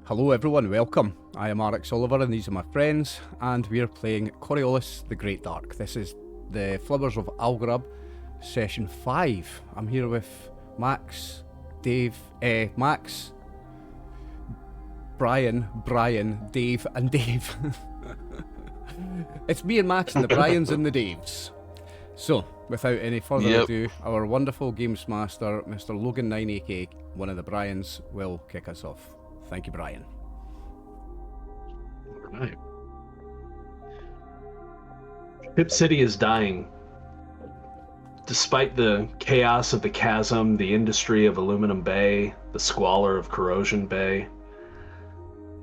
Hello everyone, welcome. I am RxOliver and these are my friends, and we are playing Coriolis the Greatdark. This is the Flibbers of Algorab, session 5. I'm here with Max, Dave, Brian, Dave, and Dave. It's me and Max and the Brians and the Daves. So, without any further ado, our wonderful games master, Mr. Logan 9 aka one of the Brians, will kick us off. Thank you, Brian. All right. Ship City is dying. Despite the chaos of the chasm, the industry of Aluminum Bay, the squalor of Corrosion Bay,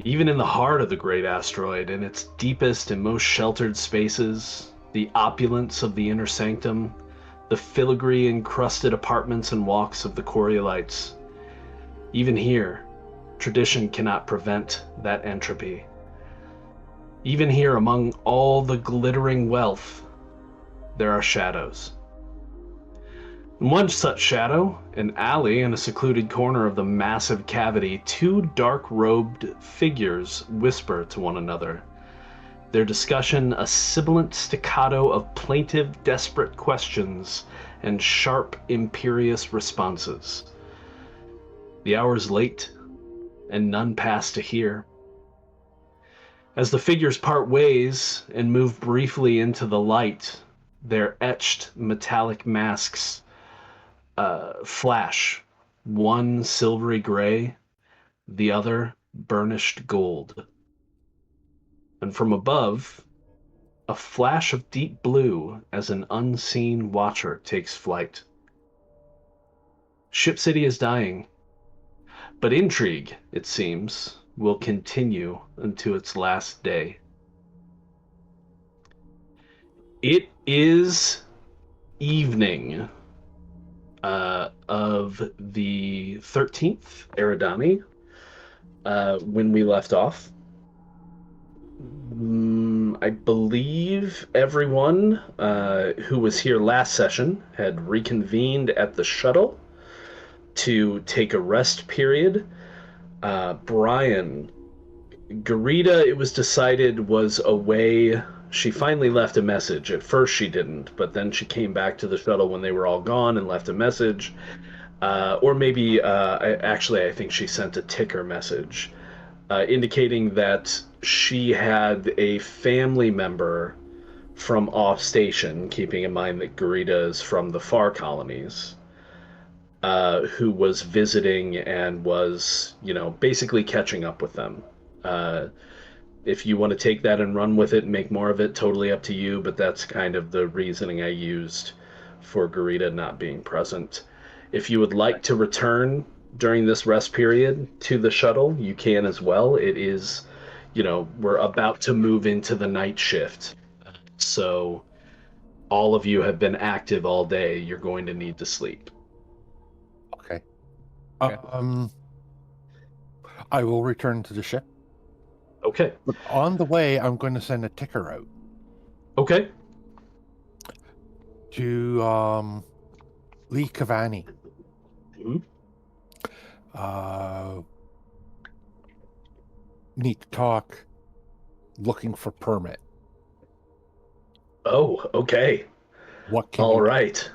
even in the heart of the great asteroid, in its deepest and most sheltered spaces, the opulence of the inner sanctum, the filigree-encrusted apartments and walks of the Coriolites, even here, tradition cannot prevent that entropy. Even here, among all the glittering wealth, there are shadows. In one such shadow, an alley in a secluded corner of the massive cavity, two dark-robed figures whisper to one another. Their discussion a sibilant staccato of plaintive, desperate questions and sharp, imperious responses. The hour's late, and none pass to hear. As the figures part ways and move briefly into the light, their etched metallic masks flash, one silvery gray, the other burnished gold. And from above, a flash of deep blue as an unseen watcher takes flight. Ship City is dying, but intrigue, it seems, will continue until its last day. It is evening of the 13th Eridani when we left off. I believe everyone who was here last session had reconvened at the shuttle to take a rest period. Brian, Garita, it was decided, was away. She finally left a message. At first she didn't, but then she came back to the shuttle when they were all gone and left a message. Or maybe, I think she sent a ticker message indicating that she had a family member from off station, keeping in mind that Garita is from the far colonies, who was visiting and was, basically catching up with them. If you want to take that and run with it and make more of it, totally up to you, but that's kind of the reasoning I used for Garita not being present. If you would like to return during this rest period to the shuttle, you can as well. It is, we're about to move into the night shift. So all of you have been active all day. You're going to need to sleep. Okay. I will return to the ship. Okay. But on the way, I'm going to send a ticker out. Okay. To Lee Cavani. Mm-hmm. Need to talk. Looking for permit. Oh, okay. What can All right.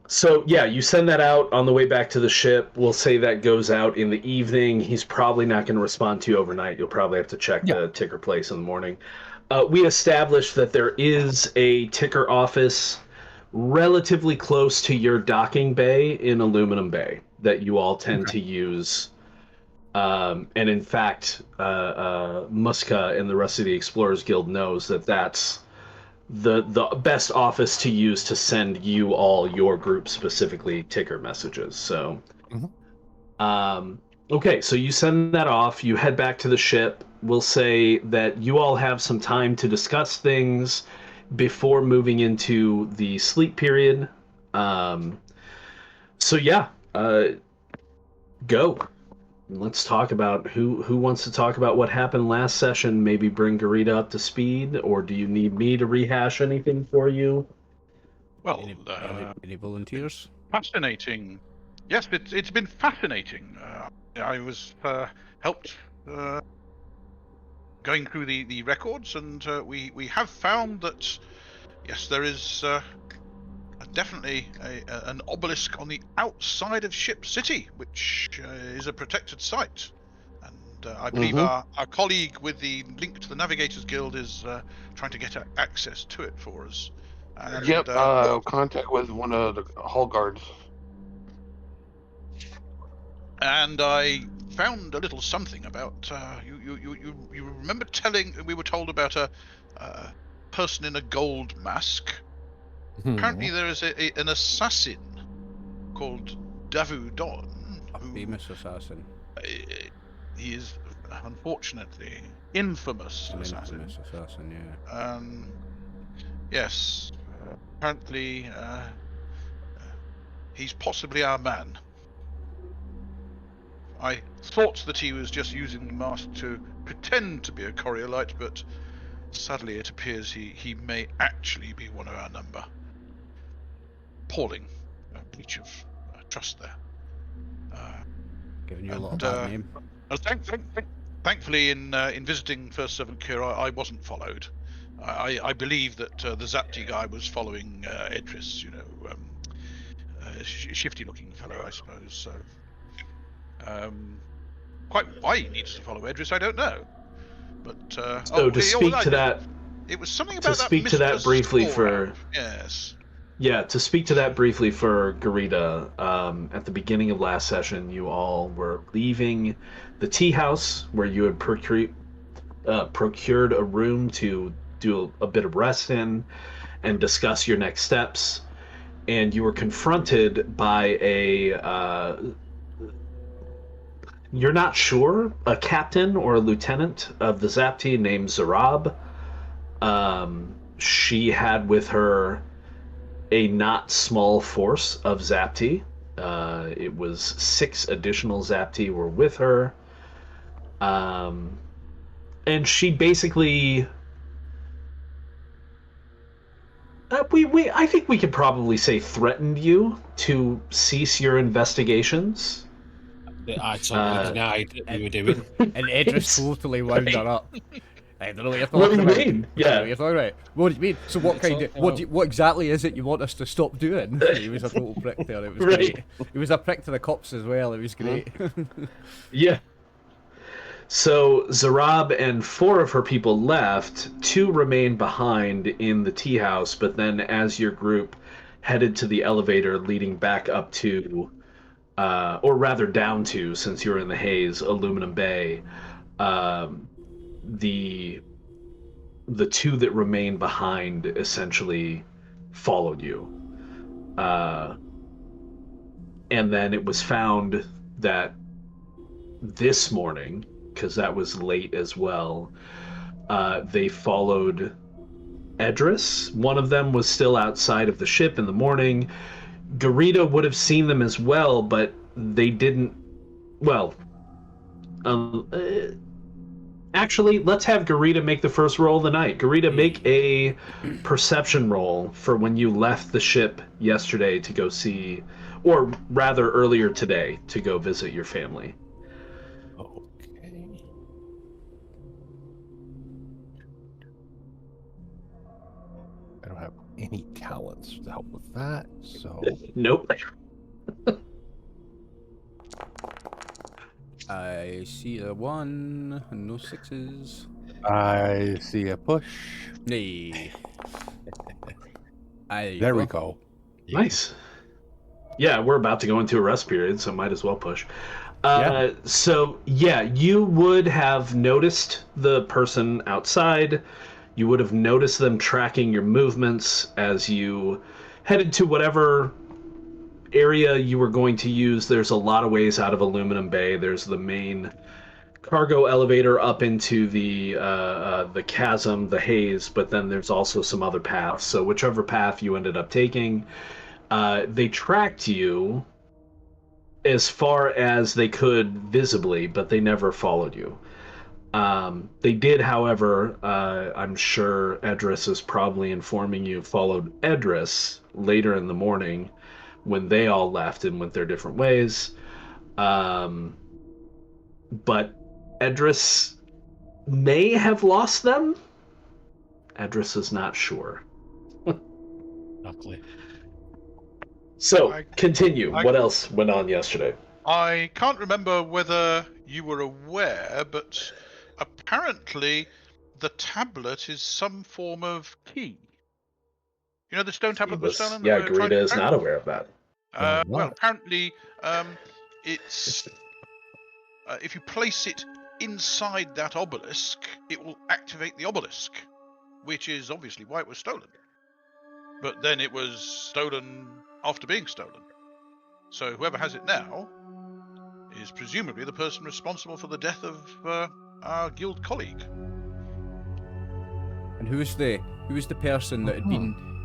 So, yeah, you send that out on the way back to the ship. We'll say that goes out in the evening. He's probably not going to respond to you overnight. You'll probably have to check the ticker place in the morning. We established that there is a ticker office relatively close to your docking bay in Aluminum Bay that you all tend to use. And in fact, Muska and the rest of the Explorers Guild knows that that's the best office to use to send you all your group specifically ticker messages. So, okay, so you send that off, you head back to the ship. We'll say that you all have some time to discuss things before moving into the sleep period. So yeah, go. Let's talk about who wants to talk about what happened last session. Maybe bring Garita up to speed, or do you need me to rehash anything for you? Well, any volunteers? Fascinating Yes, it's been fascinating. I was helped going through the records, and we have found that yes, there is definitely an obelisk on the outside of Ship City, which is a protected site. And I believe our colleague with the link to the Navigators Guild is trying to get access to it for us. And, Yep, contact with one of the hull guards. And I found a little something about you remember we were told about a person in a gold mask. Apparently there is an assassin called Davu Don. A famous assassin. He is unfortunately infamous An assassin. infamous assassin, yeah. Yes. Apparently he's possibly our man. I thought that he was just using the mask to pretend to be a Coriolite, but sadly it appears he may actually be one of our number. Appalling breach of trust there. Giving you a lot of bad name. Thankfully, in visiting First Servant Kerr, I wasn't followed. I believe that the Zapti guy was following Edris, shifty-looking fellow, I suppose. So, quite why he needs to follow Edris, I don't know. But to speak to that, it was something about to speak to that briefly for yes. Yeah, to speak to that briefly for Garita, at the beginning of last session, you all were leaving the tea house where you had procured a room to do a bit of rest in and discuss your next steps, and you were confronted by you're not sure, a captain or a lieutenant of the Zapti named Zarab. She had with her a not small force of Zapti. It was 6 additional Zapti were with her. And she basically... I think we could probably say threatened you to cease your investigations. I totally denied that we were doing. And Edris totally wound her up. I don't know what you're What talking do you about. mean? I don't know Yeah. what you're talking about. What do you mean? So what kind of what exactly is it you want us to stop doing? He was a total prick there. It was Right. great. He was a prick to the cops as well. It was great. Yeah. So Zarab and 4 of her people left. 2 remained behind in the tea house, but then as your group headed to the elevator leading back up to, or rather down to, since you were in the haze, Aluminum Bay, the 2 that remained behind essentially followed you. And then it was found that this morning, because that was late as well, they followed Edris. One of them was still outside of the ship in the morning. Garita would have seen them as well, but they didn't... Well, actually, let's have Garita make the first roll of the night. Garita, make a perception roll for when you left the ship yesterday to go see, or rather earlier today, to go visit your family. Okay. I don't have any talents to help with that, so... Nope. I see a 1 and no 6s. I see a push. Nay. There we go. Nice. Yeah, we're about to go into a rest period, so might as well push. Yeah. So, yeah, you would have noticed the person outside. You would have noticed them tracking your movements as you headed to whatever area you were going to use. There's a lot of ways out of Aluminum Bay. There's the main cargo elevator up into the chasm, the haze, but then there's also some other paths. So whichever path you ended up taking, they tracked you as far as they could visibly, but they never followed you. They did, however, I'm sure Edris is probably informing you, followed Edris later in the morning, when they all left and went their different ways. But Edris may have lost them. Edris is not sure. Exactly. So, continue. What else went on yesterday? I can't remember whether you were aware, but apparently the tablet is some form of key. You know the stone tablet was stolen? Yeah, Garita is not aware of that. Well, apparently it's... if you place it inside that obelisk, it will activate the obelisk, which is obviously why it was stolen. But then it was stolen after being stolen. So whoever has it now is presumably the person responsible for the death of our guild colleague. And who was the person that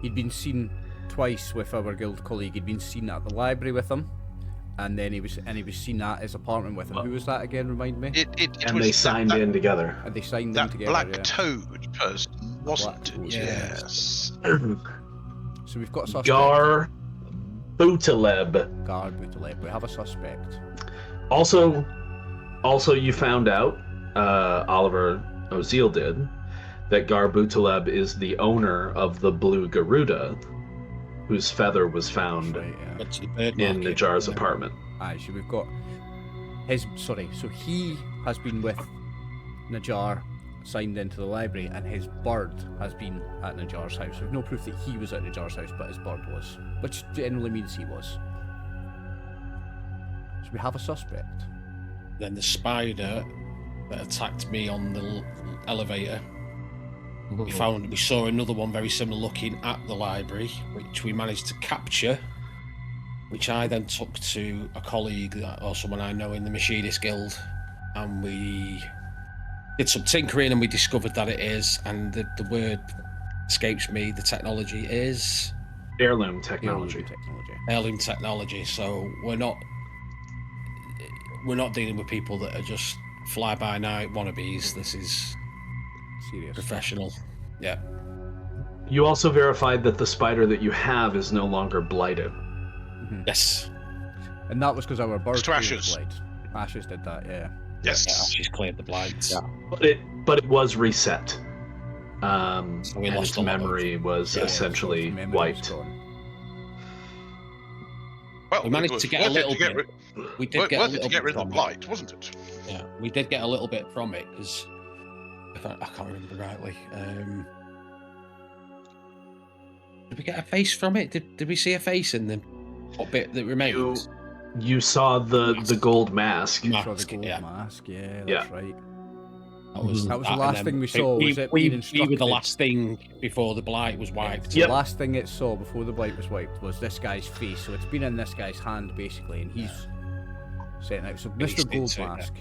he'd been seen twice with our guild colleague? He'd been seen at the library with him, and then he was seen at his apartment with him. Who was that again? Remind me. And they signed in together. And they signed in together. Black Toad person, wasn't it? Yes. So we've got a suspect. Gar Boutaleb. Gar Boutaleb. We have a suspect. Also, you found out, Oliver Oziel did, that Gar Boutaleb is the owner of the Blue Garuda, whose feather was found in Najar's apartment. Aye, so we've got his... Sorry, so he has been with Najar, signed into the library, and his bird has been at Najar's house. We've no proof that he was at Najar's house, but his bird was, which generally means he was. So we have a suspect. Then the spider that attacked me on the elevator. We saw another one very similar looking at the library, which we managed to capture, which I then took to a colleague or someone I know in the Machinist Guild, and we did some tinkering and we discovered that it is, and the word escapes me, the technology is... Heirloom technology. Heirloom technology. So we're not dealing with people that are just fly-by-night wannabes. This is serious, professional. Yeah. You also verified that the spider that you have is no longer blighted. Yes. And that was because our bird to Ashes. blight. Ashes did that, yeah. Yes. Yeah, Ashes cleared the blights. Yeah. But it was reset. So we and lost its a lot memory was essentially wiped. Well, We managed to get a little bit. We did get a little get bit rid of the from it. blight, wasn't it? Yeah, we did get a little bit from it because I can't remember rightly. Did we get a face from it? Did we see a face in the what bit that remains? You saw the gold mask. Saw the gold mask, yeah, that's right. That was the last thing we saw. Was it being we instructed? were the last thing before the blight was wiped. The last thing it saw before the blight was wiped was this guy's face. So it's been in this guy's hand basically, and he's setting out. So Mr. Goldmask.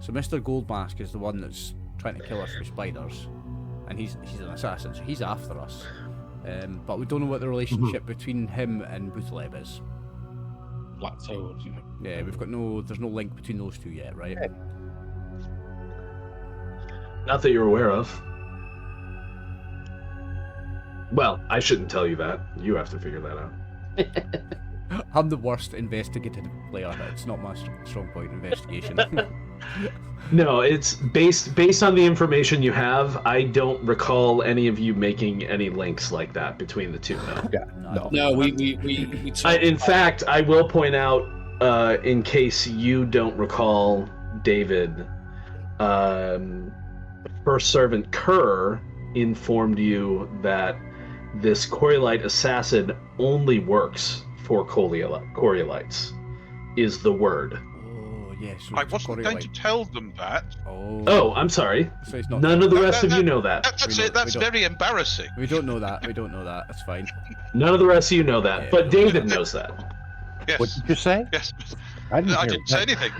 So Mr. Goldmask is the one that's trying to kill us with spiders, and he's an assassin, so he's after us. But we don't know what the relationship between him and Boutaleb is. Black Toad. Yeah, there's no link between those two yet, right? Not that you're aware of. Well, I shouldn't tell you that. You have to figure that out. I'm the worst investigative player. It's not my strong point, investigation. No, it's based on the information you have. I don't recall any of you making any links like that between the two. No. Yeah, No, we In fact, I will point out, in case you don't recall, David, First Servant Kerr informed you that this Coriolite assassin only works for Coriolites, is the word. Oh, yes. So I wasn't going to tell them that. Oh, I'm sorry. So it's not None of the rest of you know that. That's very embarrassing. We don't know that. That's fine. None of the rest of you know that, Yeah. but David knows that. Yes. What did you say? Yes. I didn't say anything.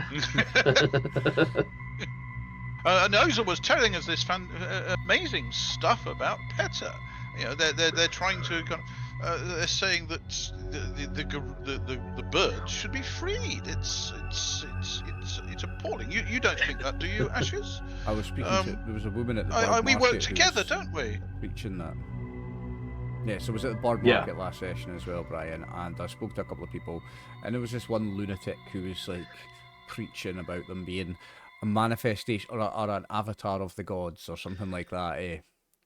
And Oza was telling us this amazing stuff about PETA. You know, they're trying to kind of, they're saying that the bird should be freed. It's appalling. You don't think that, do you, Ashes? I was speaking to there was a woman at the we market work who together, was don't we? Preaching that. Yeah, so I was at the bird Yeah. market last session as well, Brian, and I spoke to a couple of people, and there was this one lunatic who was like preaching about them being a manifestation or an avatar of the gods or something like that. Eh?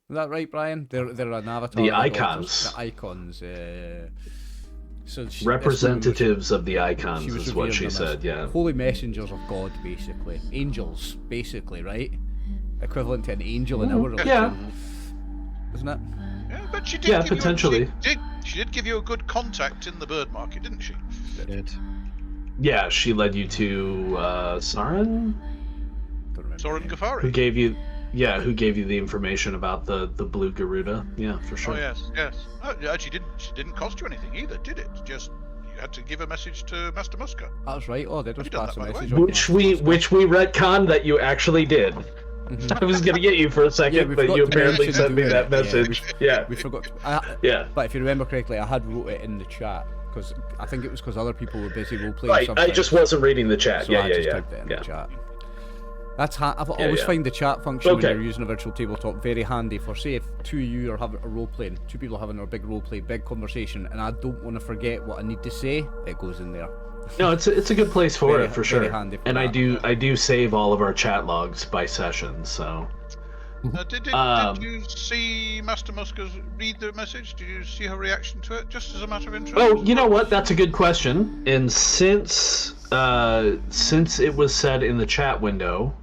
Is that right, Brian? They're an avatar. The of the gods, icons. the icons. So Representatives of the she icons was is what revering she them as said. Yeah. holy messengers of God, basically angels, basically, right? Equivalent to an angel in our religion, Yeah. isn't it? Yeah, but she did. Yeah, give you potentially. she did give you a good contact in the bird market, didn't she? Did. Yeah, she led you to Saren, Don't remember. Soren the name. who Ghaffari. gave you the information about the blue Garuda. Yeah, for sure. Oh yes, yes. Oh, actually, she didn't cost you anything either, did it? Just you had to give a message to Master Muska. That's right. Oh, they just you done pass a that, by the way? message on. Which we retconned that you actually did. I was gonna get you for a second, Yeah, we but forgot you to apparently mention sent me doing that it, yeah. message. Yeah, We forgot. yeah. But if you remember correctly, I had wrote it in the chat because I think it was because other people were busy role playing. Right, I just wasn't reading the chat. So Yeah, I yeah, just yeah. typed it in Yeah. the chat. I've always yeah. find the chat function Okay. when you're using a virtual tabletop very handy for, say, if two of you are having a role playing, two people are having a big role play, big conversation, and I don't want to forget what I need to say, it goes in there. No, it's a good place for Very- it for very sure. handy for And that. I do save all of our chat logs by session. So Did you see Master Muska read the message? Did you see her reaction to it? Just as a matter of interest. oh, you know what? That's a good question. And since it was said in the chat window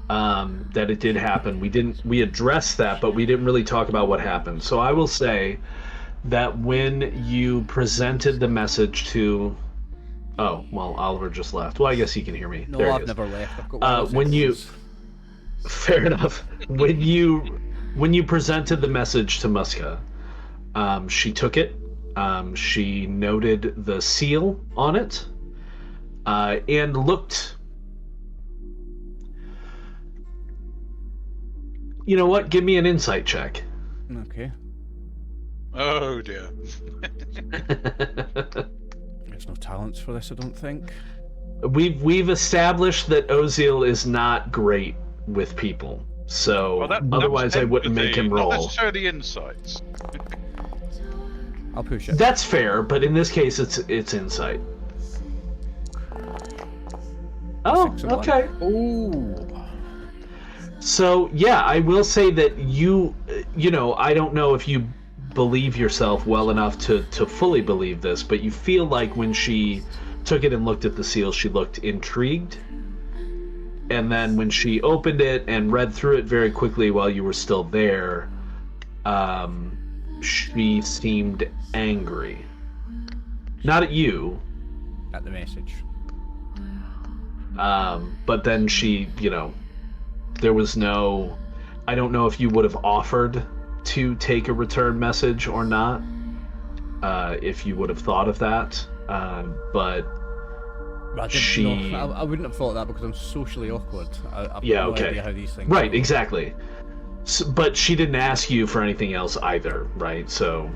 that it did happen, we addressed that, but we didn't really talk about what happened. So I will say that when you presented the message to Oliver just left. Well, I guess he can hear me. No, There he I've is. never left. I've got one of those when you- headphones. Fair enough. When you presented the message to Muska, she took it. She noted the seal on it, and looked. You know what? Give me an insight check. Okay. Oh dear. There's no talents for this, I don't think. We've established that Ozil is not great with people, so Well, that otherwise was I wouldn't make him empathy, roll. Not necessarily insights. I'll push it. That's fair, but in this case, it's insight. Oh, 6 and 1. okay. Ooh. So yeah, I will say that you know, I don't know if you believe yourself well enough to fully believe this, but you feel like when she took it and looked at the seal, she looked intrigued. And then when she opened it and read through it very quickly while you were still there, she seemed angry. Not at you, At the message. but then she, there was no... I don't know if you would have offered to take a return message or not, if you would have thought of that, but... I didn't know. I wouldn't have thought that because I'm socially awkward. I've no idea how these things Right, go. exactly. So, but she didn't ask you for anything else either, right? So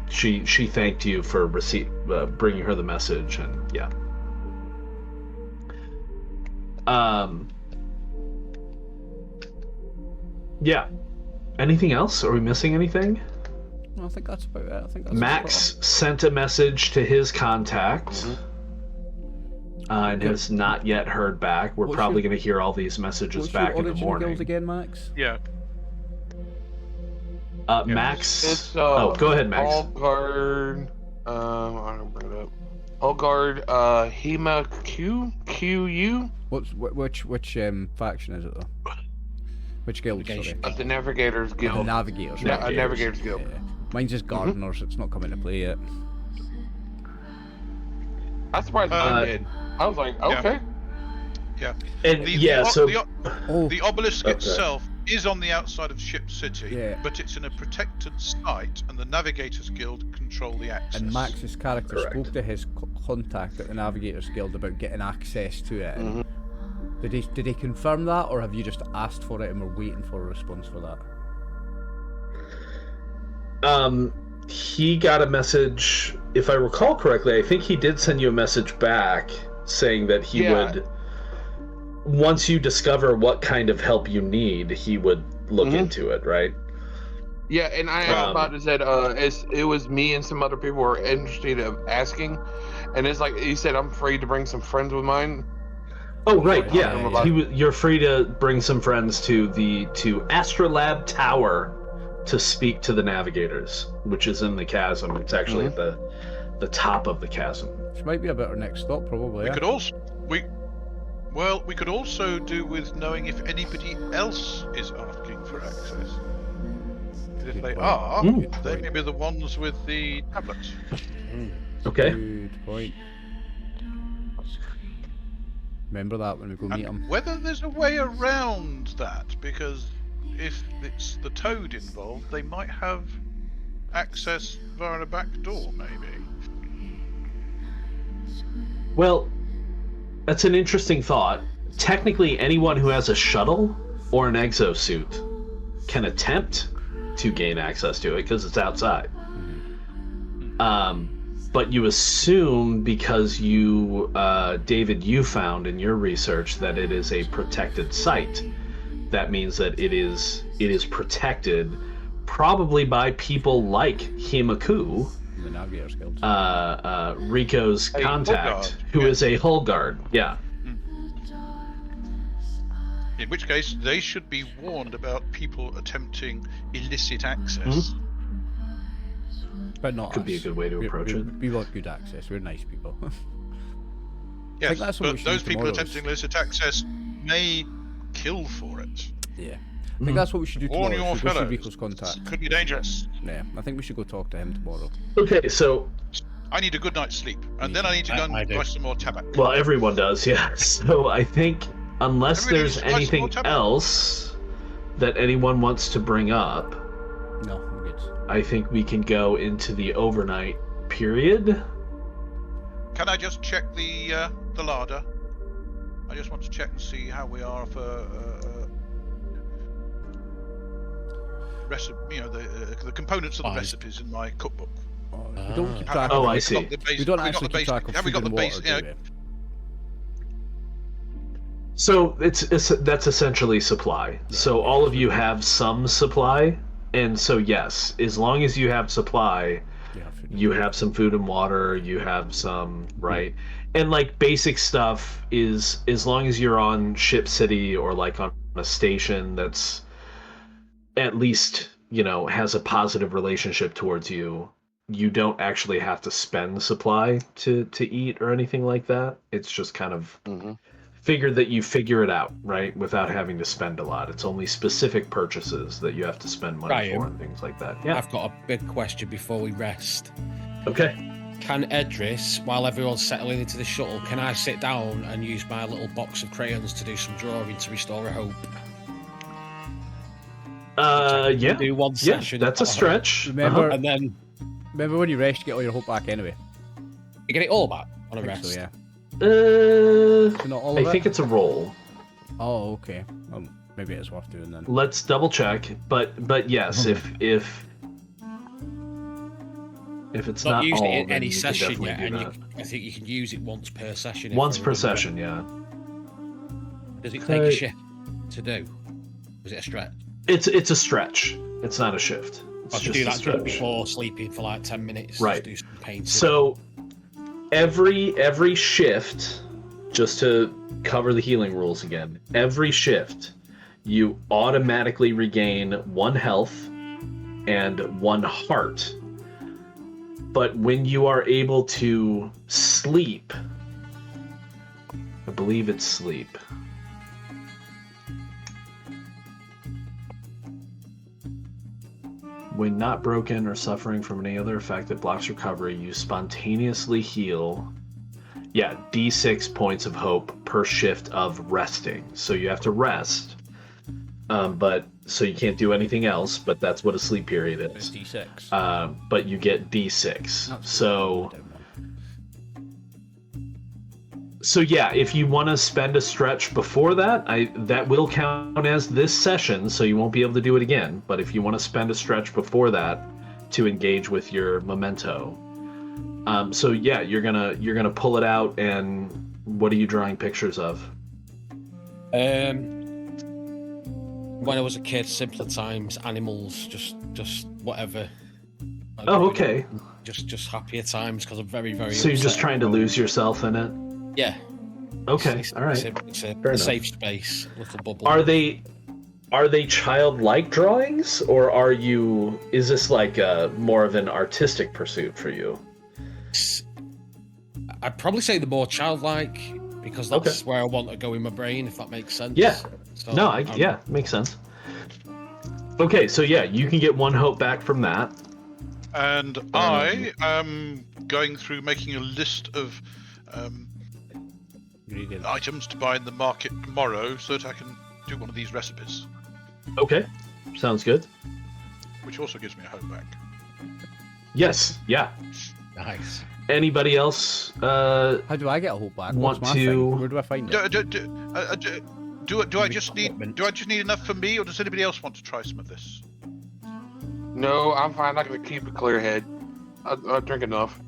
she thanked you for bringing her the message, and yeah. Yeah. Anything else? Are we missing anything? I think that's about it. I think that's Max sent a message to his contact. And has not yet heard back. We're What's probably your- going to hear all these messages What's back your in the origin morning. guild again, Max? Yeah. Max. It's go ahead, Max. Algard. I'm gonna bring it up. Algard. Hema QU. Which faction is it though? Which guild? Sorry. Navigation. The Navigators The Guild. Navigators. Navigators. Navigators Guild. Yeah. Mine's just Gardeners. It's not coming to play yet. I'm surprised mine did. I was like, okay. And The obelisk Okay. itself is on the outside of Ship City, Yeah. but it's in a protected site, and the Navigators Guild control the access. And Max's character Correct. spoke to his contact at the Navigators Guild about getting access to it. And did he confirm that, or have you just asked for it and we're waiting for a response for that? He got a message, if I recall correctly, I think he did send you a message back saying that he would, once you discover what kind of help you need, he would look into it, right? Yeah, and I about to said it was me and some other people were interested of asking, and it's like he said I'm free to bring some friends with mine. Oh right, So yeah. You're free to bring some friends to Astrolab Tower to speak to the navigators, which is in the chasm. It's actually at the top of the chasm. Which might be a better next stop, probably. We could also do with knowing if anybody else is asking for access. If they are, they may be the ones with the tablets. Okay. Good point. Remember that when we go meet them. Whether there's a way around that, because if it's the toad involved, they might have access via a back door, maybe. Well, that's an interesting thought. Technically, anyone who has a shuttle or an exosuit can attempt to gain access to it because it's outside. But you assume, because you, David, you found in your research that it is a protected site. That means that it is protected, probably by people like Himaku, The Navigators Guild. Rico's contact, who is a hull guard. Yeah. In which case, they should be warned about people attempting illicit access. But not Could be a good way to approach it. We want good access. We're nice people. Yes, that's what we but should those do people tomorrow. attempting illicit access may kill for it. Yeah. I think that's what we should do Warn tomorrow. your We should go see fellows. Rico's contact. Could be dangerous. Yeah, I think we should go talk to him tomorrow. Okay, so I need a good night's sleep, and then I need to go I and do. buy some more tabac. well, everyone does, yeah. So I think unless Everybody there's needs to buy some anything more tabac. else that anyone wants to bring up, No, we're good. I think we can go into the overnight period. Can I just check the larder? I just want to check and see how we are for the components of the Fine. recipes in my cookbook. We don't keep track. Oh, of I it. see. We don't actually keep track of Have we food got the and base? water, Yeah, do we? So that's essentially supply. So all of you have some supply, and so yes, as long as you have supply, Yeah, food and you have some food and water, you have some, right? And like basic stuff is, as long as you're on Ship City or like on a station that's at least, has a positive relationship towards you, you don't actually have to spend supply to eat or anything like that. It's just kind of figured that you figure it out, right? Without having to spend a lot. It's only specific purchases that you have to spend money Ryan, for and things like that. Yeah. I've got a big question before we rest. Okay. Can Edris, while everyone's settling into the shuttle, can I sit down and use my little box of crayons to do some drawing to restore a hope? Yeah. Do one Yeah, session. that's a stretch. Remember, And then remember when you rest, you get all your hope back anyway. you get it all back on a I think rest. so, yeah. So Not all I of think it? it's a roll. Oh, okay. Maybe it's worth doing then. Let's double check. But yes, if it's Not not used all, it in then any you can session definitely yet, do and that. I think you can use it once per session. if Once I per remember. session, yeah. Does it take a shift to do? Is it a stretch? It's a stretch. It's not a shift. It's I could just do a that just stretch. before sleeping for like 10 minutes. Right. Just do some painting. So every shift, just to cover the healing rules again, every shift you automatically regain 1 health and 1 heart. But when you are able to sleep, I believe it's sleep. When not broken or suffering from any other effect that blocks recovery, you spontaneously heal, D6 points of hope per shift of resting. So you have to rest, so you can't do anything else, but that's what a sleep period It's is. D6. But you get D6. That's So down one. So yeah, if you want to spend a stretch before that, that will count as this session, so you won't be able to do it again. But if you want to spend a stretch before that to engage with your memento, so yeah, you're gonna pull it out. And what are you drawing pictures of? when I was a kid, simpler times, animals, just whatever. Oh, okay. Just happier times because I'm very, very. So you're just upset. trying to lose yourself in it? Yeah. Okay, all right. It's a Fair enough. safe space, little bubble. Are they childlike drawings, or is this like more of an artistic pursuit for you? I'd probably say the more childlike, because that's where I want to go in my brain, if that makes sense. Yeah. So, No, makes sense. Okay, so yeah, you can get 1 hope back from that. And I am going through making a list of items to buy in the market tomorrow so that I can do one of these recipes. Okay, sounds good. Which also gives me a hope back. Yes, yeah. Nice. Anybody else? How do I get a hope back? What's my thing? Where do I find it? Do I just need enough for me, or does anybody else want to try some of this? No, I'm fine. I'm gonna keep a clear head. I drink enough.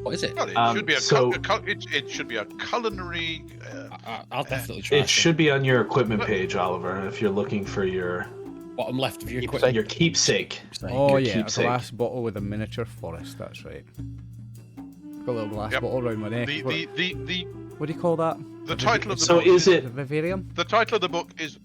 What is it? Well, it should be a culinary. I'll definitely try. It should be on your equipment page, Oliver, if you're looking for your bottom left of your equipment. Your keepsake. Oh your yeah, keepsake. a glass bottle with a miniature forest. That's right. Got a little glass bottle around my neck. What do you call that? The title of the so book is it vivarium? The title of the book is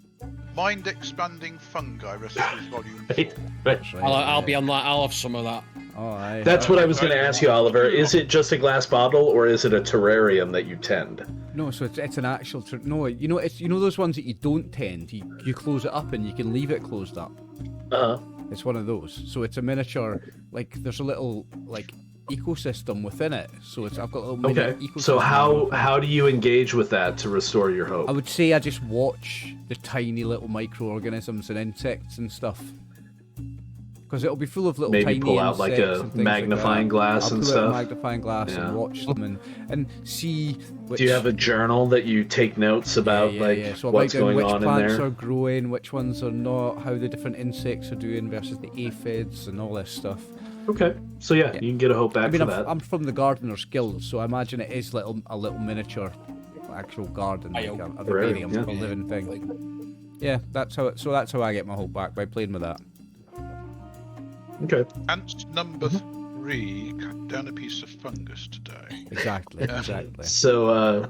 Mind Expanding Fungi Recipes Volume 4. Right. I'll be on that. I'll have some of that. Oh, aye. That's what I was going to ask you, Oliver. Is it just a glass bottle, or is it a terrarium that you tend? No, so it's an actual. No, it's those ones that you don't tend. You close it up and you can leave it closed up. It's one of those. So it's a miniature. Like there's a little ecosystem within it. So I've got a little mini ecosystem. So how do you engage with that to restore your hope? I would say I just watch the tiny little microorganisms and insects and stuff. Because it'll be full of little tiny pull out like a magnifying glass and stuff. I'll pull out a magnifying glass and watch them and see. Do you have a journal that you take notes about, So what's going on in there? Which plants are growing, which ones are not, how the different insects are doing versus the aphids and all this stuff. Okay, so you can get a hope back for that. I'm from the Gardeners Guild, so I imagine it is a little miniature, actual garden, like a vivarium, a living thing. Yeah, that's how I get my hope back, by playing with that. Okay. Ant number 3 cut down a piece of fungus today. Exactly. So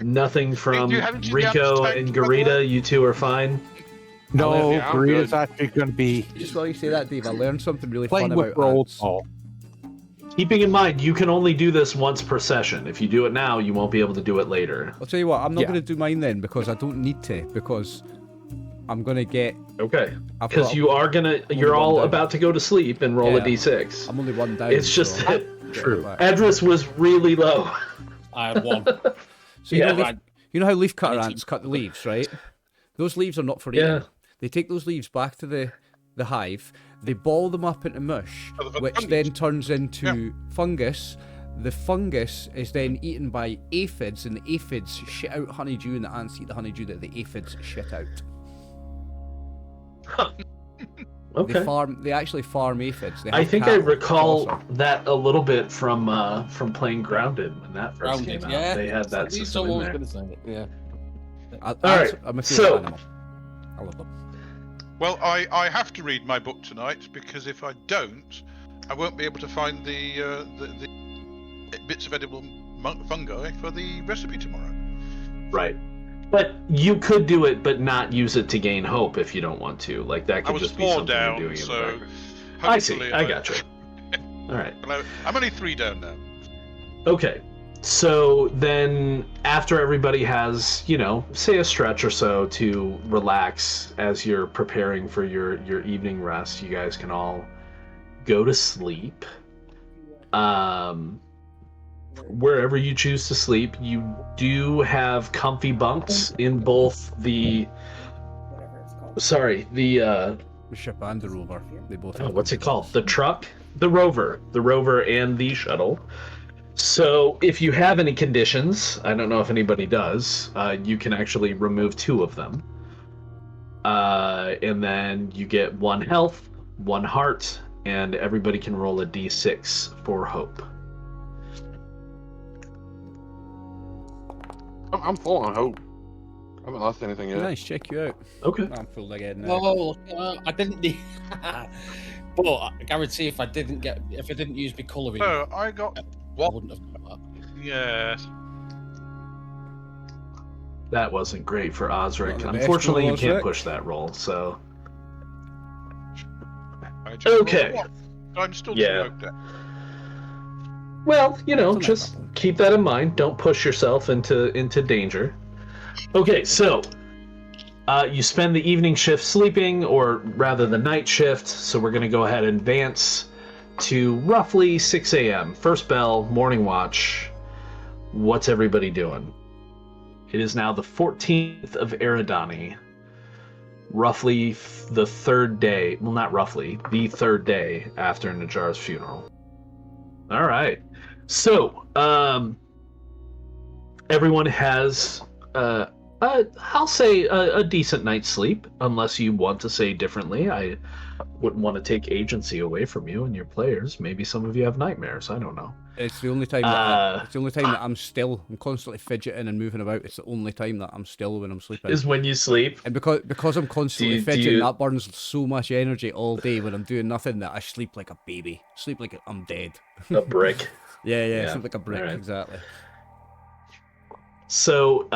nothing from Rico and Garita. You two are fine. No, Garita's actually going to be. Just while you say that, Dave, I learned something really playing fun with about ants. Keeping in mind, you can only do this once per session. If you do it now, you won't be able to do it later. I'll tell you what, I'm not going to do mine then, because I don't need to, because I'm going to get... Okay. Because you're all about to go to sleep and roll a d6. I'm only one down. It's just that true. Edris was really low. I had one. So you know how leafcutter ants cut the leaves, right? Those leaves are not for eating. They take those leaves back to the hive, they ball them up into mush, which then turns into fungus. The fungus is then eaten by aphids, and the aphids shit out honeydew, and the ants eat the honeydew that the aphids shit out. Huh. Okay. They actually farm aphids. I think I recall that a little bit from playing Grounded when that first came out. Yeah. They had that system in there. Gonna say it. Yeah. All right. I'm a favorite animal. I love them. Well, I have to read my book tonight, because if I don't, I won't be able to find the bits of edible fungi for the recipe tomorrow. Right. But you could do it, but not use it to gain hope if you don't want to. Like that could just be something you're doing in the background. I see. I got you. All right. I'm only 3 down now. Okay. So then, after everybody has, say a stretch or so to relax as you're preparing for your evening rest, you guys can all go to sleep. Wherever you choose to sleep, you do have comfy bunks in both the ship and the rover. They both. What's it called? The truck, the rover, and the shuttle. So if you have any conditions, I don't know if anybody does, you can actually remove 2 of them. And then you get 1 health, 1 heart, and everybody can roll a d6 for hope. I'm full on hope. haven't lost anything yet. Nice, check you out. Okay. I'm full again now. Oh, I didn't need. But I guarantee if I didn't use my colouring, So I got I what? wouldn't have got that. Yes. That wasn't great for Osric. Not the best Unfortunately, roll, you can't Osric. push that roll, so... I just rolled Okay. a one. I'm still Yeah. smoked it. Well, you know, That's a just nice one. keep that in mind. Don't push yourself into danger. Okay, so you spend the evening shift sleeping, or rather the night shift, so we're going to go ahead and advance to roughly 6 a.m. First bell, morning watch. What's everybody doing? It is now the 14th of Eridani. Roughly the third day, well, not roughly, the third day after Najar's funeral. All right. So, everyone has, I'll say a decent night's sleep, unless you want to say differently. I wouldn't want to take agency away from you and your players. Maybe some of you have nightmares. I don't know. It's the only time that it's the only time that I'm still. I'm constantly fidgeting and moving about. It's the only time that I'm still when I'm sleeping. Is when you sleep. And because I'm constantly do fidgeting, you- that burns so much energy all day when I'm doing nothing that I sleep like a baby. Sleep like I'm dead. A brick. Yeah, Yeah, sleep like a brick, alright. exactly. So,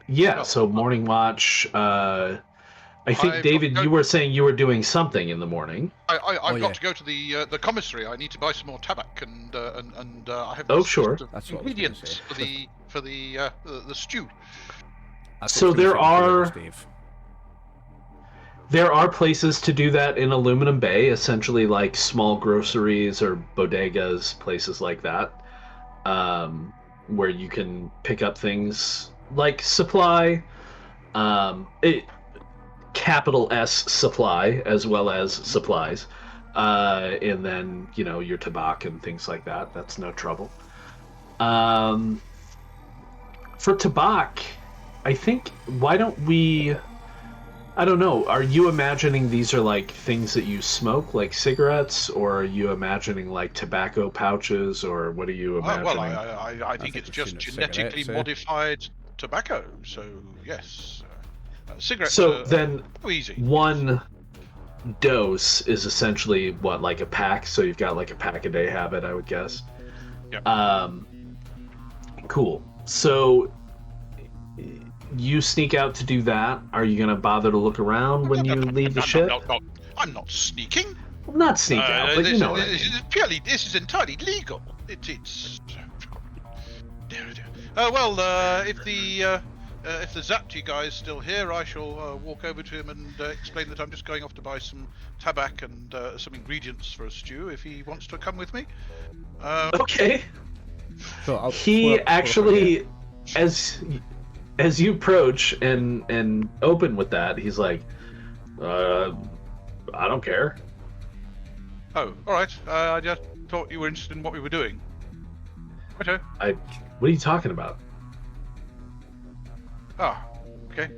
yeah, so morning watch. I think, I've David, got- you were saying you were doing something in the morning. I've Oh, got yeah. to go to the commissary. I need to buy some more tabac, and I have Oh, this sure. list of That's what I was gonna ingredients say. for the stew. That's So what I was there gonna say, are- Dave. There are places to do that in Aluminum Bay, essentially like small groceries or bodegas, places like that, where you can pick up things like supply, capital S supply, as well as supplies, and then, you know, your tobacco and things like that. That's no trouble. For tobacco, I think, why don't we... I don't know. Are you imagining these are like things that you smoke, like cigarettes, or are you imagining like tobacco pouches, or what are you imagining? Well, I think think it's we've just seen it genetically cigarettes, eh? modified tobacco. So yes, cigarettes. So are then, easy. one dose is essentially what, like a pack? So you've got like a pack a day habit, I would guess. Yep. Cool. So you sneak out to do that. Are you gonna bother to look around when you leave the ship? I'm not sneaking. Well, not sneak out, but you know what I mean. This is entirely legal. It's. If the Zapti guy is still here, I shall walk over to him and explain that I'm just going off to buy some tabac and some ingredients for a stew. If he wants to come with me. Okay. So He actually, as you approach and open with that, he's like, I don't care. Oh, all right. I just thought you were interested in what we were doing. Righto. What are you talking about? Ah, okay.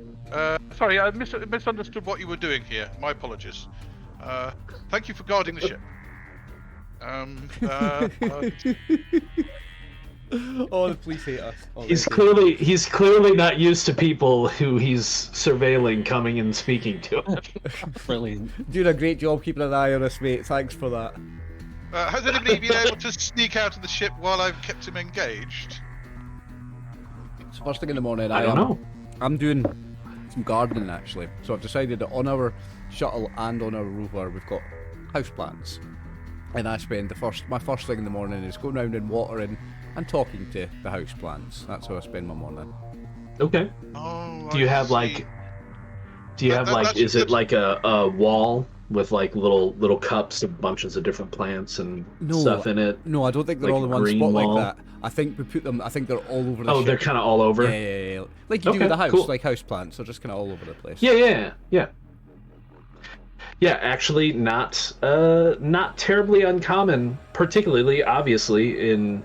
Sorry, I misunderstood what you were doing here. My apologies. Thank you for guarding the ship. Oh, the police hate us. Oh, He's they do. clearly not used to people who he's surveilling coming and speaking to him. Brilliant. Doing a great job keeping an eye on us, mate. Thanks for that. Has anybody been able to sneak out of the ship while I've kept him engaged? So first thing in the morning, I don't know. I'm doing some gardening actually. So I've decided that on our shuttle and on our rover we've got houseplants, and I spend my first thing in the morning is going around and watering and talking to the houseplants. That's how I spend my morning. Okay. Oh, Do you I have see. like? Do you have like? that's- Is it like a wall with like little cups of bunches of different plants and stuff in it? No, I don't think they're Like all in a one green spot wall? like that. I think we put them. I think they're all over the Oh, ship. they're kind of all over. Yeah. Like you do Okay, with a house, cool. like houseplants. They're just kind of all over the place. Yeah. Yeah, actually, not terribly uncommon, particularly obviously in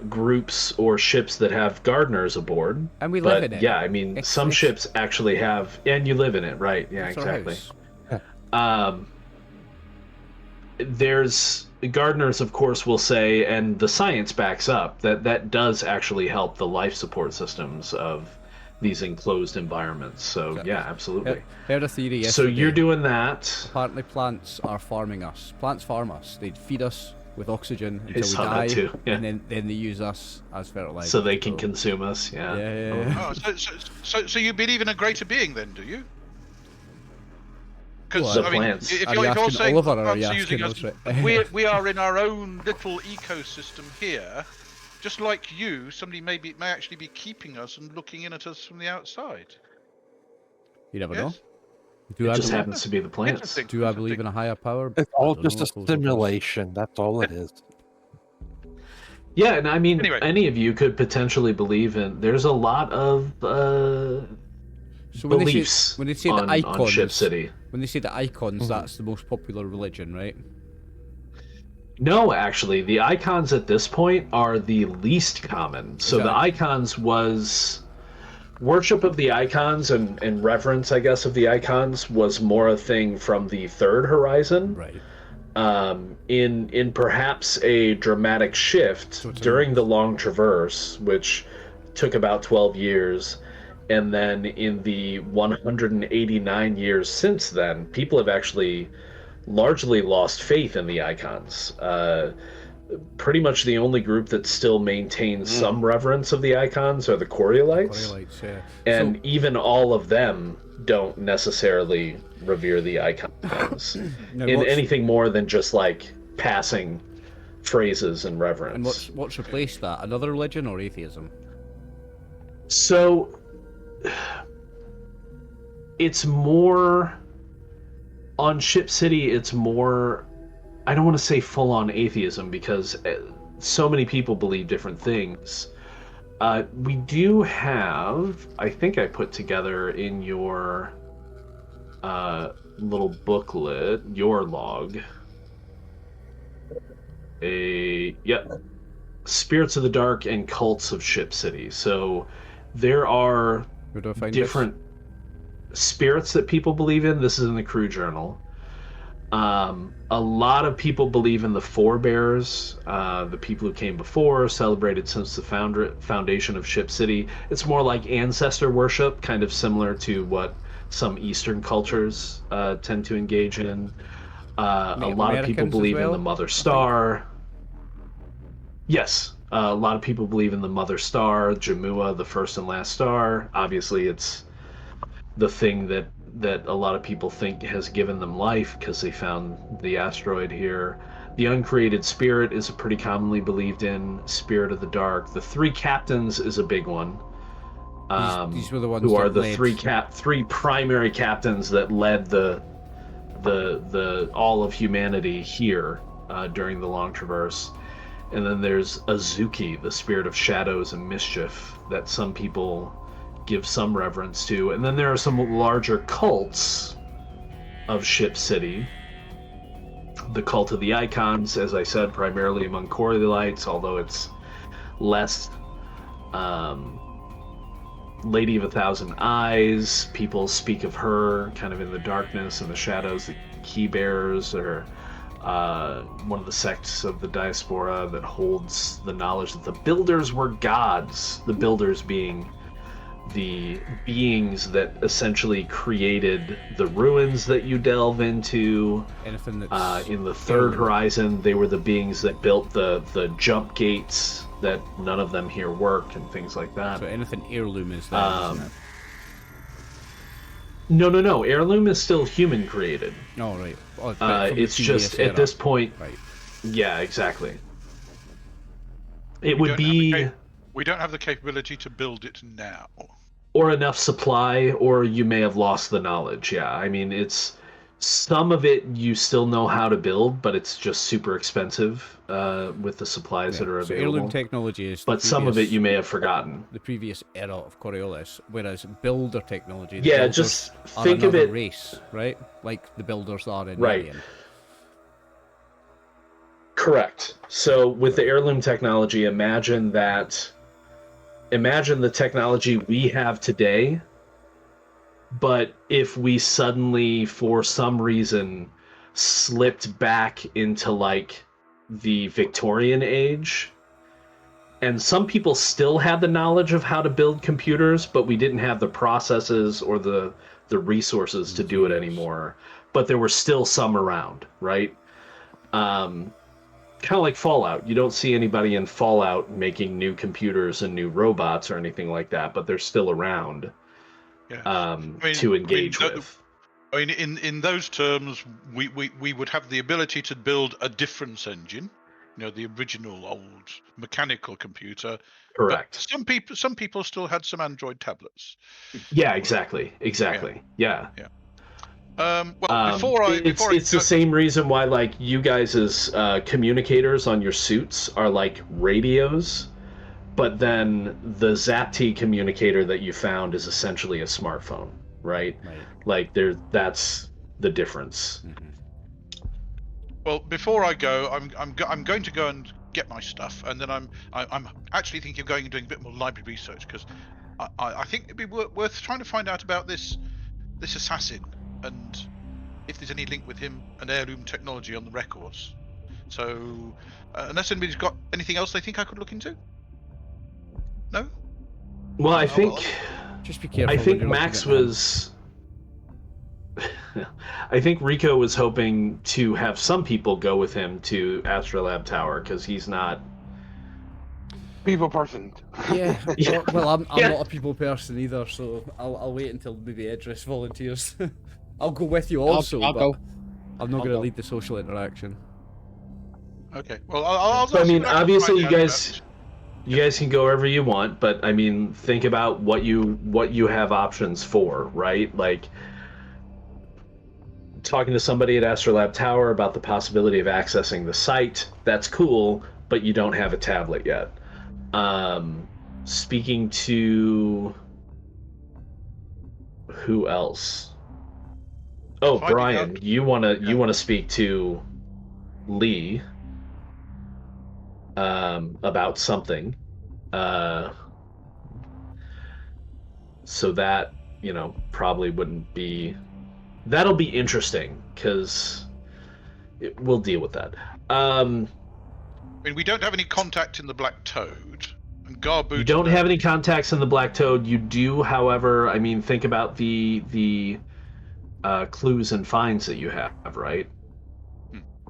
groups or ships that have gardeners aboard. And we But live in it. yeah, I mean, It's- some it's- ships actually have, and you live in it, right? Yeah, It's our exactly. house. there's gardeners, of course, will say, and the science backs up, that does actually help the life support systems of these enclosed environments. So yeah, absolutely. Heard a theory So yesterday. you're doing that. Apparently plants are farming us. Plants farm us. They feed us with oxygen until we saw that die, too, yeah. and then they use us as fertilizer. So they can consume us. Yeah. Yeah. Oh, so you believe in a greater being then, do you? Because The plants. if Are you you're asking saying Oliver, or are plants you are using asking us, us? we are in our own little ecosystem here. Just like you, somebody may actually be keeping us and looking in at us from the outside. You never know. Yes? Do It I just believe, happens to be the plants. Interesting. do I believe in a higher power? It's all I don't just know, a close the doors. simulation. That's all it is. Yeah, and I mean, Anyway. any of you could potentially believe in. There's a lot of So beliefs when they say on, the icons, on Ship City. when they say the icons, that's the most popular religion, right? No, actually, the icons at this point are the least common. So the Exactly. icons was worship of the icons and reverence, I guess, of the icons was more a thing from the Third Horizon. Right. In perhaps a dramatic shift So it's during the Long Traverse, which took about 12 years, and then in the 189 years since then, people have actually largely lost faith in the icons. Pretty much the only group that still maintains some reverence of the icons are the Coriolites, Coriolis, yeah. and even all of them don't necessarily revere the icons Now, in what's- anything more than just like passing phrases and reverence. And what's replaced that? Another religion or atheism? So it's more on Ship City. It's more, I don't want to say full on atheism because so many people believe different things. We do have, I think I put together in your little booklet, your log, Spirits of the Dark and Cults of Ship City. So there are Where do I find different spirits that people believe in. This is in the crew journal. A lot of people believe in the forebears, the people who came before, celebrated since the foundation of Ship City. It's more like ancestor worship, kind of similar to what some Eastern cultures tend to engage in. A Native lot of people Americans as believe in well, the Mother Star. Yes, a lot of people believe in the Mother Star, Jamua, the first and last star. Obviously, it's the thing that a lot of people think has given them life because they found the asteroid here. The uncreated spirit is a pretty commonly believed in spirit of the dark. The three captains is a big one. These were the ones who that are the led- three primary captains that led the all of humanity here during the Long Traverse. And then there's Azuki, the spirit of shadows and mischief, that some people give some reverence to. And then there are some larger cults of Ship City. The cult of the icons, as I said, primarily among Coriolites, although it's less. Lady of a Thousand Eyes, people speak of her kind of in the darkness and the shadows. The Key Bearers are one of the sects of the diaspora that holds the knowledge that the Builders were gods. The Builders being the beings that essentially created the ruins that you delve into. Anything that's In the Third Horizon, they were the beings that built the jump gates that none of them here work and things like that. so anything heirloom is there, isn't it? No. Heirloom is still human created. Oh, right. Oh, but from the It's just previous at this era. point. Right. Yeah, exactly. It We would don't have be the we don't have the capability to build it now. or enough supply, or you may have lost the knowledge. Yeah, I mean, it's some of it you still know how to build, but it's just super expensive with the supplies that are So available. heirloom technology is But some of it you may have forgotten. the previous era of Coriolis, whereas builder technology, the Yeah, builders just are think of another it- race, right? Like the builders are in Right. Alien. Correct. So with the heirloom technology, imagine the technology we have today, but if we suddenly, for some reason, slipped back into like the Victorian age. And some people still had the knowledge of how to build computers, but we didn't have the processes or the resources to do it anymore. But there were still some around, right? Kind of like Fallout. You don't see anybody in Fallout making new computers and new robots or anything like that, but they're still around to engage with. I mean, in those terms, we would have the ability to build a difference engine, the original old mechanical computer. Correct. But some people still had some Android tablets. Yeah, exactly. Yeah. It's the same reason why, like, you guys as communicators on your suits are like radios, but then the ZapT communicator that you found is essentially a smartphone, right? Like, that's the difference. Mm-hmm. Well, before I go, I'm going to go and get my stuff, and then I'm actually thinking of going and doing a bit more library research, because I think it'd be worth trying to find out about this assassin, and if there's any link with him and heirloom technology on the records. So, unless anybody's got anything else they think I could look into? No? Well, I think... Just be careful. I think Max was... I think Rico was hoping to have some people go with him to Astrolab Tower, because he's not... People person. Yeah. Well, I'm not a people person either, so I'll wait until maybe Idris volunteers. I'll go with you also, I'll but go. I'm not going to lead the social interaction. Okay. Well, I'll So, I mean, obviously you guys can go wherever you want, but I mean, think about what you have options for, right? Like, talking to somebody at Astrolab Tower about the possibility of accessing the site, that's cool, but you don't have a tablet yet. Speaking to who else? Oh, Brian, you wanna speak to Lee about something. So that, probably wouldn't be... That'll be interesting, because we'll deal with that. I mean, we don't have any contact in the Black Toad. And Garboot... You don't have any contacts in the Black Toad. You do, however, I mean, think about the clues and finds that you have, right?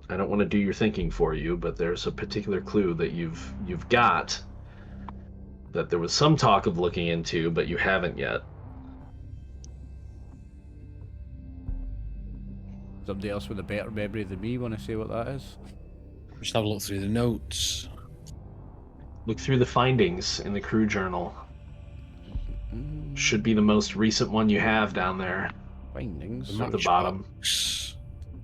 I don't want to do your thinking for you, but there's a particular clue that you've got that there was some talk of looking into, but you haven't yet. Somebody else with a better memory than me want to say what that is? Just have a look through the notes. Look through the findings in the crew journal. Should be the most recent one you have down there. Findings? At the bottom.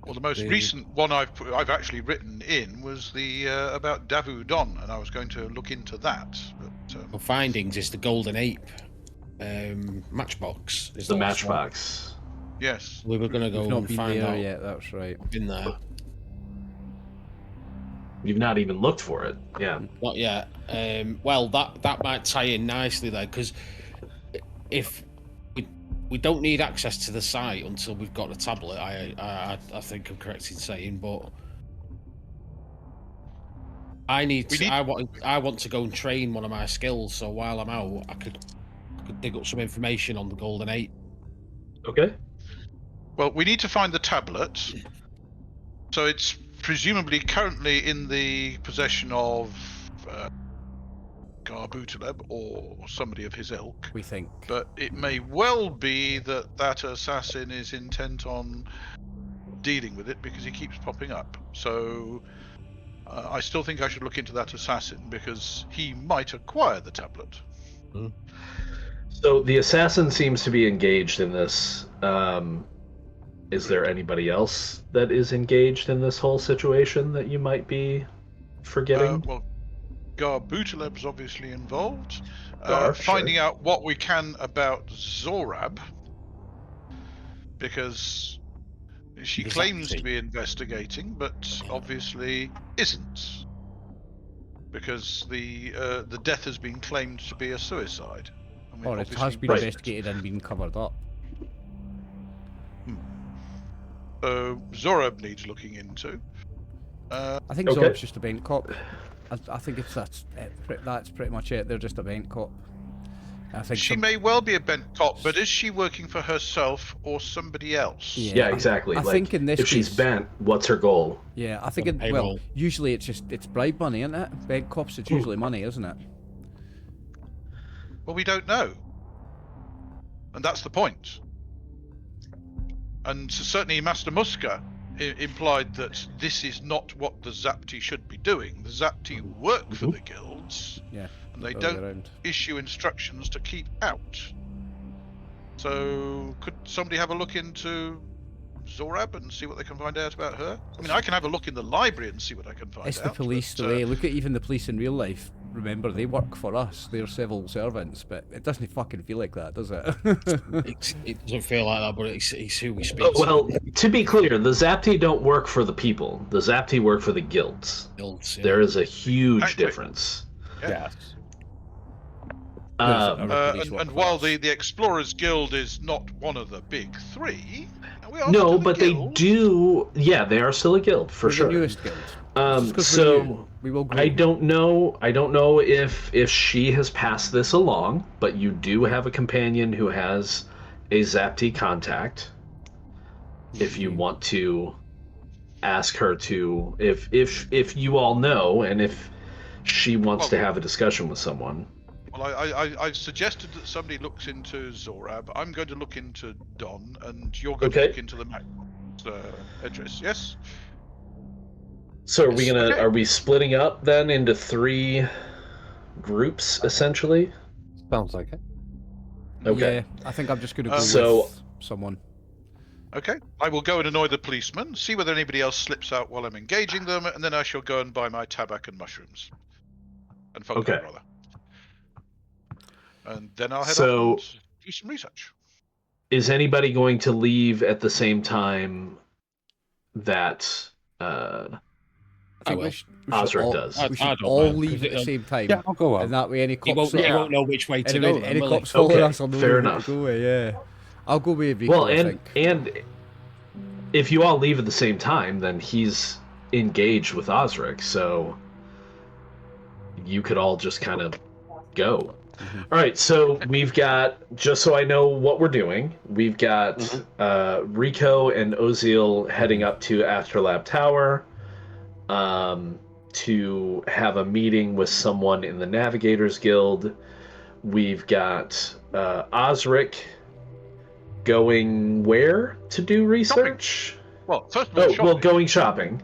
Well, the most recent one I've actually written in was the about Davu Don, and I was going to look into that. But Well, findings is the Golden Ape matchbox. Is The last matchbox. one. Yes. We were going to go We've not and been find there out yet, that's right. in there. You've not even looked for it. Yeah. Not yet. Well, that might tie in nicely there, because if we don't need access to the site until we've got a tablet, I think I'm correct in saying, but I want to go and train one of my skills, so while I'm out, I could dig up some information on the Golden Ape. Okay. Well, we need to find the tablet. So it's presumably currently in the possession of Garbutaleb or somebody of his ilk. We think. But it may well be that assassin is intent on dealing with it, because he keeps popping up. So I still think I should look into that assassin, because he might acquire the tablet. So the assassin seems to be engaged in this. Is there anybody else that is engaged in this whole situation that you might be forgetting? Well, Garbutaleb's obviously involved. sure. Finding out what we can about Zorab, because she claims to be investigating, but obviously isn't, because the death has been claimed to be a suicide. I mean, Or it has been investigated and been covered up. Zorab needs looking into. I think Okay. Zorab's just a vent cop. I think that's pretty much it. They're just a vent cop. I think She may well be a bent cop, but is she working for herself or somebody else? Yeah, exactly. I think in this if she's case- bent, what's her goal? Yeah, I think On payroll. usually it's bribe money, isn't it? Vent cops, it's usually money, isn't it? Well, we don't know. And that's the point. And certainly Master Muska implied that this is not what the Zapti should be doing. The Zapti work for the guilds, Yeah. and they other way don't around. issue instructions to keep out. So, could somebody have a look into Zorab and see what they can find out about her? I mean, I can have a look in the library and see what I can find It's out. the police but, the way. Look at even the police in real life. Remember, they work for us. They're civil servants, but it doesn't fucking feel like that, does it? It doesn't feel like that, but it's who we speak Well, to be clear, the Zapti don't work for the people. The Zapti work for the guilds. to. Guilds, yeah. There is a huge Exactly. difference. Yes. Our police work And for while us. the Explorers Guild is not one of the big three, we are No, still a but they guild. do. Yeah, they are still a guild for We're sure. the newest guild. Just 'cause we're So new, we will grow. I don't know. I don't know if she has passed this along, but you do have a companion who has a Zapti contact. If you want to ask her to, if you all know, and if she wants to have a discussion with someone. Well, I suggested that somebody looks into Zorab. I'm going to look into Don, and you're going Okay. to look into the address. Yes. So Okay. are we splitting up then into 3 groups essentially? Sounds like it. Okay. Yeah, I think I'm just going to go So- with someone. Okay. I will go and annoy the policeman, see whether anybody else slips out while I'm engaging them, and then I shall go and buy my tabac and mushrooms. And fungi, Okay. rather. And then I'll head So- off and do some research. Is anybody going to leave at the same time that I think will. we should Osric all, does? We I should don't all mind, leave 'cause at the it'll- same time. Yeah, I'll go up. And that way any He cops... won't know which way to Anyway, go. any then, will he? cops following Okay, us will know fair where enough. to go with, yeah. I'll go with Vico, Well, I and think. and if you all leave at the same time, then he's engaged with Osric, so you could all just kind of go. All right, so we've got, just so I know what we're doing, we've got Rico and Ozil heading up to Astrolab Tower to have a meeting with someone in the Navigators Guild. We've got Osric going where to do research? Well, first of all, Oh, well, shopping, going shopping.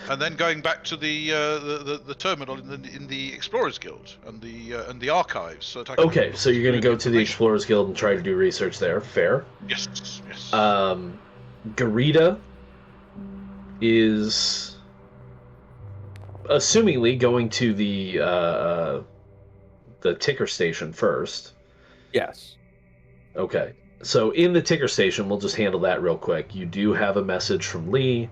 and then going back to the terminal in the Explorers Guild and the archives. So that I can Okay, so you're going to go to the information. Explorers Guild and try to do research there. Fair. Yes, yes. Garita is assumingly going to the ticker station first. Yes. Okay. So in the ticker station, we'll just handle that real quick. You do have a message from Lee.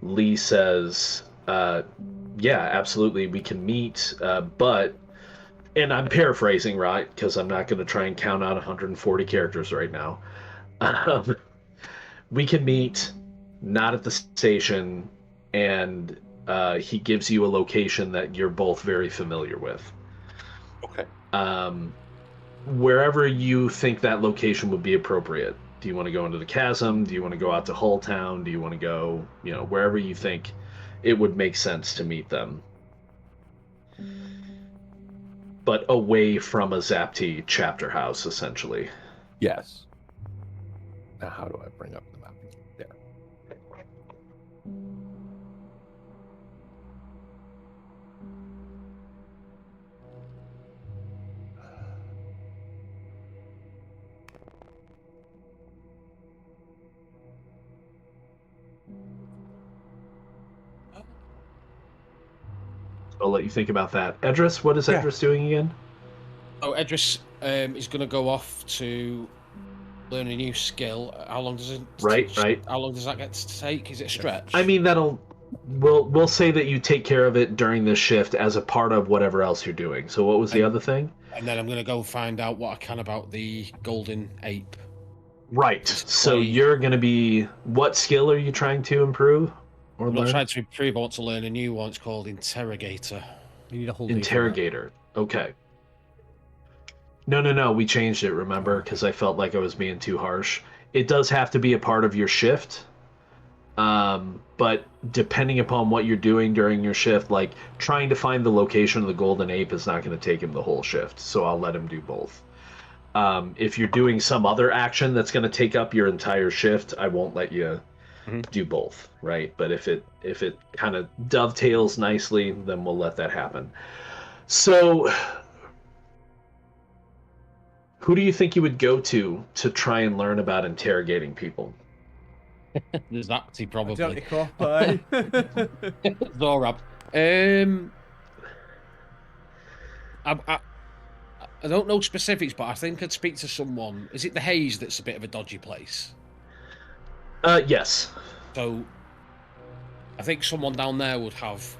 Lee says, yeah, absolutely, we can meet, but, and I'm paraphrasing, right, because I'm not going to try and count out 140 characters right now. We can meet, not at the station, and he gives you a location that you're both very familiar with. Okay. Wherever you think that location would be appropriate. Do you want to go into the chasm? Do you want to go out to Hull Town? Do you want to go, wherever you think it would make sense to meet them? But away from a Zapti chapter house, essentially. Yes. Now, how do I bring up the map? There. I'll let you think about that. Edris, what is Yeah. Edris doing again? Oh, Edris is going to go off to learn a new skill. How long does it? Right. How long does that get to take? Is it a stretch? I mean, we'll say that you take care of it during this shift as a part of whatever else you're doing. So what was the other thing? And then I'm going to go find out what I can about the Golden Ape Right. So you're going to be... What skill are you trying to improve? Or I'm not learn? trying to improve. I want to learn a new one. It's called Interrogator. You need a whole day for that. Interrogator. Okay. No. We changed it, remember? Because I felt like I was being too harsh. It does have to be a part of your shift. But depending upon what you're doing during your shift, like trying to find the location of the Golden Ape is not going to take him the whole shift. So I'll let him do both. If you're doing some other action that's going to take up your entire shift, I won't let you do both, right? But if it kind of dovetails nicely, then we'll let that happen. So, who do you think you would go to try and learn about interrogating people? There's that, probably. Dirty cop, aye. Zorab. I don't know specifics, but I think I'd speak to someone. Is it the Haze that's a bit of a dodgy place? Yes. So, I think someone down there would have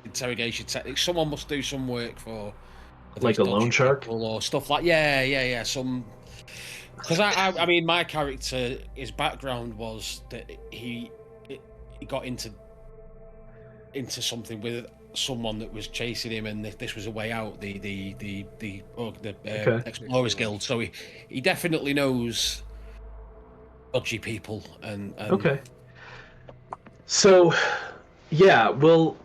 interrogation techniques. Someone must do some work for like a loan shark or stuff like some. Because I mean, my character, his background was that he got into something with someone that was chasing him, and this was a way out. The Explorers Guild. So he definitely knows dodgy people and Okay. So, yeah, well,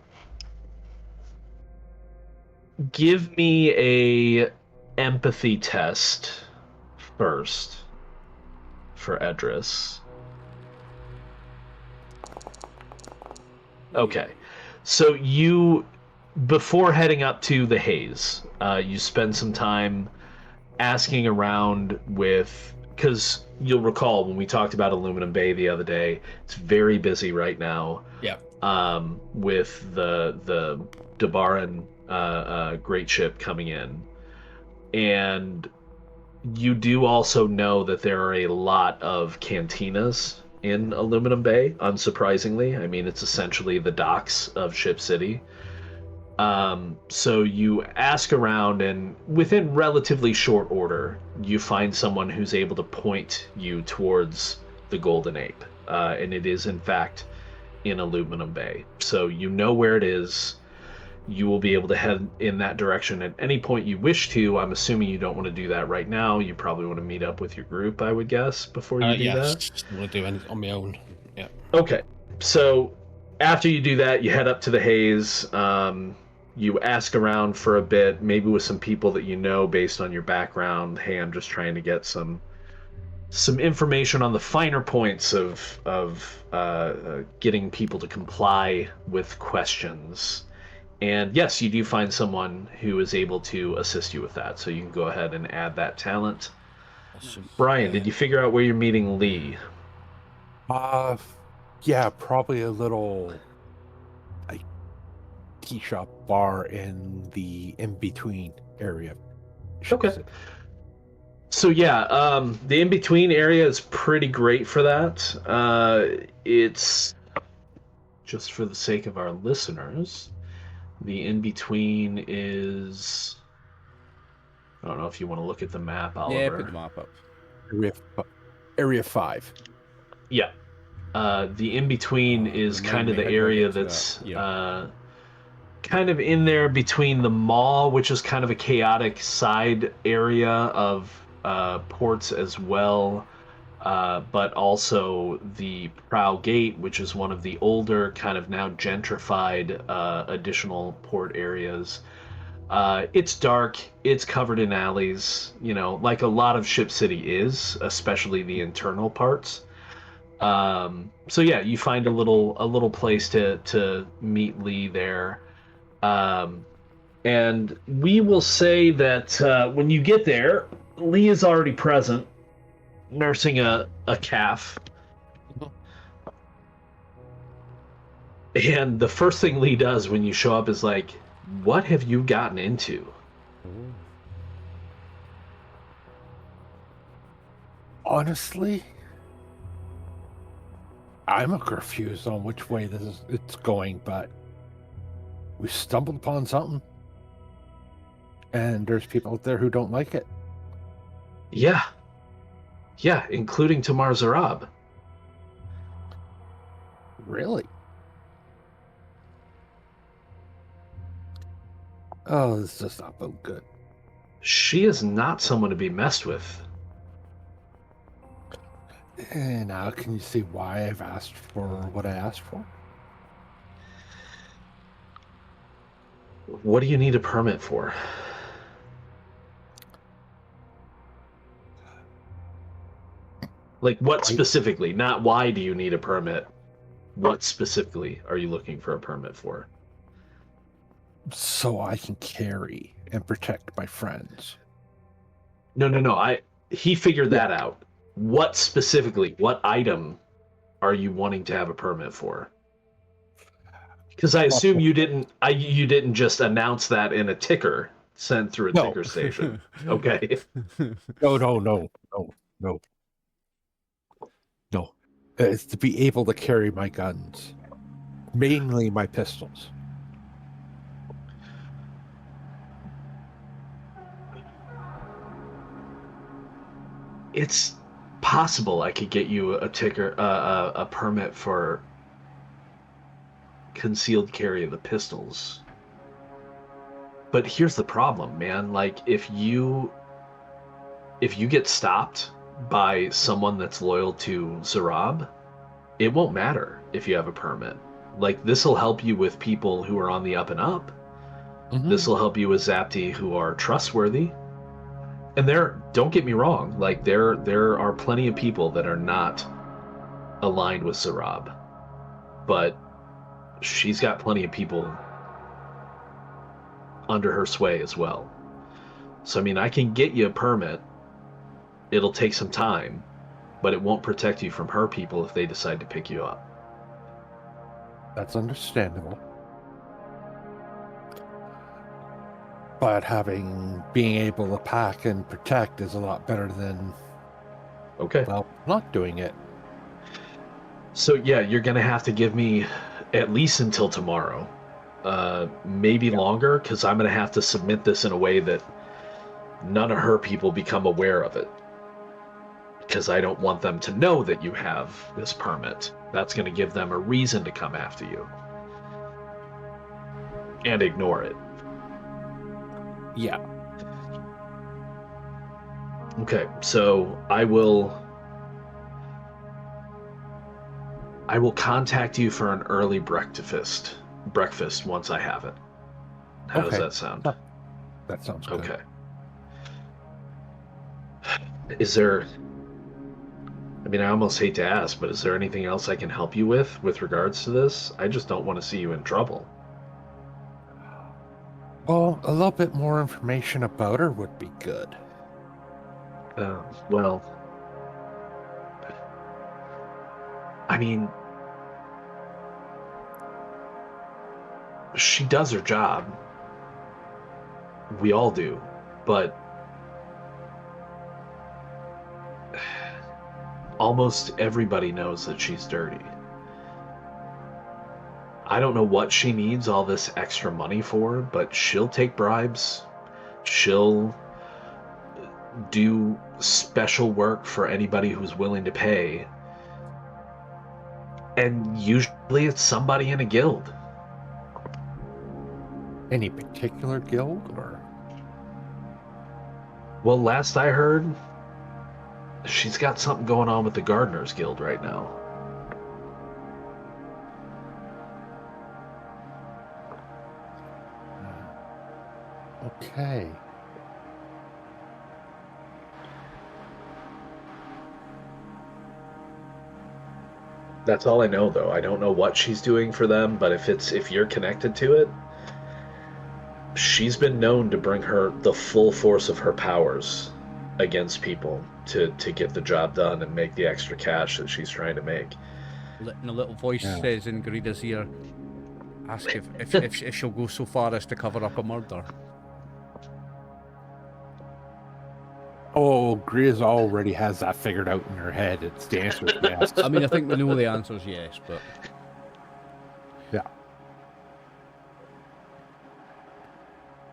give me a empathy test first for Edris. Okay. So you, before heading up to the Haze, you spend some time asking around with, because you'll recall when we talked about Aluminum Bay the other day, it's very busy right now. Yeah. With the Debaran great ship coming in, and you do also know that there are a lot of cantinas in Aluminum Bay, unsurprisingly. I mean, it's essentially the docks of Ship City. So you ask around, and within relatively short order, you find someone who's able to point you towards the Golden Ape. And it is, in fact, in Aluminum Bay. So you know where it is. You will be able to head in that direction at any point you wish to. I'm assuming you don't want to do that right now. You probably want to meet up with your group, I would guess, before you do that. I want to do anything on my own. Yeah. Okay. So after you do that, you head up to the Haze. You ask around for a bit, maybe with some people that you know based on your background. Hey, I'm just trying to get some information on the finer points of getting people to comply with questions. And yes, you do find someone who is able to assist you with that. So you can go ahead and add that talent. Awesome. Brian, did you figure out where you're meeting Lee? Yeah, probably a little like tea shop bar in the in-between area. Okay. So yeah, the in-between area is pretty great for that. It's just for the sake of our listeners. The in-between is... I don't know if you want to look at the map, Oliver. Yeah, put the map up. Area 5. Yeah. The in-between is kind of the area that's kind of in there between the mall, which is kind of a chaotic side area of ports as well, but also the Prow Gate, which is one of the older, kind of now gentrified additional port areas. It's dark, it's covered in alleys, like a lot of Ship City is, especially the internal parts. So yeah, you find a little place to meet Lee there. And we will say that when you get there, Lee is already present, nursing a calf. And the first thing Lee does when you show up is like, what have you gotten into? Honestly, I'm confused on which way it's going, but we stumbled upon something. And there's people out there who don't like it. Yeah. Yeah, including Tamar Zarab. Really? Oh, this does not look good. She is not someone to be messed with. And now can you see why I've asked for what I asked for? What do you need a permit for? Like, what specifically? Not why do you need a permit. What specifically are you looking for a permit for? So I can carry and protect my friends. No. He figured that out. What specifically? What item are you wanting to have a permit for? Because I assume you didn't just announce that in a ticker sent through a ticker station. Okay. No. It's to be able to carry my guns, mainly my pistols. It's possible I could get you a permit for concealed carry of the pistols. But here's the problem, man. Like, if you get stopped by someone that's loyal to Zarab, it won't matter if you have a permit. Like, this will help you with people who are on the up and up. Mm-hmm. This will help you with Zapti who are trustworthy. And don't get me wrong, like there are plenty of people that are not aligned with Zarab. But she's got plenty of people under her sway as well. So I mean, I can get you a permit. It'll take some time, but it won't protect you from her people if they decide to pick you up. That's understandable. But being able to pack and protect is a lot better than, Okay. well, not doing it. So yeah, you're gonna have to give me at least until tomorrow, maybe longer, because I'm gonna have to submit this in a way that none of her people become aware of it, because I don't want them to know that you have this permit. That's gonna give them a reason to come after you and ignore it. Yeah. Okay, so I will contact you for an early breakfast once I have it. How does that sound? That sounds good. Okay. Is there, I mean, I almost hate to ask, but is there anything else I can help you with regards to this? I just don't want to see you in trouble. Well, a little bit more information about her would be good. Well, I mean, she does her job. We all do, but almost everybody knows that she's dirty. I don't know what she needs all this extra money for, but she'll take bribes. She'll do special work for anybody who's willing to pay. And usually it's somebody in a guild. Any particular guild, or? Well, last I heard, she's got something going on with the Gardeners Guild right now. Okay. That's all I know, though. I don't know what she's doing for them, but if you're connected to it, she's been known to bring the full force of her powers against people to get the job done and make the extra cash that she's trying to make. And a little voice says in Greeda's ear, ask if she'll go so far as to cover up a murder. Oh, Grease already has that figured out in her head. It's the answer is yes. I mean, I think we know the answer is yes, but... Yeah.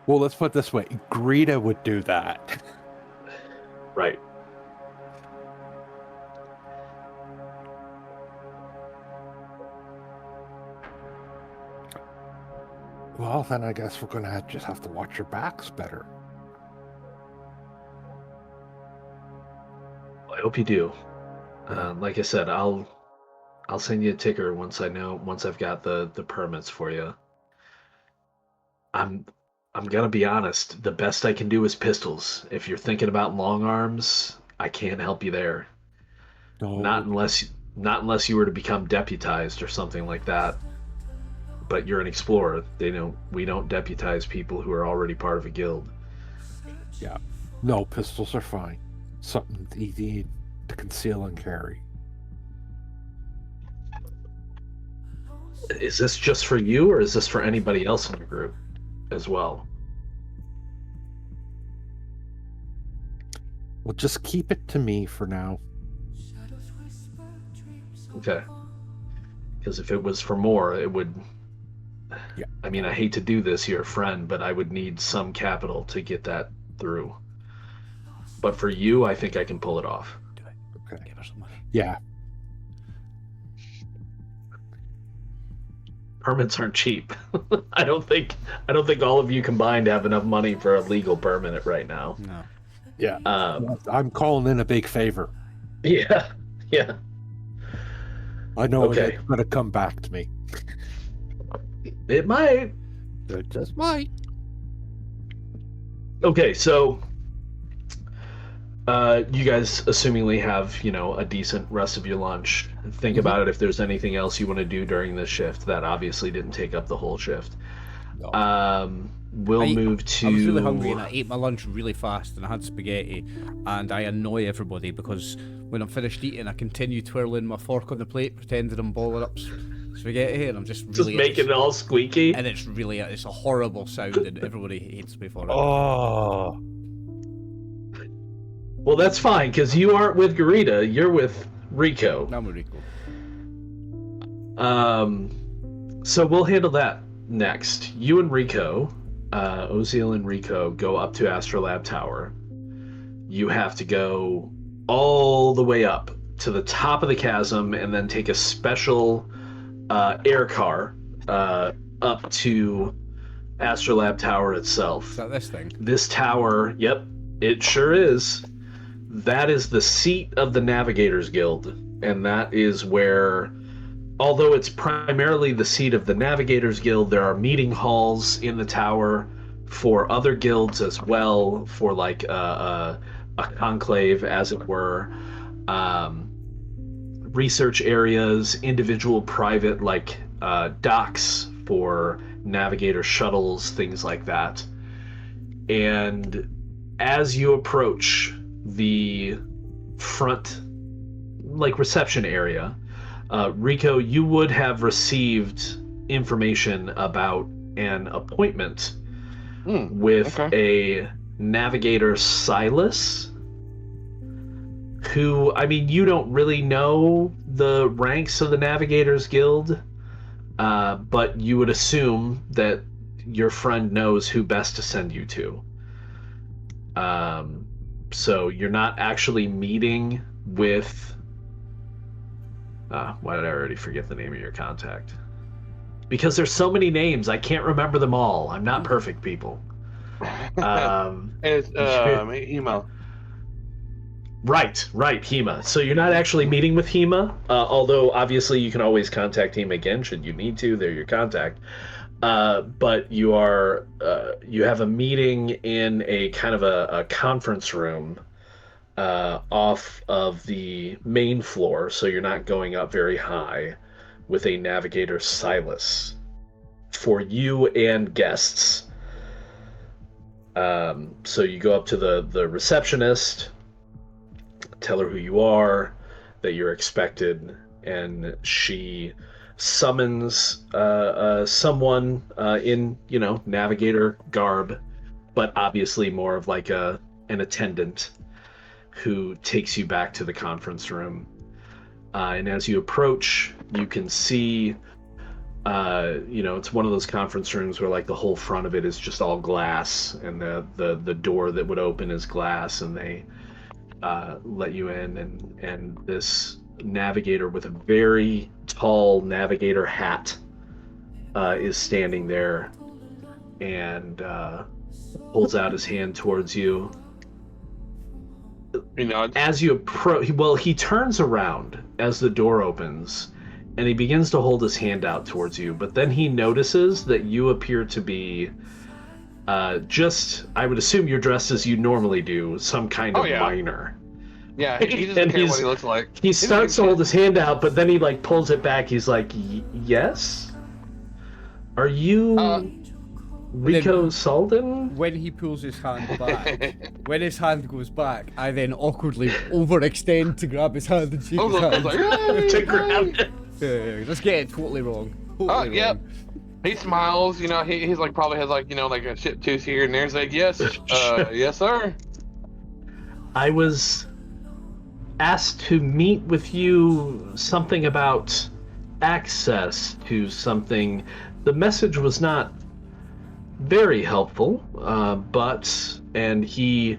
Well, let's put it this way. Greeta would do that. Right. Well, then I guess we're gonna just have to watch your backs better. I hope you do. Like I said, I'll send you a ticker once I've got the permits for you. I'm gonna be honest. The best I can do is pistols. If you're thinking about long arms, I can't help you there. No, Not unless you were to become deputized or something like that. But you're an explorer. We don't deputize people who are already part of a guild. yeah, no, pistols are fine. Something easy to conceal and carry. Is this just for you, or is this for anybody else in the group as well? Well, just keep it to me for now. Okay. Because if it was for more, it would... Yeah. I mean, I hate to do this, you're a friend, but I would need some capital to get that through. But for you, I think I can pull it off. Okay. Give her some money. Yeah. Permits aren't cheap. I don't think all of you combined have enough money for a legal permit right now. No. Yeah. I'm calling in a big favor. Yeah. Yeah. I know Okay. it's going to come back to me. It might. It just might. Okay, so you guys assumingly have, a decent rest of your lunch. Think about it if there's anything else you want to do during this shift. That obviously didn't take up the whole shift. No. We'll move to... I was really hungry and I ate my lunch really fast and I had spaghetti, and I annoy everybody because when I'm finished eating I continue twirling my fork on the plate pretending I'm boiling up spaghetti, and I'm just making it all squeaky. And it's a horrible sound and everybody hates me for it. Oh. Well, that's fine, because you aren't with Garita, you're with Rico. I'm with Rico. So we'll handle that next. You and Rico, Oziel and Rico, go up to Astrolab Tower. You have to go all the way up to the top of the chasm and then take a special air car up to Astrolab Tower itself. Is that this thing? This tower, yep, it sure is. That is the seat of the Navigators Guild, and that is where, although it's primarily the seat of the Navigators Guild, there are meeting halls in the tower for other guilds as well, for like a conclave, as it were. Research areas, individual private docks for navigator shuttles, things like that. And as you approach the front reception area, Rico, you would have received information about an appointment with a navigator, Silas, who, I mean, you don't really know the ranks of the Navigators Guild, but you would assume that your friend knows who best to send you to. So you're not actually meeting with... why did I already forget the name of your contact? Because there's so many names, I can't remember them all. I'm not perfect, people. It's email. Right, Hema. So you're not actually meeting with Hema, although obviously you can always contact Hema again should you need to. They're your contact. But you have a meeting in a kind of a conference room off of the main floor, so you're not going up very high, with a navigator, Silas, for you and guests. So you go up to the receptionist, tell her who you are, that you're expected, and she summons someone in navigator garb, but obviously more of like an attendant, who takes you back to the conference room. And as you approach, you can see it's one of those conference rooms where the whole front of it is just all glass, and the door that would open is glass, and they let you in, and this navigator with a very tall navigator hat is standing there and holds out his hand towards you. You know, As you approach, well, he turns around as the door opens, and he begins to hold his hand out towards you, but then he notices that you appear to be I would assume you're dressed as you normally do, some kind of miner. Yeah, he doesn't care what he looks like. He starts to hold his hand out, but then he like pulls it back. He's like, yes? Are you Rico Salden? When he pulls his hand back, when his hand goes back, I then awkwardly overextend to grab his hand and shake his hand. To grab it. Let's get it totally wrong. Totally Yep. wrong. He smiles, you know, he's like probably has like, you know, like a ship tooth here and there. He's like, yes, yes, sir. I was asked to meet with you something about access to something. The message was not very helpful, and he,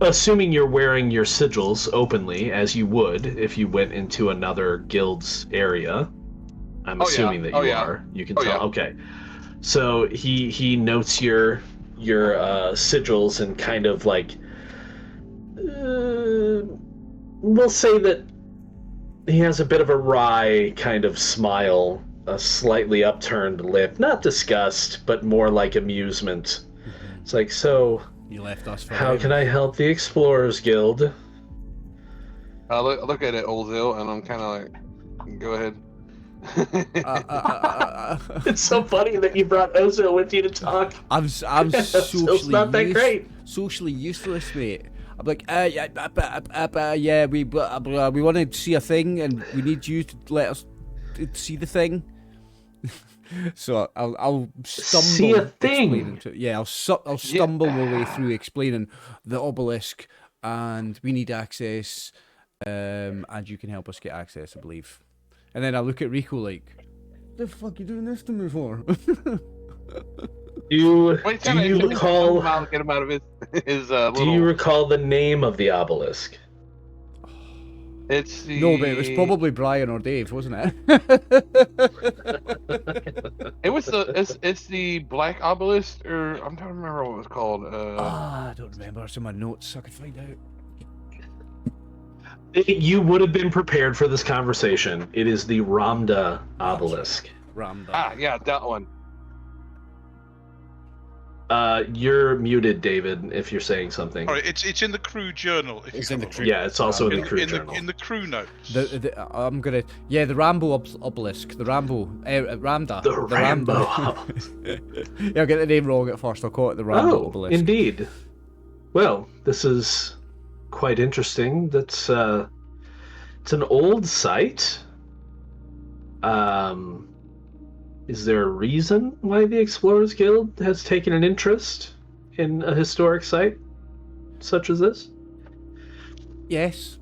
assuming you're wearing your sigils openly, as you would if you went into another guild's area, I'm assuming that you are. You can tell. Yeah. Okay. So he notes your sigils and kind of like, we'll say that he has a bit of a wry kind of smile, a slightly upturned lip, not disgust, but more like amusement. Mm-hmm. It's like, so You left us for how can I help the Explorers Guild? I look at it, Olzil, and I'm kind of like, go ahead. It's so funny that you brought Ozo with you to talk. I'm socially not that great. Socially useless, mate. I'm like, yeah, we want to see a thing, and we need you to let us see the thing. So I'll stumble. See a thing. I'll stumble my way through explaining the obelisk, and we need access, and you can help us get access, I believe. And then I look at Rico like, the fuck you doing this to me for? Do you recall? Get him out of his Do you recall the name of the obelisk? It's the... No, but it was probably Brian or Dave, wasn't it? It's the Black Obelisk, or I'm trying to remember what it was called. I don't remember. It's in my notes. I could find out. You would have been prepared for this conversation. It is the Ramda obelisk. Ramda. Yeah, that one. You're muted, David, if you're saying something. All right, it's in the crew journal. It's in the crew. Yeah, it's also in the crew journal. In the crew notes. I'm gonna. Yeah, the Rambo obelisk. The Rambo. Ramda. The Rambo obelisk. Yeah, I'll get the name wrong at first. I'll call it the Rambo obelisk. Indeed. Well, this is quite interesting. That's it's an old site. Is there a reason why the Explorers Guild has taken an interest in a historic site such as this? Yes.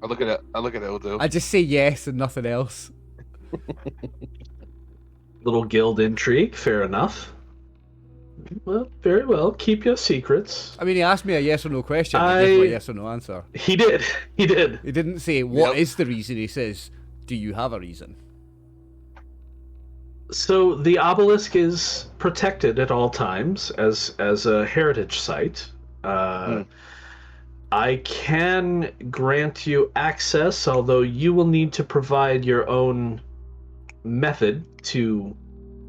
I look at it, Odo. I just say yes and nothing else. Little guild intrigue, fair enough. Well, very well. Keep your secrets. I mean, he asked me a yes or no question. I gave him a yes or no answer. He did. He didn't say, what is the reason? He says, do you have a reason? So the obelisk is protected at all times as a heritage site. I can grant you access, although you will need to provide your own method to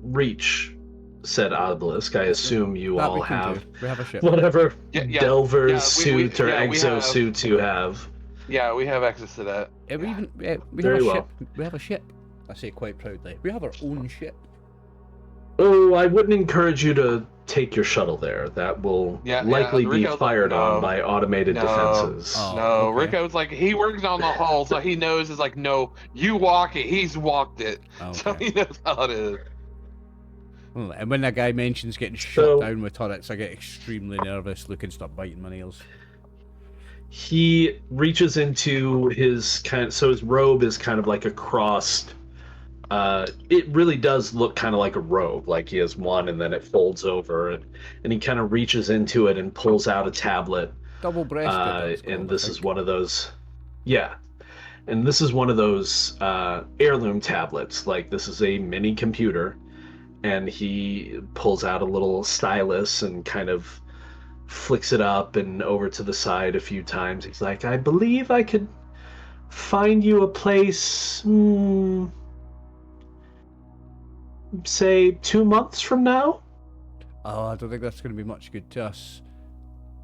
reach said obelisk. I assume you That all we can have do. We have a ship. whatever Yeah, Delver's suit or we exosuit you have. Yeah, we have access to that. Yeah, we have Very a well. ship. We have a ship. I say quite proudly. We have our own ship. Oh, I wouldn't encourage you to take your shuttle there. That will likely be Rico's fired like, on by automated defenses. Oh, No, okay. Rico's like, he works on the hull, so he knows it's like, no, you walk it. He's walked it. So Okay. he knows how it is. Well, and when that guy mentions getting shut down with turrets, I get extremely nervous, look and start biting my nails. He reaches into his so his robe is kind of like a crossed. It really does look kind of like a robe, like he has one and then it folds over, and he kind of reaches into it and pulls out a tablet. Double-breasted. And this is one of those, and this is one of those heirloom tablets. Like, this is a mini computer, and he pulls out a little stylus and kind of flicks it up and over to the side a few times. He's like, I believe I could find you a place, say 2 months from now? Oh, I don't think that's going to be much good to us.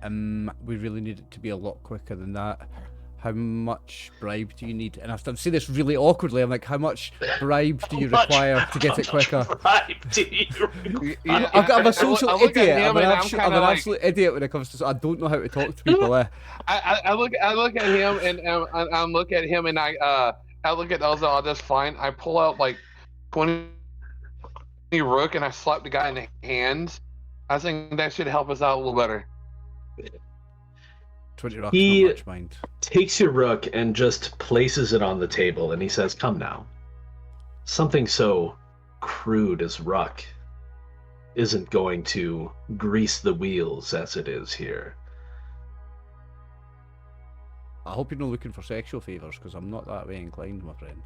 We really need it to be a lot quicker than that. How much bribe do you need? And I'm saying this really awkwardly. I'm like, how much bribe do you require to get it quicker? Bribe do you require? I'm a social idiot. I'm an I'm absolute idiot when it comes to. I don't know how to talk to people. I look at him and I look at him and I look at Elza just fine. I pull out like 20 rook and I slap the guy in the hands. I think that should help us out a little better. 20 rock's He not much, mind. takes your rook and just places it on the table, and he says, come now. Something so crude as ruck isn't going to grease the wheels as it is here. I hope you're not looking for sexual favours, because I'm not that way inclined, my friend.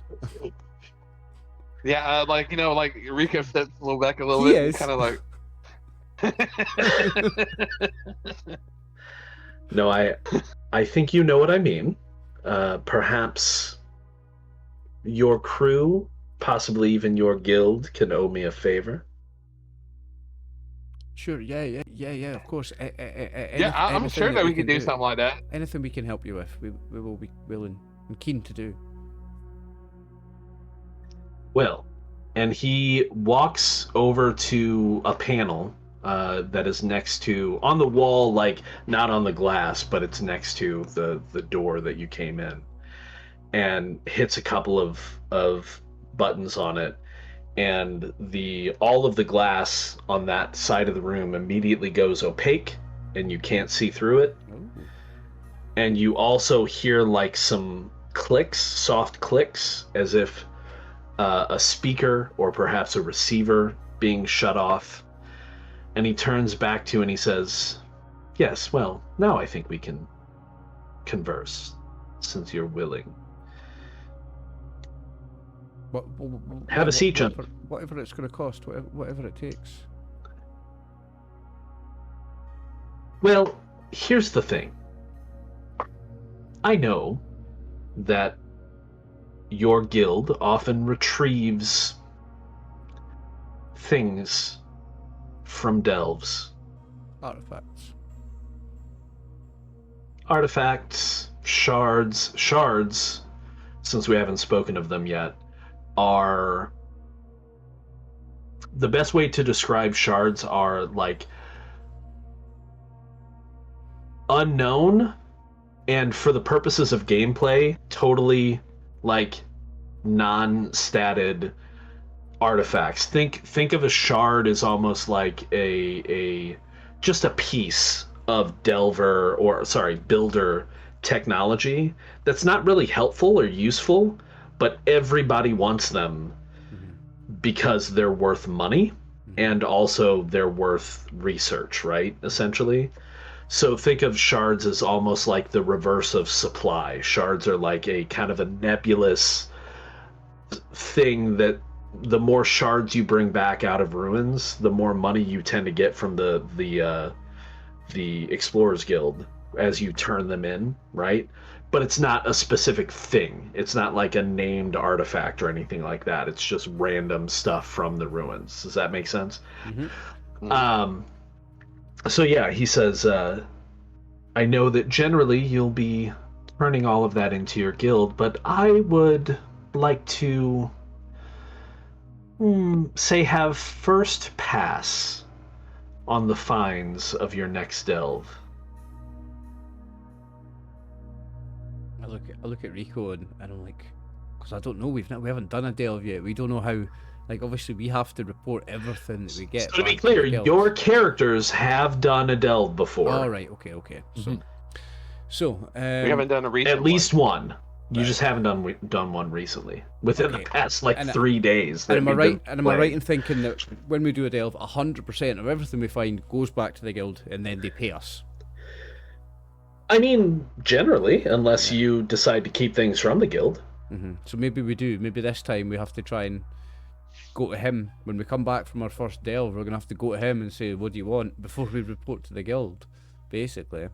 Yeah, like Rico steps a little back a little bit, Yes. kind of like. No, I think you know what I mean. Perhaps your crew, possibly even your guild, can owe me a favor. Sure, yeah, of course. Yeah, I'm sure that we can do something like that. Anything we can help you with, we will be willing and keen to do. Well, and he walks over to a panel that is next to, on the wall, like not on the glass, but it's next to the door that you came in, and hits a couple of buttons on it, and all of the glass on that side of the room immediately goes opaque, and you can't see through it. Ooh. And you also hear like some clicks, soft clicks, as if a speaker or perhaps a receiver being shut off. And he turns back to you and he says, yes, well, now I think we can converse, since you're willing. Have a seat, John. Whatever it's going to cost, whatever it takes. Well, here's the thing. I know that your guild often retrieves things from delves. Artifacts, shards, since we haven't spoken of them yet, are... The best way to describe shards are like unknown, and for the purposes of gameplay, totally like non-statted artifacts. Think of a shard as almost like just a piece of builder technology that's not really helpful or useful, but everybody wants them because they're worth money and also they're worth research, right? Essentially. So think of shards as almost like the reverse of supply. Shards are like a kind of a nebulous thing that the more shards you bring back out of ruins, the more money you tend to get from the Explorers Guild as you turn them in, right? But it's not a specific thing. It's not like a named artifact or anything like that. It's just random stuff from the ruins. Does that make sense? Mm-hmm. So yeah, he says, I know that generally you'll be turning all of that into your guild, but I would like to say have first pass on the finds of your next delve. I look at Rico and I'm like, because I don't know, we haven't done a delve yet. We don't know how. Like, obviously, we have to report everything that we get. So to be clear, your characters have done a delve before. All right, okay. Mm-hmm. So we haven't done a recent at least one. You just haven't done one recently within the past 3 days. And am I right in thinking that when we do a delve, 100% of everything we find goes back to the guild and then they pay us? I mean, generally, unless you decide to keep things from the guild. Mm-hmm. So maybe we do. Maybe this time we have to try and go to him when we come back from our first delve. We're gonna have to go to him and say, "What do you want?" before we report to the guild, basically.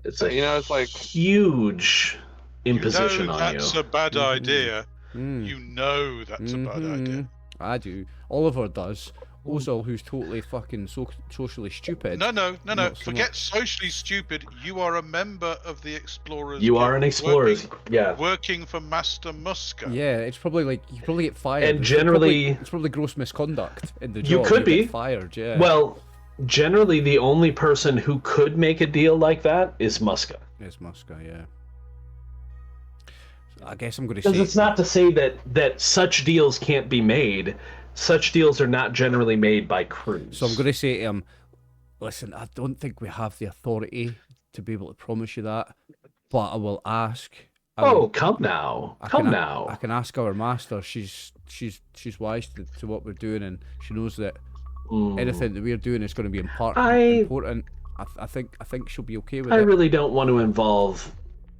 It's a it's like huge imposition on you. That's a bad idea. Mm. You know that's a bad idea. I do. Oliver does. Ozil, who's totally fucking socially stupid. No. Not so Forget much. socially stupid. You are a member of the Explorers. You are Guild, an Explorers. Yeah. working for Master Muska. Yeah, it's probably like you probably get fired. And generally- it's probably gross misconduct in the You job. could get be. fired. Yeah. Well, generally, the only person who could make a deal like that is Muska. It's Muska, yeah. I guess I'm going to Because say it's not to say that such deals can't be made. Such deals are not generally made by crews. So I'm going to say to him, listen, I don't think we have the authority to be able to promise you that, but I will ask. Come now. I Come can ask our master. She's wise to what we're doing, and she knows that anything that we're doing is going to be important. I think she'll be okay with I it. really don't want to involve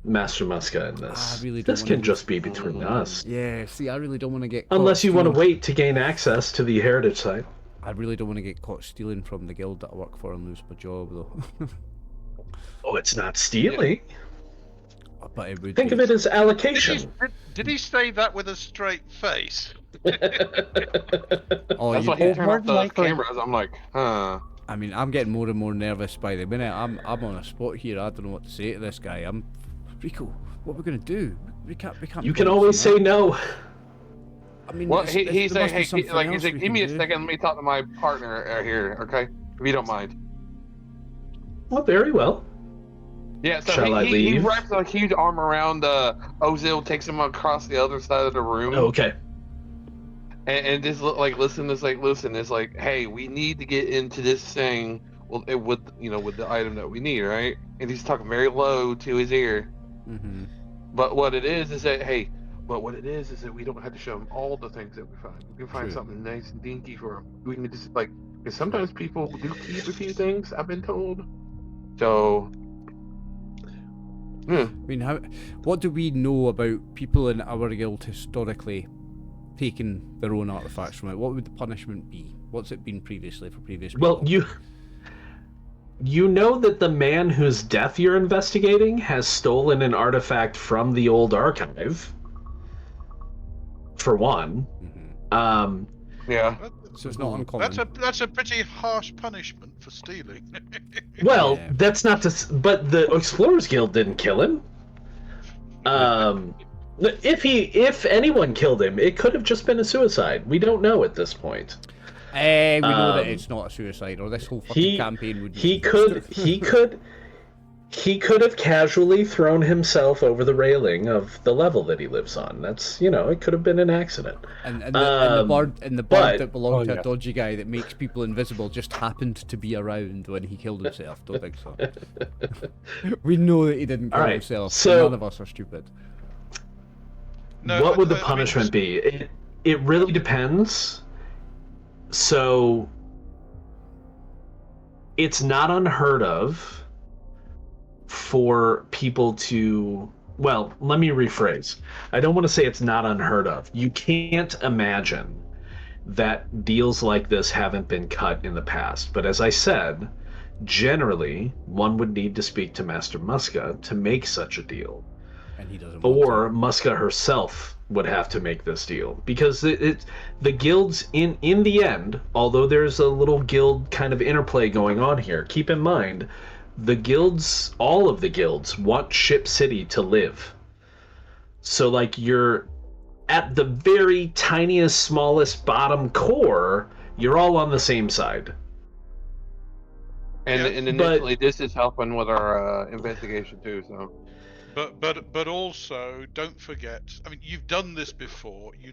Master Muska in this. I really don't This wanna can just be between us. Yeah, see, I really don't want to get caught Unless you want to stealing- wait to gain access to the heritage site. I really don't want to get caught stealing from the guild that I work for and lose my job, though. Oh, it's not stealing. But it would Think be. of it as allocation. Did he say that with a straight face? Oh, that's you, why he turned more off the likely- cameras. I'm like, huh. I mean, I'm getting more and more nervous by the minute. I'm on a spot here. I don't know what to say to this guy. Rico, what are we gonna do? We can't. You can promise always him say that. no. I mean, Well, it's- he's there like, must be hey, something like, else he's like, we give can me a do." second. Let me talk to my partner here, okay? If you don't mind. Well, very well. Yeah, so Shall I he leave? wraps a huge arm around Ozil, takes him across the other side of the room, Okay. and just listen. It's like, hey, we need to get into this thing with the item that we need, right? And he's talking very low to his ear. Mhm. But what it is that we don't have to show him all the things that we find. We can find True. something nice and dinky for him. We can just because sometimes people do keep a few things. I've been told. So. I mean, what do we know about people in our guild historically taking their own artifacts from it? What would the punishment be? What's it been previously for previous people? Well, you know that the man whose death you're investigating has stolen an artifact from the old archive. For one. Mhm. Yeah. So it's not uncommon. That's a pretty harsh punishment for stealing. Well, Yeah. that's not to. But the Explorers Guild didn't kill him. If anyone killed him, it could have just been a suicide. We don't know at this point. We know that Um, it's not a suicide, or this whole fucking campaign would be. He could have casually thrown himself over the railing of the level that he lives on. That's it could have been an accident. And the bird but- that belonged to yeah. a dodgy guy that makes people invisible just happened to be around when he killed himself. Don't think so. We know that he didn't kill Alright, himself. so- None of us are stupid. No, What but would the I mean, punishment be? It really depends. So it's not unheard of for people to, well, let me rephrase. I don't want to say it's not unheard of. You can't imagine that deals like this haven't been cut in the past. But as I said, generally, one would need to speak to Master Muska to make such a deal. And he doesn't. Or want Muska herself would have to make this deal, because the guilds in the end, although there's a little guild kind of interplay going on here, keep in mind the guilds, all of the guilds want Ship City to live. So like you're at the very tiniest, smallest bottom core, you're all on the same side. And Yeah. and initially, this is helping with our investigation too. So. But also don't forget. I mean, you've done this before. You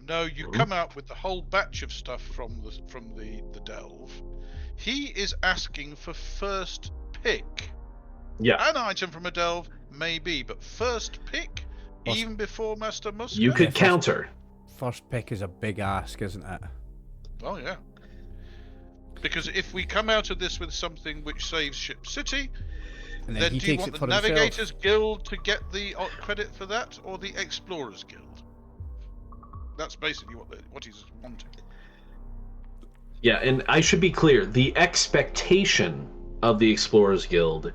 come out with the whole batch of stuff from the delve. He is asking for first pick. Yeah. An item from a delve, maybe, but first pick, Well, even before Master Muska. You could first- counter. First pick is a big ask, isn't it? Oh yeah. Because if we come out of this with something which saves Ship City, And then he do you takes want it the for Navigators himself. Guild to get the credit for that, or the Explorers Guild? That's basically what he's wanting. Yeah, and I should be clear, the expectation of the Explorers Guild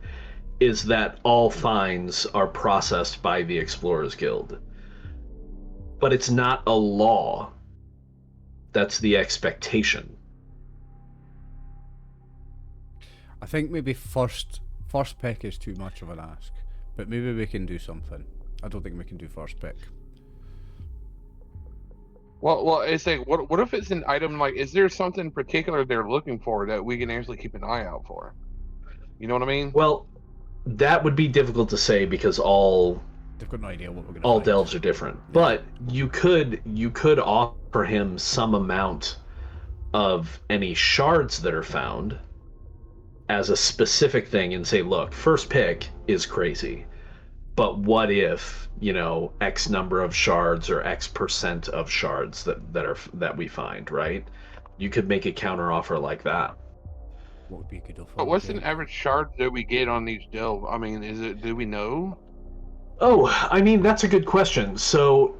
is that all finds are processed by the Explorers Guild. But it's not a law. That's the expectation. I think maybe first pick is too much of an ask, but maybe we can do something. I don't think we can do first pick. Well, it's like, what if it's an item, like, is there something particular they're looking for that we can actually keep an eye out for? You know what I mean? Well, that would be difficult to say because They've got no idea what we're going to all find. delves are different. But you could offer him some amount of any shards that are found as a specific thing and say, look, first pick is crazy. But what if, X number of shards or X percent of shards that we find, right? You could make a counter offer like that. What would be a good offer? But what's an average shard that we get on these delve? I mean, do we know? Oh, I mean, that's a good question. So,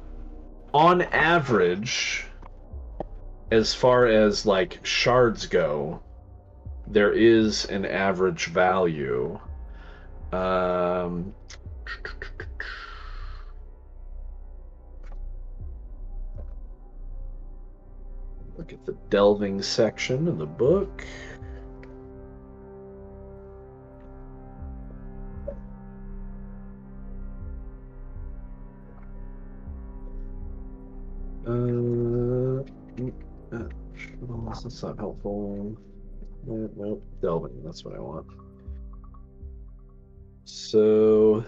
on average, as far as like shards go, there is an average value. Look at the delving section of the book. That's not helpful. Nope, delving, that's what I want. So...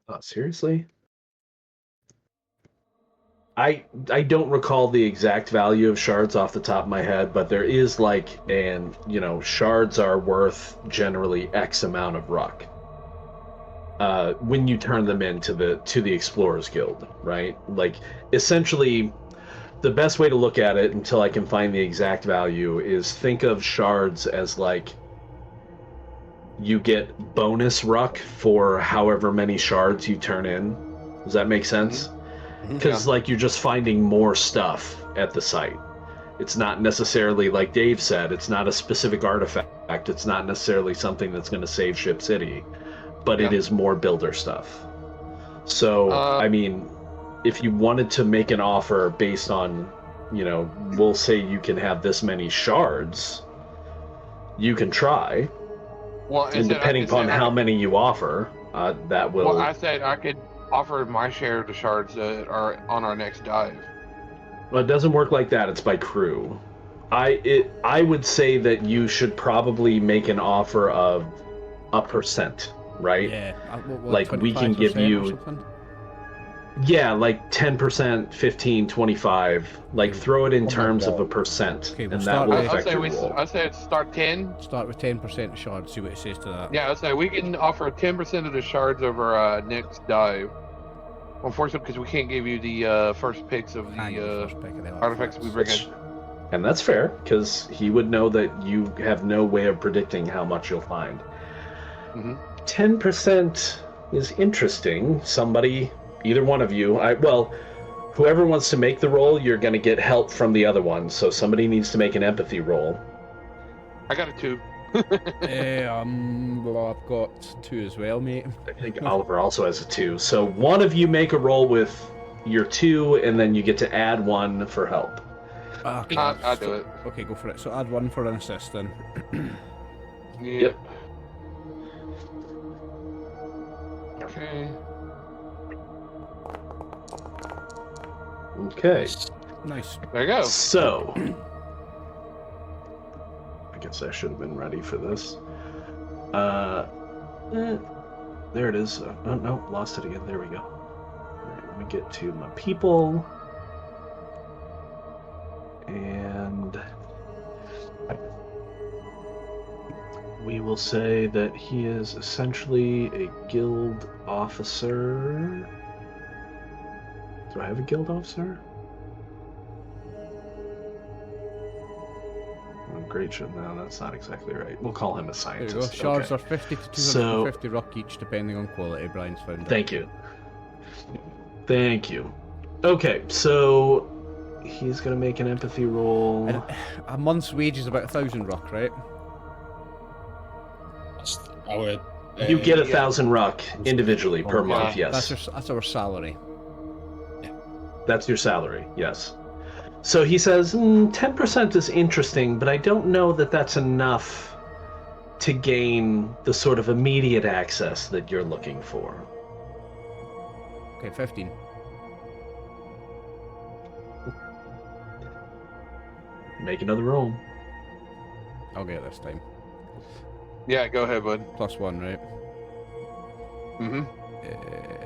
Oh, seriously? I don't recall the exact value of shards off the top of my head, but there is shards are worth generally X amount of ruck. When you turn them into the Explorers Guild, right? Like, essentially, the best way to look at it until I can find the exact value is think of shards as like you get bonus ruck for however many shards you turn in. Does that make sense? Because you're just finding more stuff at the site. It's not necessarily, like Dave said, it's not a specific artifact. It's not necessarily something that's going to save Ship City, but it is more builder stuff. So, I mean, if you wanted to make an offer based on, we'll say you can have this many shards, you can try. Well, and depending upon how many you offer, that will... Well, I said I could offer my share of the shards that are on our next dive. Well, it doesn't work like that. It's by crew. I would say that you should probably make an offer of 1%, right? Yeah. Like, we can give you... Yeah, like 10%, 15, 25. Like, throw it in terms of a percent, Okay, and that will affect your I roll. said start 10. Start with 10% of shards, see what it says to that. Yeah, I say we can offer 10% of the shards over next dive. Unfortunately, because we can't give you the first picks of the artifacts we bring in. And that's fair, because he would know that you have no way of predicting how much you'll find. 10% is interesting. Somebody, either one of you, whoever wants to make the roll, you're going to get help from the other one. So somebody needs to make an empathy roll. I got a 2. Well, I've got 2 as well, mate. I think Oliver also has a 2. So one of you make a roll with your 2, and then you get to add 1 for help. Okay, I'll do it. Okay, go for it. So add 1 for an assist then. Yep. Okay. Okay. Nice. There you go. So, I guess I should have been ready for this. There it is. Oh, no, lost it again. There we go. All right, let me get to my people. And we will say that he is essentially a guild officer. Do I have a guild officer? great. No, that's not exactly right. We'll call him a There scientist. you go. Shards Okay. are 50 to 250 rock each, depending on quality. Brian's found it. Thank you. Thank you. Okay, so he's gonna make an empathy roll. And a month's wage is about 1,000 rock, right? That's our. You get 1,000 rock individually per month. Yes, That's our salary. that's your salary. Yes. So he says 10% is interesting, but I don't know that that's enough to gain the sort of immediate access that you're looking for. Okay, 15. Make another roll. I'll get it this time. Yeah, go ahead, bud. +1, right? Mm-hmm.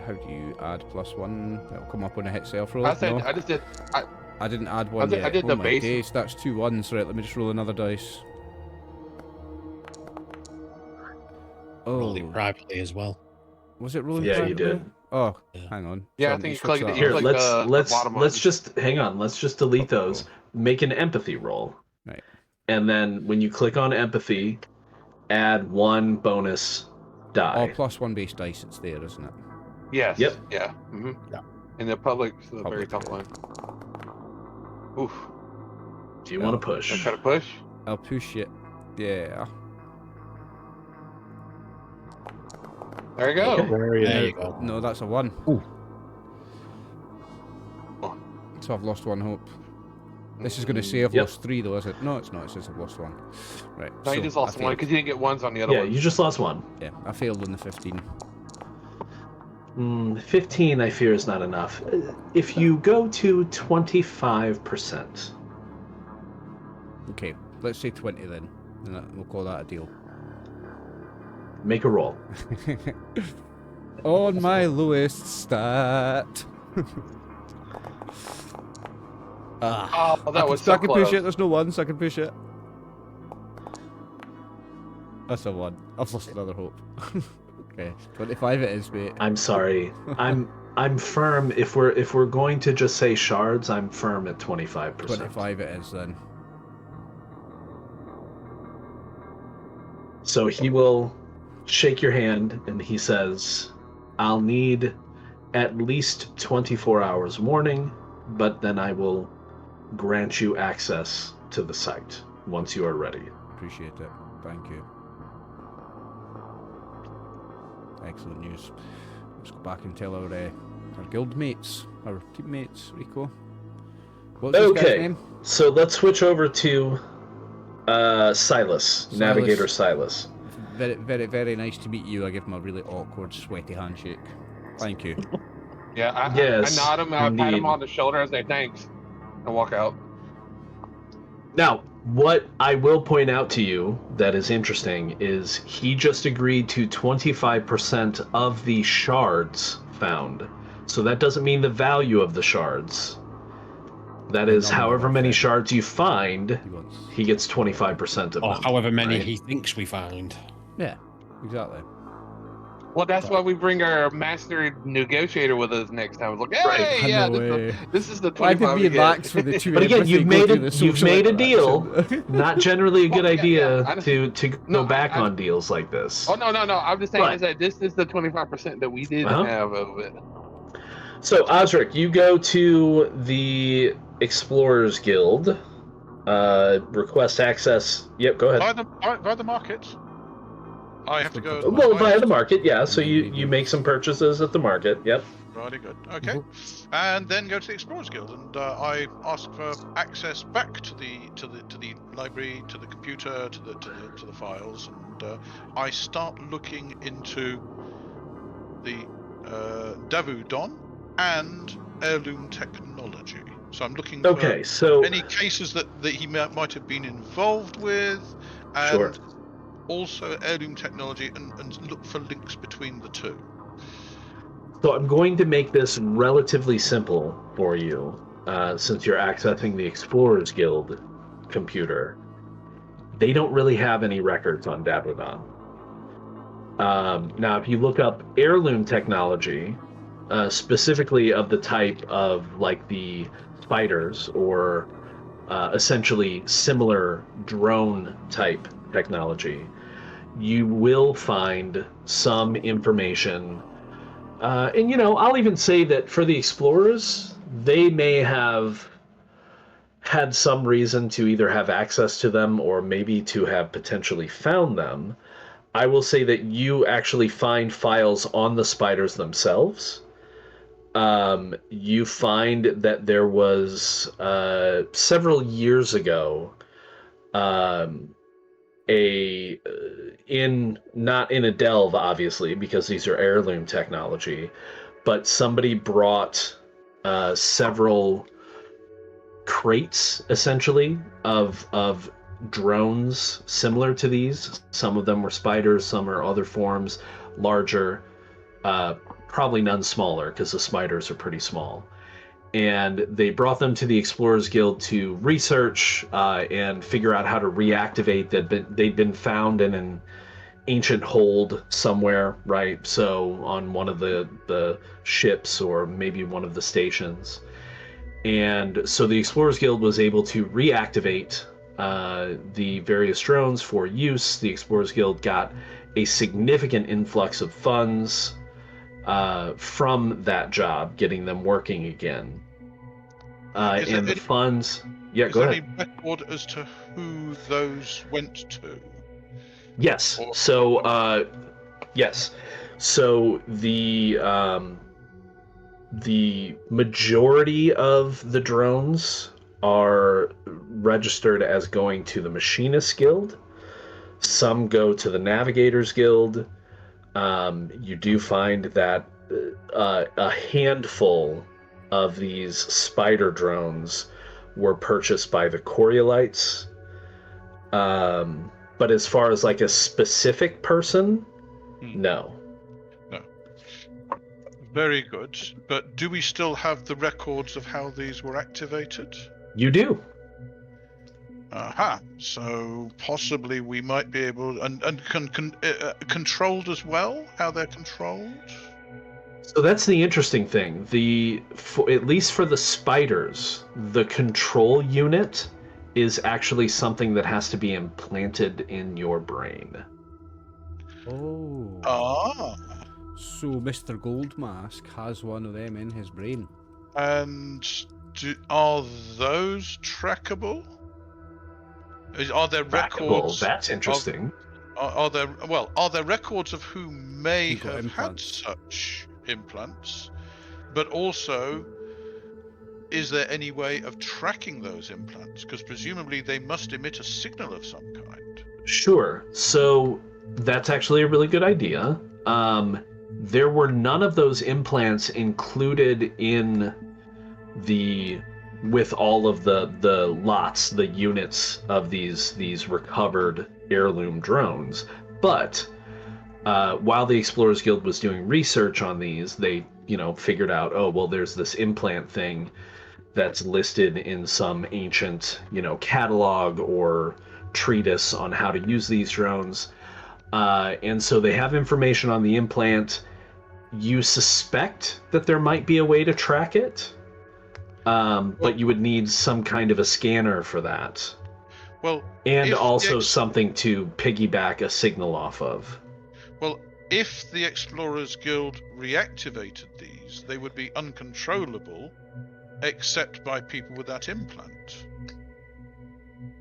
How do you add +1? That'll come up when I hit self roll. I said No, I just did. I didn't add one yet. I did oh the my base. days, that's 2 1s. Right, let me just roll another dice. Rolling Oh, privately as well. was it rolling? Yeah, you privately? did. Oh, Yeah. hang on. Yeah, I Something think you switch clicked that it. up. Here, Like let's the bottom let's one. just hang on. Let's just delete those. Make an empathy roll. Right. And then when you click on empathy, add 1 bonus Oh, die. +1 base dice, it's there, isn't it? Yes. Yep. Yeah. Mm-hmm. Yeah. In the public, the very Public. top line. Oof. Do you want to Wanna push? try to push? I'll push it. Yeah. There you go. Okay. There you go. No, that's a 1. Ooh. So I've lost 1 hope. This is going to say I've Yep. lost 3 though, is it? No, it's not. It says I've lost 1. Right. No, you so just lost I one failed. because you didn't get ones on the other Yeah, one. you just lost 1. Yeah, I failed on the 15. 15, I fear, is not enough. If you go to 25%, Okay, let's say 20 then. And we'll call that a deal. make a roll. On my lowest stat. Oh, that was I so can close. push it. There's no 1, so I can push it. That's a 1. I've lost another hope. Okay, 25 it is, mate. I'm sorry. I'm firm. If we're going to just say shards, I'm firm at 25%. 25 it is then. So he will shake your hand and he says, I'll need at least 24 hours warning, but then I will grant you access to the site once you are ready. Appreciate it. Thank you. Excellent news. Let's go back and tell our guild mates, our teammates, Rico. What's this guy's Okay, name? so let's switch over to Silas, Navigator Silas. Very, very, very nice to meet you. I give him a really awkward, sweaty handshake. Thank you. Yeah, I Yes, nod him, I pat indeed. him on the shoulder and say thanks, and walk out. Now, what I will point out to you that is interesting is he just agreed to 25% of the shards found. So that doesn't mean the value of the shards. That is, No, however many okay. shards you find, He wants. he gets 25% of Or them. however many right? he thinks we find. Yeah, exactly. Well, that's why we bring our master negotiator with us next time. It's like, Right. hey, yeah, No way. this is the Why 25 did we we get. lax for the 2? But again, you've made a deal. interaction? Not generally a good Well, yeah, idea I- to go No, back I- on deals like this. Oh no. I'm just saying But- is that this is the 25% that we didn't Uh-huh. have of it. So, Osric, you go to the Explorers Guild, request access. Yep, go ahead. By the market. I have to go. Well, via the market, yeah. So you make some purchases at the market. Yep. Very good. Okay, and then go to the Explorers Guild, and I ask for access back to the library, to the computer, to the files, and I start looking into the Davudon and heirloom technology. So I'm looking Okay, for so any cases that he might have been involved with, and Sure. also heirloom technology, and look for links between the two. So I'm going to make this relatively simple for you, since you're accessing the Explorers Guild computer. They don't really have any records on Davudon. Now, if you look up heirloom technology, specifically of the type of like the spiders or essentially similar drone type technology, you will find some information. And, I'll even say that for the explorers, they may have had some reason to either have access to them or maybe to have potentially found them. I will say that you actually find files on the spiders themselves. You find that there was several years ago not in a delve, obviously, because these are heirloom technology, but somebody brought several crates, essentially, of drones similar to these. Some of them were spiders, some are other forms, larger, probably none smaller, because the spiders are pretty small. And they brought them to the Explorers Guild to research and figure out how to reactivate that. They'd been found in an ancient hold somewhere, right? So on one of the ships or maybe one of the stations. And so the Explorers Guild was able to reactivate the various drones for use. The Explorers Guild got a significant influx of funds from that job, getting them working again. And the funds... Yeah, go ahead. Is there any record as to who those went to? Yes. So, yes. So the majority of the drones are registered as going to the Machinists Guild. Some go to the Navigators Guild. You do find that a handful of these spider drones were purchased by the Coriolites. But as far as like a specific person, no. No. Very good. But do we still have the records of how these were activated? You do. Aha. So possibly we might be able and controlled as well. How they're controlled. So that's the interesting thing. At least for the spiders, the control unit is actually something that has to be implanted in your brain. Oh. Ah. So Mr. Goldmask has one of them in his brain. And are those trackable? Are there records? That's interesting. Are there records of who may Who got have implants? had such implants? But also, is there any way of tracking those implants? Because presumably they must emit a signal of some kind. Sure. So that's actually a really good idea. There were none of those implants included in with all of the lots, the units of these recovered heirloom drones. But while the Explorers Guild was doing research on these, they figured out, oh well, there's this implant thing that's listed in some ancient catalog or treatise on how to use these drones, and so they have information on the implant. You suspect that there might be a way to track it. But you would need some kind of a scanner for that. Well, and also something to piggyback a signal off of. Well, if the Explorers Guild reactivated these, they would be uncontrollable, except by people with that implant.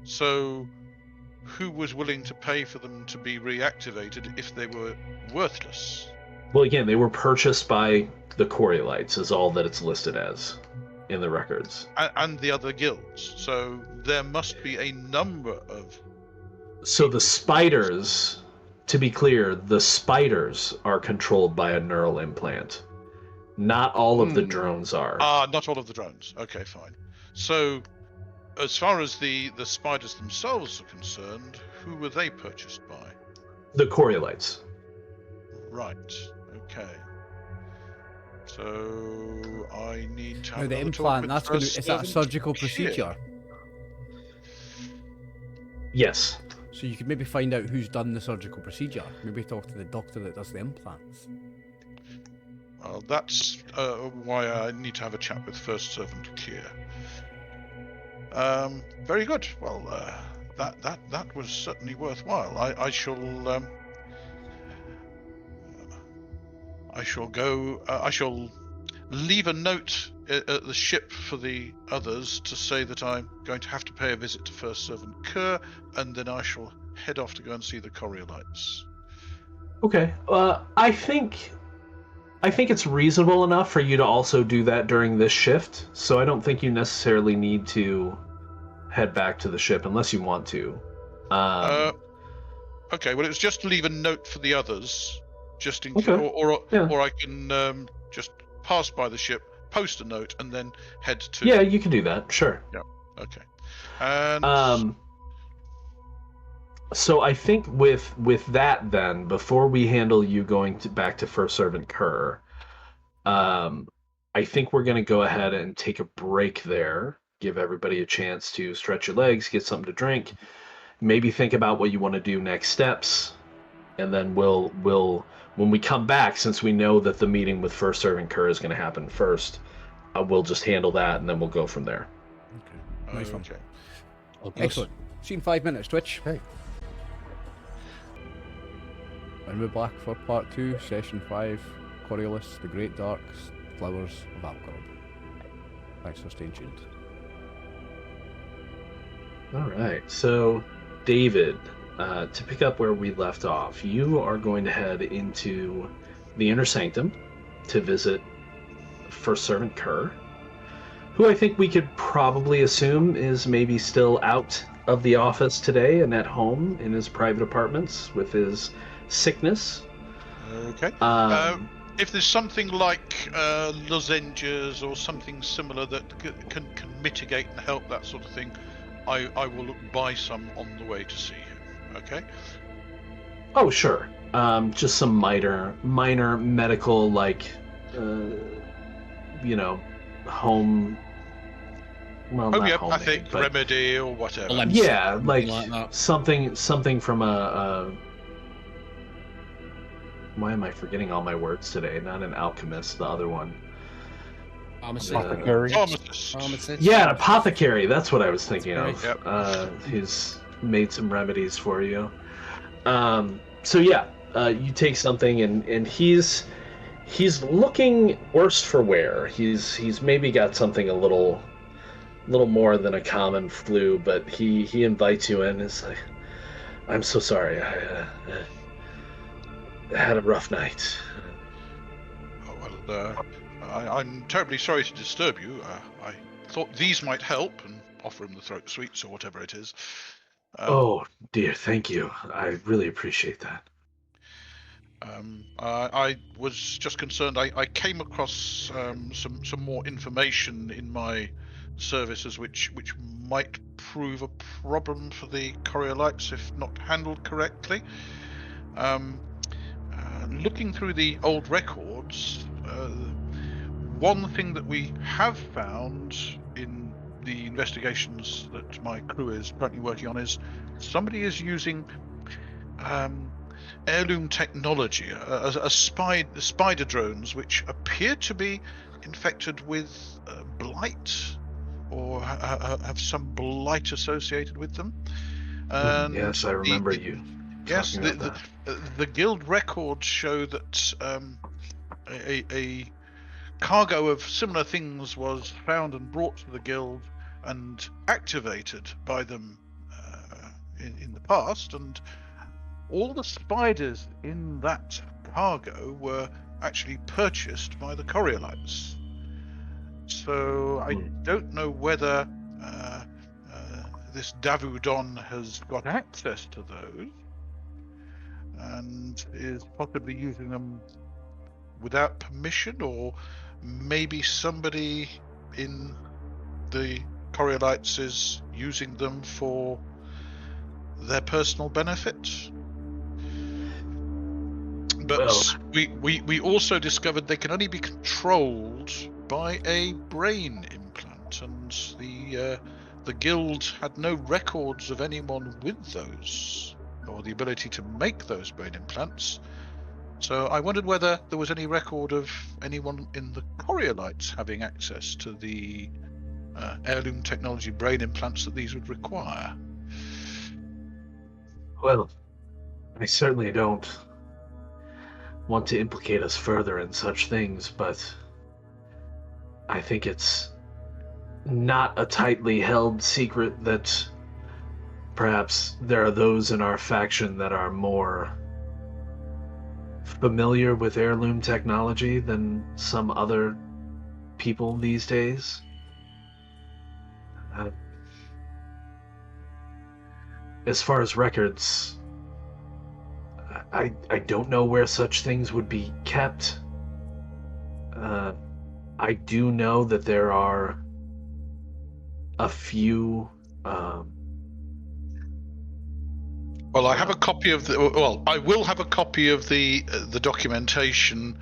So, who was willing to pay for them to be reactivated if they were worthless? Well, again, they were purchased by the Coriolites, is all that it's listed as in the records. And the other guilds. So there must be a number of... So the spiders, to be clear, the spiders are controlled by a neural implant. Not all of the drones are. Not all of the drones. Okay, fine. So, as far as the spiders themselves are concerned, who were they purchased by? The Coriolites. Right. Okay. So I need to have Now the another implant, talk with is that a surgical procedure? Yes. So you could maybe find out who's done the surgical procedure. Maybe talk to the doctor that does the implants. Well, that's why I need to have a chat with First Servant Kerr. Very good. Well, that was certainly worthwhile. I shall go. I shall leave a note at the ship for the others to say that I'm going to have to pay a visit to First Servant Kerr, and then I shall head off to go and see the Coriolites. Okay. I think it's reasonable enough for you to also do that during this shift, so I don't think you necessarily need to head back to the ship unless you want to. Okay. Well, it was just to leave a note for the others, just in Okay. or I can just pass by the ship, post a note, and then head to. Yeah, you can do that. Sure. Okay. And so I think with that, then, before we handle you going back to First Servant Kerr, I think we're going to go ahead and take a break there, give everybody a chance to stretch your legs, get something to drink, maybe think about what you want to do next steps, and then we'll when we come back, since we know that the meeting with First Servant Kerr is going to happen first, we'll just handle that, and then we'll go from there. Okay. Nice one. Okay. Excellent. See you in 5 minutes, Twitch. Hey. And we're back for part 2, session 5, Coriolis, the Great Dark, Flowers of Algorab. Thanks for staying tuned. All right, so David, to pick up where we left off, you are going to head into the Inner Sanctum to visit First Servant Kerr, who I think we could probably assume is maybe still out of the office today and at home in his private apartments with his sickness. Okay. If there's something like lozenges or something similar that can mitigate and help that sort of thing, I will buy some on the way to see him. Okay. Oh, sure. Just some minor medical, like, home. Well, homeopathic remedy or whatever. Yeah, like that. something from a. Why am I forgetting all my words today? Not an alchemist, the other one. Apothecary. Pharmacist. Yeah, an apothecary. That's what I was thinking of. Yep. He's made some remedies for you. So yeah, you take something, and he's looking worse for wear. He's maybe got something a little more than a common flu, but he invites you in. It's like, I'm so sorry. I had a rough night. Oh, well, I'm terribly sorry to disturb you. I thought these might help, and offer him the throat sweets or whatever it is. Oh dear, thank you. I really appreciate that. I was just concerned. I came across some more information in my services which might prove a problem for the Coriolites if not handled correctly. Looking through the old records, one thing that we have found in the investigations that my crew is currently working on is somebody is using heirloom technology, spider drones, which appear to be infected with blight or have some blight associated with them. And yes, I remember you. Yes, the guild records show that a cargo of similar things was found and brought to the guild and activated by them in the past, and all the spiders in that cargo were actually purchased by the Coriolites. So I don't know whether this Davudon has got access to those and is possibly using them without permission, or maybe somebody in the Coriolites is using them for their personal benefit. But we also discovered they can only be controlled by a brain implant, and the guild had no records of anyone with those, or the ability to make those brain implants. So I wondered whether there was any record of anyone in the Coriolites having access to the heirloom technology brain implants that these would require. Well, I certainly don't want to implicate us further in such things, but I think it's not a tightly held secret that perhaps there are those in our faction that are more familiar with heirloom technology than some other people these days. As far as records, I don't know where such things would be kept. I do know that there are a few. Well, I have a copy of the. Well, I will have a copy of the documentation,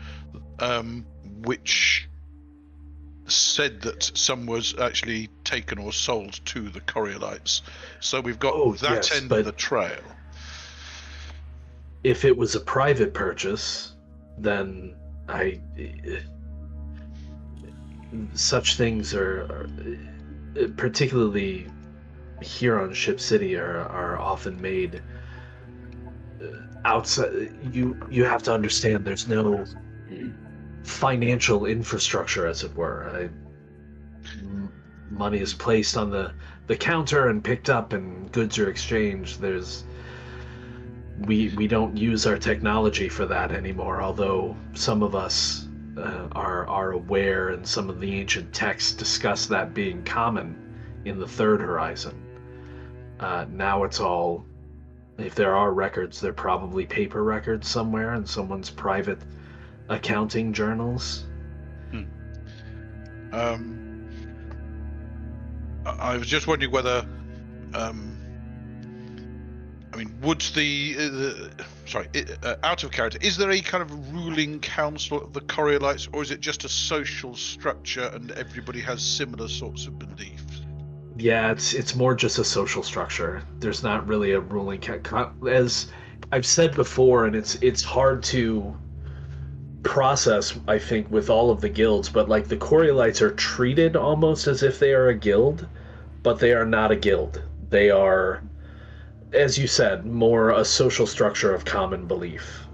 which said that some was actually taken or sold to the Coriolites. So we've got that yes, end of the trail. If it was a private purchase, then such things are particularly here on Ship City are often made outside. You have to understand there's no financial infrastructure, as it were. Money is placed on the counter and picked up, and goods are exchanged. We don't use our technology for that anymore, although some of us are aware, and some of the ancient texts discuss that being common in the Third Horizon. Now it's all, if there are records, they're probably paper records somewhere in someone's private accounting journals. I was just wondering whether, would out of character, is there a kind of ruling council of the Coriolites, or is it just a social structure and everybody has similar sorts of beliefs? Yeah, it's more just a social structure. There's not really a ruling as I've said before, and it's hard to process, I think, with all of the guilds, but like the Coriolites are treated almost as if they are a guild, but they are not a guild. They are, as you said, more a social structure of common belief.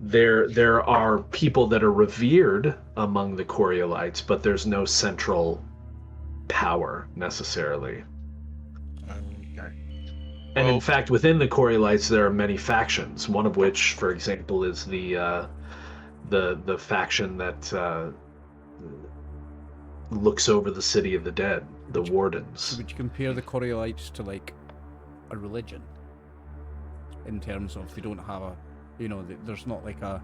There are people that are revered among the Coriolites, but there's no central power necessarily. And in fact, within the Coriolites, there are many factions. One of which, for example, is the faction that looks over the city of the dead, the Wardens. Would you compare the Coriolites to like a religion? In terms of they don't have a, there's not like a.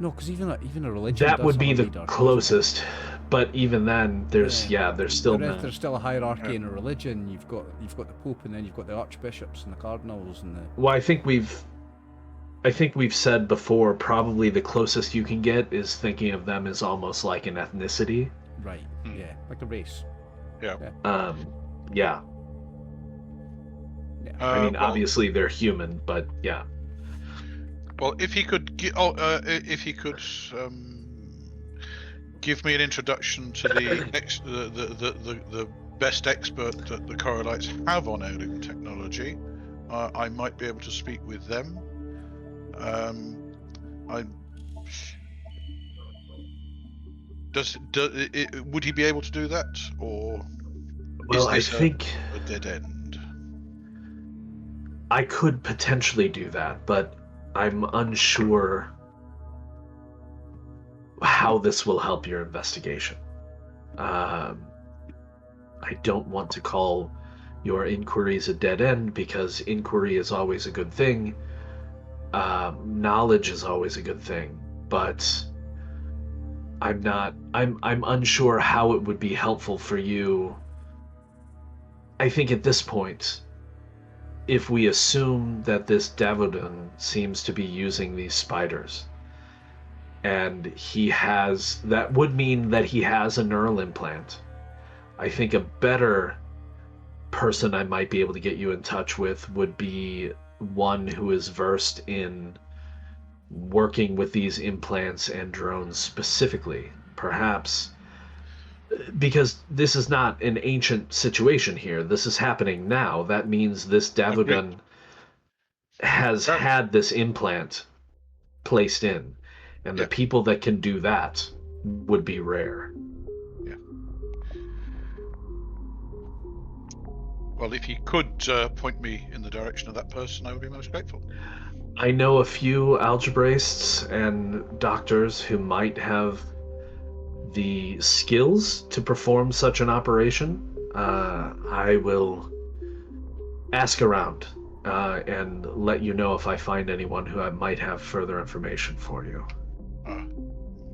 No, because even a religion. That does would have be a the leader, closest, but even then, there's still not. There's still a hierarchy in a religion. You've got the Pope, and then you've got the archbishops and the cardinals and the. Well, I think we've said before. Probably the closest you can get is thinking of them as almost like an ethnicity. Right. Yeah, like a race. Yeah. Yeah. I mean, obviously they're human, but yeah. Well, if he could give me an introduction to the best expert that the Coriolites have on heirloom technology, I might be able to speak with them. Would he be able to do that, or well, I think a dead end? I could potentially do that, but I'm unsure how this will help your investigation. I don't want to call your inquiries a dead end, because inquiry is always a good thing. Knowledge is always a good thing, but I'm unsure how it would be helpful for you. I think at this point, if we assume that this Davodun seems to be using these spiders, and that would mean that he has a neural implant. I think a better person I might be able to get you in touch with would be one who is versed in working with these implants and drones specifically. Perhaps Because this is not an ancient situation here. This is happening now. That means this Davugan has had this implant placed in. And the people that can do that would be rare. Yeah. Well, if you could point me in the direction of that person, I would be most grateful. I know a few algebraists and doctors who might have the skills to perform such an operation. I will ask around and let you know if I find anyone who I might have further information for you.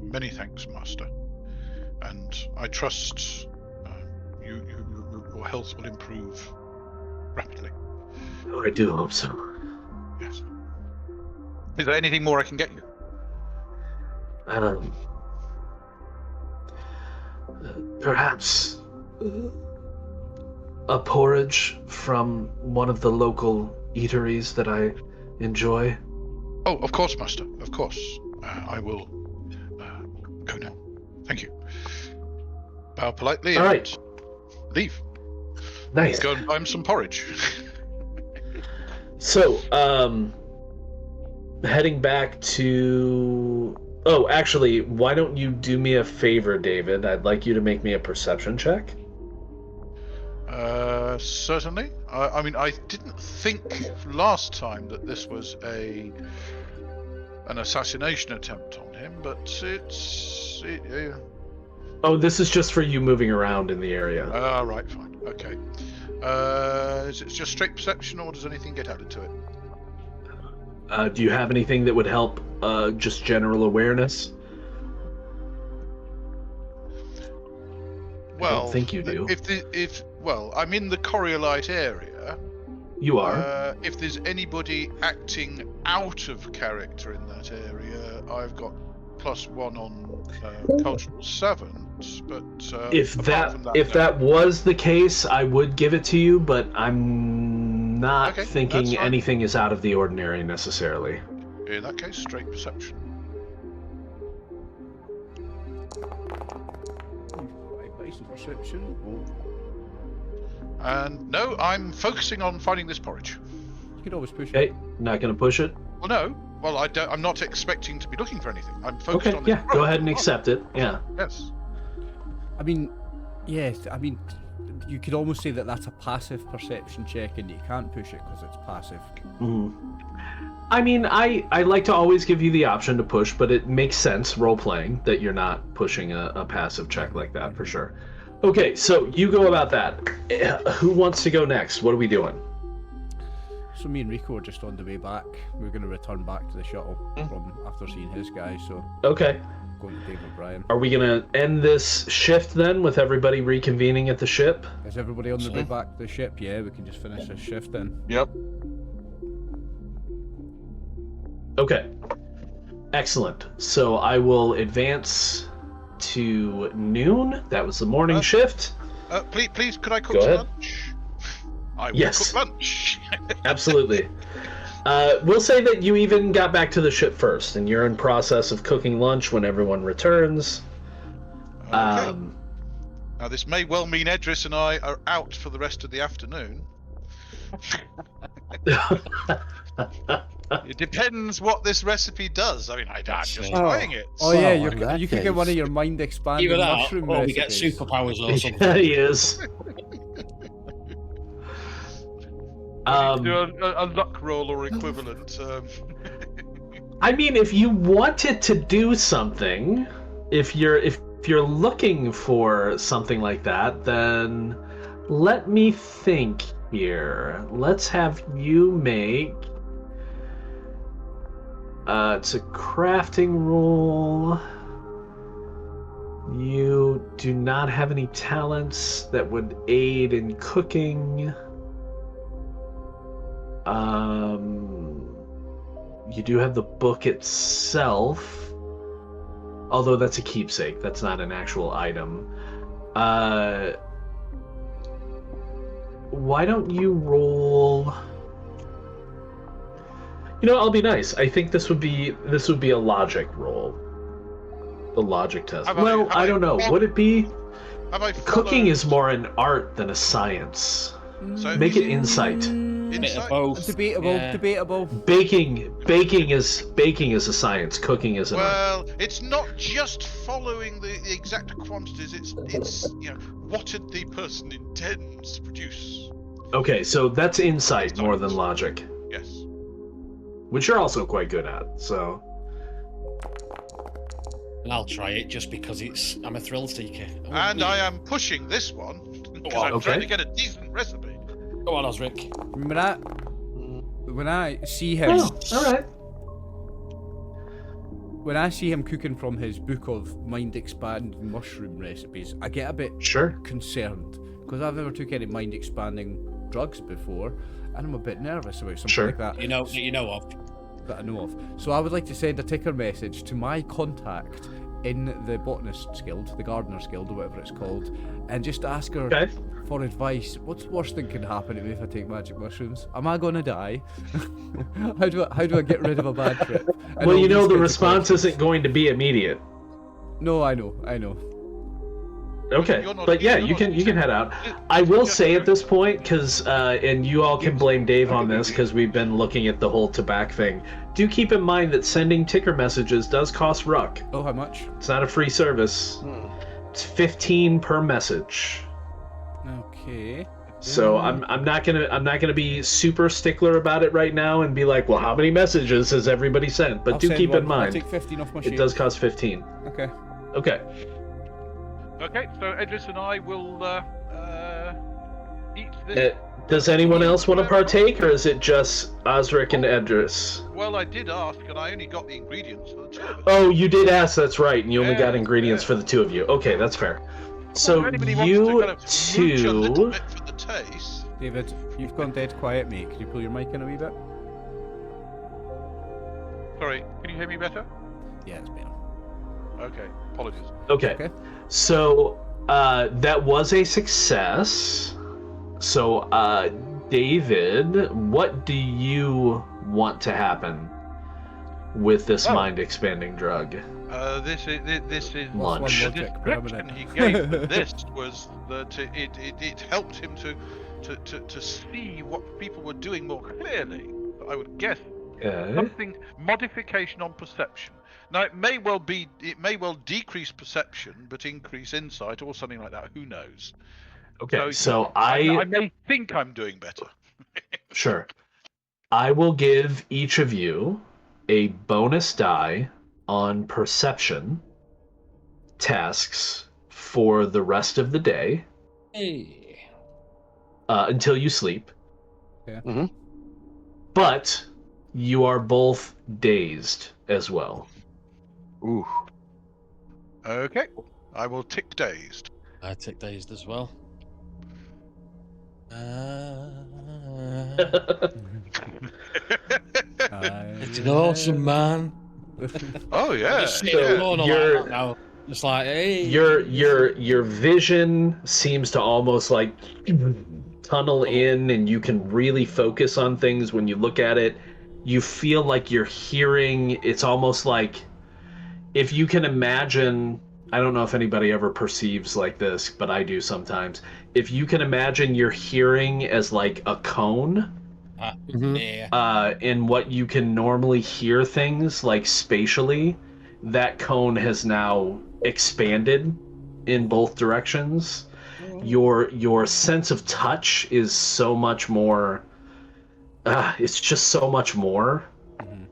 Many thanks, Master. And I trust your health will improve rapidly. Oh, I do hope so. Yes. Is there anything more I can get you? Perhaps a porridge from one of the local eateries that I enjoy. Oh, of course, Master. Of course. I will go now. Thank you. Bow politely. All right. Leave. Nice. Go and buy him some porridge. So, heading back to... Oh, actually, why don't you do me a favor, David? I'd like you to make me a perception check. Certainly. I mean, I didn't think last time that this was an assassination attempt on him, but it's... Oh, this is just for you moving around in the area. Right, fine. Okay. Is it just straight perception, or does anything get added to it? Do you have anything that would help just general awareness? Well, I don't think you do. Well, I'm in the Coriolite area. You are. If there's anybody acting out of character in that area, I've got +1 on cultural savant. But if that was the case, I would give it to you, but I'm not thinking anything is out of the ordinary necessarily. In that case, straight perception. Perception. And no, I'm focusing on finding this porridge. You can always push Okay, it. not going to push it. Well, no. Well, I'm not expecting to be looking for anything. I'm focused on this. Yeah, go ahead and accept it. Yeah. Yes. I mean, yes. I mean, you could almost say that that's a passive perception check, and you can't push it because it's passive. Mm-hmm. I mean, I like to always give you the option to push, but it makes sense role-playing that you're not pushing a passive check like that, for sure. Okay, so you go about that. Who wants to go next? What are we doing? So me and Rico are just on the way back. We're going to return back to the shuttle from after seeing his guy, so... Okay. Going to Dave O'Brien. Are we going to end this shift then with everybody reconvening at the ship? Is everybody on the way back to the ship? Yeah, we can just finish this shift then. Yep. Okay. Excellent. So I will advance to noon. That was the morning shift. Please, could I cook Go some ahead. lunch? I will Yes. cook lunch. Absolutely. We'll say that you even got back to the ship first, and you're in process of cooking lunch when everyone returns. Okay. Now, this may well mean Edris and I are out for the rest of the afternoon. It depends what this recipe does. I mean, I'm just trying it. Oh yeah, Well, in that you could get one of case- your mind expanding Either that, mushroom or we get recipes. superpowers or something. Yeah, he is. Do a luck roll or equivalent. I mean, if you wanted to do something, if you're looking for something like that, then let me think here. Let's have you make. It's a crafting roll. You do not have any talents that would aid in cooking. You do have the book itself, although that's a keepsake. That's not an actual item. Why don't you roll? You know, I'll be nice. I think this would be a logic roll. The logic test. I don't know. Would it be? Have I Cooking followed- is more an art than a science. So Make it insight. Bit of Insight? both. Debatable, Yeah. debatable. Baking is a science. Cooking is an art. Well, it's not just following the exact quantities. It's what did the person intends to produce? Okay, so that's insight more than logic, Yes. which you're also quite good at. So And I'll try it just because I'm a thrill seeker. And I am pushing this one because I'm Okay. trying to get a decent recipe. Go on, Osric. When I see him, all right. when I see him cooking from his book of mind-expanding mushroom recipes, I get a bit Sure. concerned because I've never took any mind-expanding drugs before, and I'm a bit nervous about something Sure. like that. You know of. That I know of. So I would like to send a ticker message to my contact in the Botanist's Guild, the Gardener's Guild, or whatever it's called, and just ask her Okay. for advice. What's the worst thing can happen to me if I take magic mushrooms? Am I gonna die? how do I get rid of a bad trip? And Well, all you know these the kinds of response questions. isn't going to be immediate. No, I know. Okay, You're not- but yeah, you're you not- can head out. I will say at this point, because and you all can blame Dave on this, because we've been looking at the whole tobacco thing. Do keep in mind that sending ticker messages does cost ruck. Oh, how much? It's not a free service. It's 15 per message. Okay. So I'm not gonna be super stickler about it right now and be like, well, how many messages has everybody sent? But I'll do send keep one. in I'll mind, take 15 off my it sheet. does cost 15. Okay. Okay. Okay, so Edris and I will eat this. Does anyone else want to partake, or is it just Osric and Edris? Well, I did ask, and I only got the ingredients for the two of us. Oh, you did ask. That's right. And you only got Yeah, ingredients yeah. for the two of you. Okay, that's fair. So if anybody wants you to kind of mooch a little two. bit for the taste. David, you've gone dead quiet, mate. Could you pull your mic in a wee bit? Sorry, can you hear me better? Yeah, it's better. Okay, apologies. Okay. Okay. So that was a success. So David, what do you want to happen with this Oh. mind-expanding drug? This is Lunch. The Logic, description permanent. he gave for this was that it helped him to see what people were doing more clearly. I would guess Okay. something modification on perception. Now it may well decrease perception but increase insight or something like that. Who knows? Okay. So I may think I'm doing better. Sure. I will give each of you a bonus die on perception tasks for the rest of the day Hey. until you sleep. Yeah. Mhm. But you are both dazed as well. Ooh. Okay, I will tick dazed. I take dazed as well. It's an awesome man. Oh yeah, Just So sitting alone like you're- that now. Just like, hey. Your vision seems to almost like tunnel in, and you can really focus on things when you look at it. You feel like you're hearing. It's almost like if you can imagine. I don't know if anybody ever perceives like this, but I do sometimes. If you can imagine your hearing as like a cone, Yeah. in what you can normally hear things like spatially, that cone has now expanded in both directions. Your sense of touch is so much more. It's just so much more.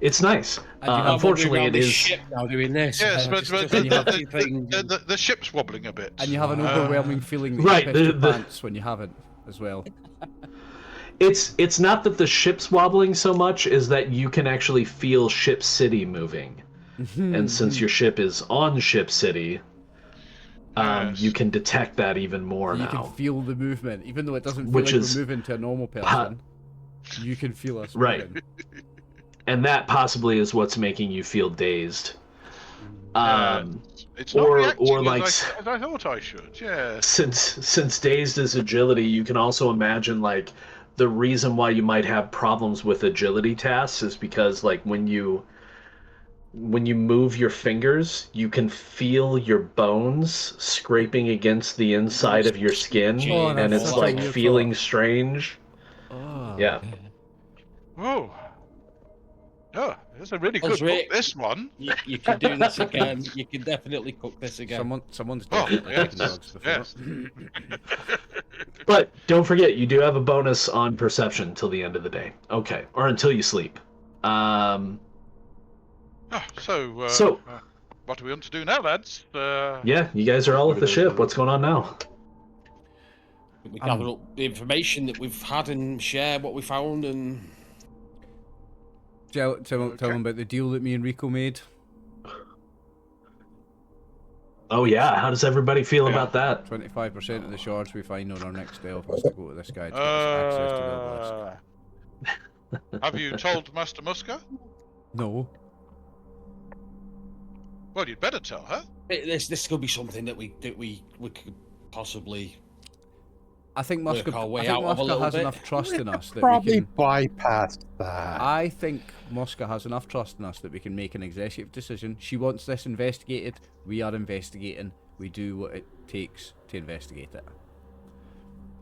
It's nice. And you have Unfortunately, Walking it around this is. ship now doing this. yes, but the the ship's wobbling a bit. And you have an overwhelming feeling that right, you pissed your the- pants when you haven't as well. It's not that the ship's wobbling so much, is that you can actually feel Ship City moving. And since your ship is on Ship City, Yes. you can detect that even more You now. can feel the movement, even though it doesn't feel Which like is- we're moving to a normal person. You can feel us Right. moving. And that possibly is what's making you feel dazed. It's not or- reacting or as like- as I thought I should. Yeah. Since dazed is agility, you can also imagine like the reason why you might have problems with agility tasks is because like when you when you move your fingers, you can feel your bones scraping against the inside of your skin, Oh, and that's it's such a like weird feeling thought. strange. Oh. Yeah. Oh. Oh, it's a really good Osric, book, this one. You can do this again. You can definitely cook this again. Someone's Oh, definitely yes, taken drugs before. yes. But don't forget, you do have a bonus on perception till the end of the day. Okay, or until you sleep. So, what do we want to do now, lads? Yeah, you guys are all at the ship. What's going on now? We gather up the information that we've had and share what we found and... Tell them about the deal that me and Rico made. Oh yeah, how does everybody feel about that? 25% of the shards we find on our next delve has to go to this guy to get us access to the list. Have you told Master Muska? No. Well, you'd better tell her. This could be something that we could possibly... I think Work our way out of a Muska little has bit. enough trust in us that we Probably can... bypass that. I think Muska has enough trust in us that we can make an executive decision. She wants this investigated. We are investigating. We do what it takes to investigate it.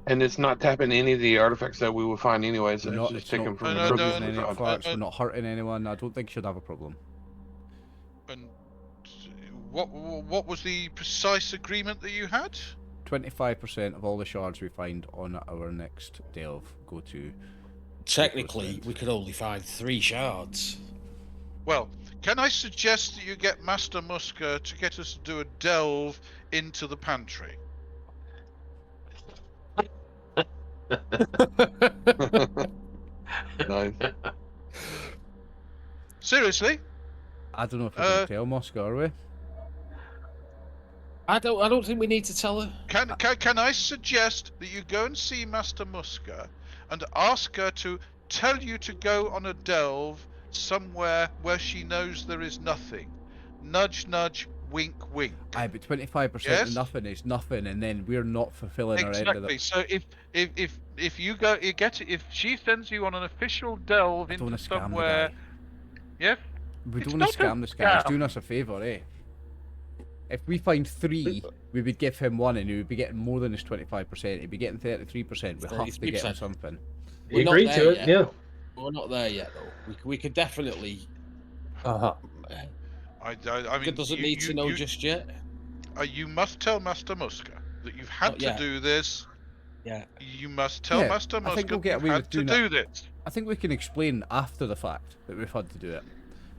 And it's not tapping any of the artifacts that we would find anyways. We're It's not, just it's taken not from No, the no, using no, any no, artifacts. no. We're not hurting anyone. I don't think she'd have a problem. And what was the precise agreement that you had? 25% of all the shards we find on our next delve go to... Technically, we could only find 3 shards. Well, can I suggest that you get Master Muska to get us to do a delve into the pantry? Nice. Seriously? I don't know if we can tell Muska, are we? I don't think we need to tell her. Can I suggest that you go and see Master Muska and ask her to tell you to go on a delve somewhere where she knows there is nothing? Nudge, nudge, wink, wink. Aye, but 25% Yes? of nothing is nothing, and then we're not fulfilling our end of Exactly. the... So if you go, if she sends you on an official delve I don't want into to scam somewhere, the guy. yes. We It's don't want to not a scam this guy. He's scam. doing us a favour, eh? If we find 3, we would give him 1, and he would be getting more than his 25%. He'd be getting 33%. We have to get him 33%. something. You We're not agreed there to it, yet. yeah. We're not there yet, though. We could definitely... Uh-huh. I mean, It doesn't need to know just yet. You must tell Master Muska that you've had Not to yet. do this. Yeah. You must tell Yeah, Master I think Muska we'll get you've away had with to doing that. do this. I think we can explain after the fact that we've had to do it.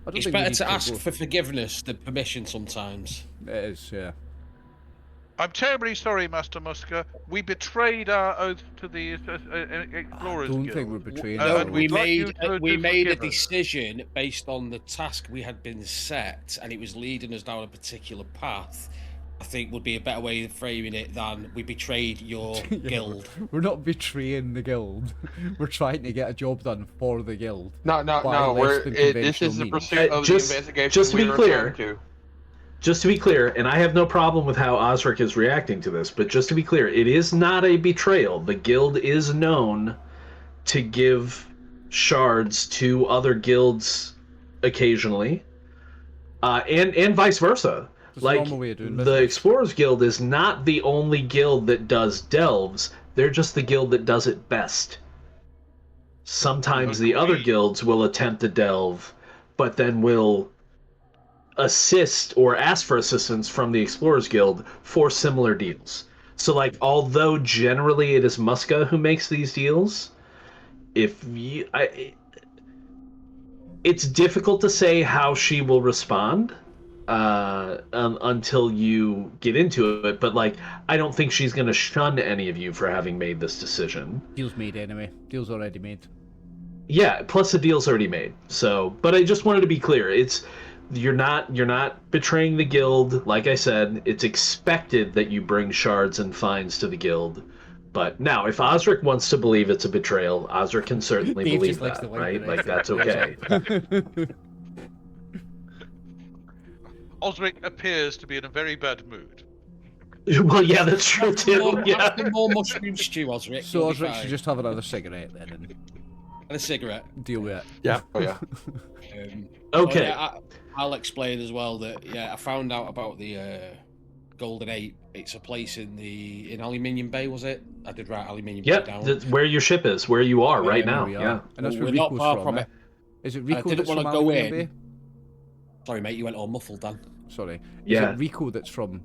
I don't It's think we better need to ask go- for forgiveness than permission sometimes. It is, yeah. I'm terribly sorry, Master Muska. We betrayed our oath to the Explorers I don't Guild. think we're betraying No, anyone. and we we'd like you to made a forgive us. decision based on the task we had been set, and it was leading us down a particular path. I think would be a better way of framing it than we betrayed your Yeah, guild. We're not betraying the guild. We're trying to get a job done for the guild. No. By less than This is conventional the means. pursuit of Just- the investigation just to we be were clear, assigned to. Just to be clear, and I have no problem with how Osric is reacting to this, but just to be clear, it is not a betrayal. The guild is known to give shards to other guilds occasionally, and vice versa. It's a Like, normal way of doing the business. Explorers Guild is not the only guild that does delves. They're just the guild that does it best. Sometimes the other Agreed. guilds will attempt a delve, but then will assist or ask for assistance from the Explorers Guild for similar deals. So, like, although generally it is Muska who makes these deals, it's difficult to say how she will respond until you get into it. But, like, I don't think she's going to shun any of you for having made this decision. Deal's made anyway. Deal's already made. Yeah, plus the deal's already made. So, but I just wanted to be clear. You're not betraying the guild. Like I said, it's expected that you bring shards and finds to the guild. But now, if Osric wants to believe it's a betrayal, Osric can certainly Dave believe just likes that, to like right? the Like, rest that's of okay. Osric appears to be in a very bad mood. Well, yeah, that's true too. Yeah. After more mushroom stew, Osric. So you'll be Osric fine. should just have another cigarette then. And... And a cigarette. Deal with it. Yeah. Oh yeah. Okay. I'll explain as well that I found out about the Golden Ape. It's a place in Aluminium Bay, was it? I did write Aluminium Bay down. That's where your ship is, where you are right now. We are. Yeah. And that's where We're not Rico's far from. from it. Is it I Rico didn't that's want from to go Aluminium in. Bay? Sorry, mate, you went all muffled, Dan. Sorry. Yeah. Is it Rico that's from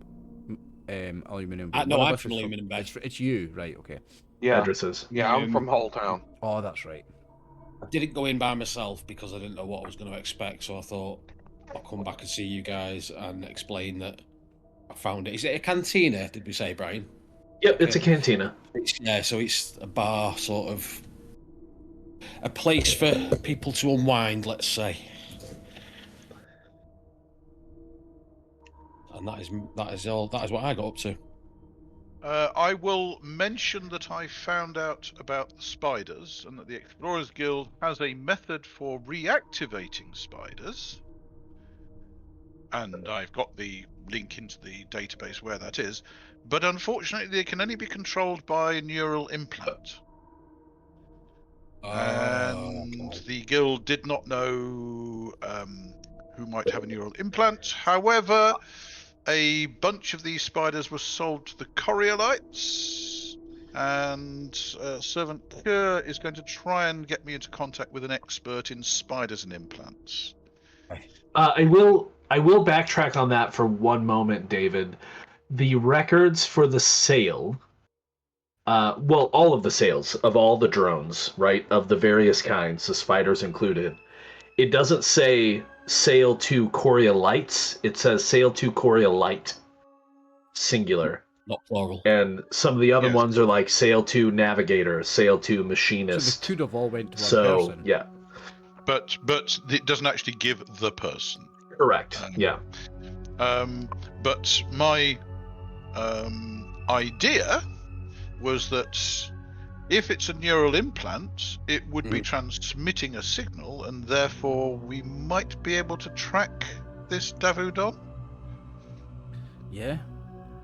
Aluminium Bay? No, One of I'm us from is Aluminium Bay. It's you, right? Okay. Yeah. Addresses. Yeah, I'm from Hull Town. Oh, that's right. I didn't go in by myself because I didn't know what I was going to expect, so I thought I'll come back and see you guys and explain that I found it. Is it a cantina, did we say, Brian? Yep, it's a cantina. So it's a bar, sort of a place for people to unwind, let's say. And that is what I got up to. I will mention that I found out about the spiders and that the Explorers Guild has a method for reactivating spiders. And I've got the link into the database where that is. But unfortunately, they can only be controlled by a neural implant. And the guild did not know who might have a neural implant. However, a bunch of these spiders were sold to the Coriolites, and Servant Kerr is going to try and get me into contact with an expert in spiders and implants. I will backtrack on that for one moment, David. The records for the sale, all of the sales of all the drones, right, of the various kinds, the spiders included, it doesn't say sale to Coriolites, it says sale to Coriolite, singular. Not plural. And some of the other ones are like sale to navigator, sale to machinist. So they could have all went to one person. Yeah. But it doesn't actually give the person. Correct. But my idea was that if it's a neural implant, it would be transmitting a signal, and therefore we might be able to track this Davudon. Yeah.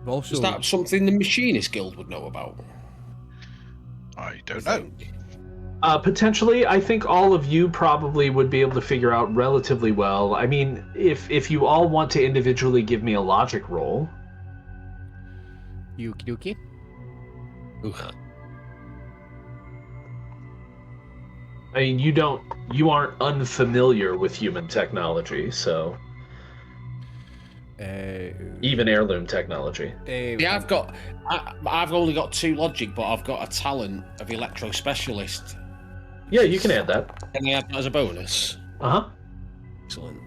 Also, is that something the Machinist Guild would know about? I don't know. Potentially, I think all of you probably would be able to figure out relatively well. I mean, if you all want to individually give me a logic roll. Yuki. I mean, you aren't unfamiliar with human technology, so even heirloom technology. Yeah, I've only got 2 logic, but I've got a talent of electro specialist. Yeah, you can add that. Can I add that as a bonus? Excellent.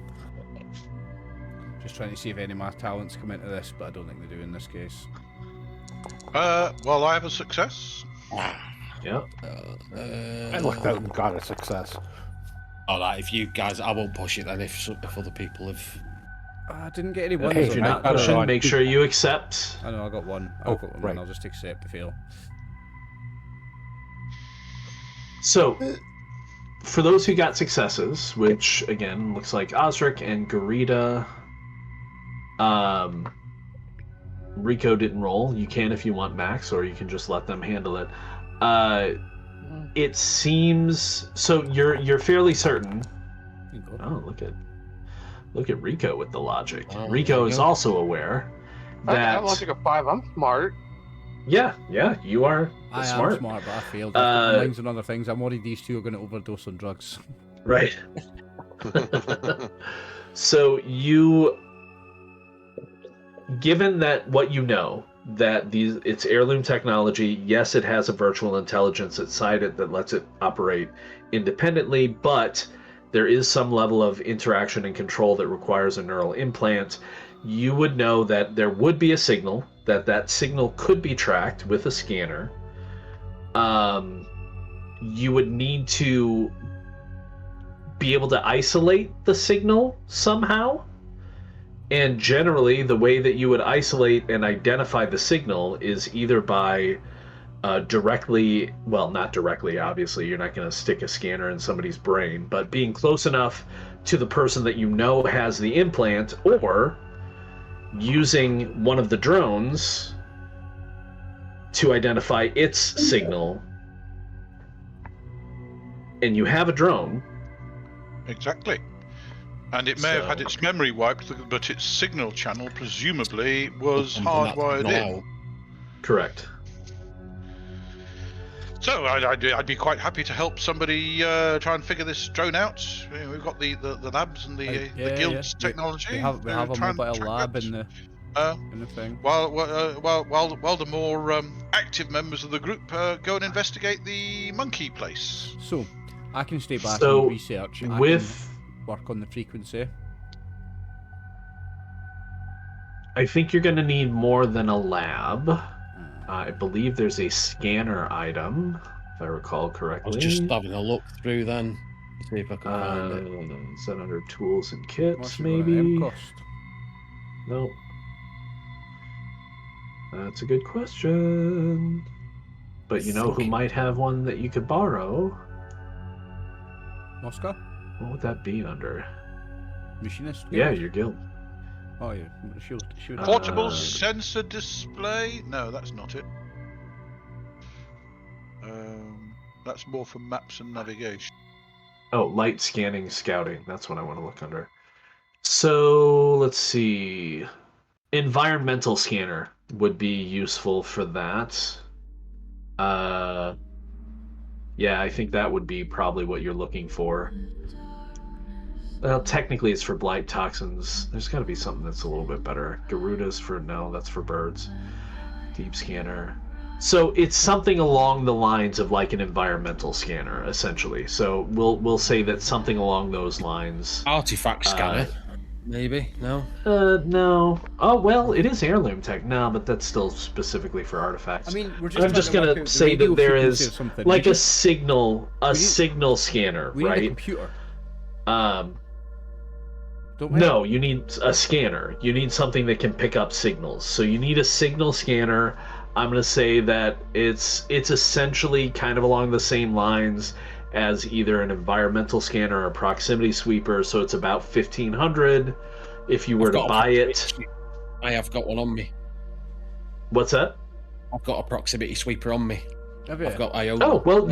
Just trying to see if any of my talents come into this, but I don't think they do in this case. Well, I have a success. Yeah. I looked out and got a success. Alright, if you guys, I won't push it then if other people have. I didn't get any ones. If you're not pushing, make sure you accept. I know, I got one. I've got one, right. I'll just accept the fail. So, for those who got successes, which again looks like Osric and Garita, Rico didn't roll. You can if you want, Max, or you can just let them handle it. It seems so. You're fairly certain. Oh, look at Rico with the logic. Rico is also aware that I have logic of 5. I'm smart. Yeah, you are smart. am smart, but I failed. Lines and other things. I'm worried these two are going to overdose on drugs. Right. So given that what you know, that it's heirloom technology, yes, it has a virtual intelligence inside it that lets it operate independently, but there is some level of interaction and control that requires a neural implant. You would know that there would be a signal, that signal could be tracked with a scanner. You would need to be able to isolate the signal somehow. And generally, the way that you would isolate and identify the signal is either by not directly, obviously, you're not going to stick a scanner in somebody's brain, but being close enough to the person that you know has the implant, or using one of the drones to identify its signal. and you have a drone. Exactly. And it may have had its memory wiped, but its signal channel presumably was hardwired in. Correct. So I'd be quite happy to help somebody try and figure this drone out. We've got the labs and the guild's technology. We have a mobile lab in the thing. While the more active members of the group go and investigate the monkey place. So I can stay back and research. I can work on the frequency. I think you're going to need more than a lab. I believe there's a scanner item, if I recall correctly. I was just having a look through then to see if I can find it. Is that under tools and kits, What's maybe? cost? Nope. That's a good question. But you know who might have one that you could borrow? Mosca? What would that be under? Machinist? Yeah, your guild. Oh yeah, shoot. Portable sensor display? No, that's not it. That's more for maps and navigation. Oh, light scanning scouting. That's what I want to look under. So, let's see. Environmental scanner would be useful for that. Yeah, I think that would be probably what you're looking for. Well, technically it's for blight toxins. There's got to be something that's a little bit better. Garuda's that's for birds. Deep scanner. So it's something along the lines of like an environmental scanner, essentially. So we'll say that something along those lines. Artifact scanner, maybe? No? No. Oh, well, it is heirloom tech. No, but that's still specifically for artifacts. I mean, I'm just going to say that there is like a signal scanner, we need right? a computer. No, you need a scanner. You need something that can pick up signals. So you need a signal scanner. I'm going to say that it's essentially kind of along the same lines as either an environmental scanner or a proximity sweeper. So it's about 1,500 if you were to buy it. I have got one on me. What's that? I've got a proximity sweeper on me. Have you? I've got IO. Oh, well,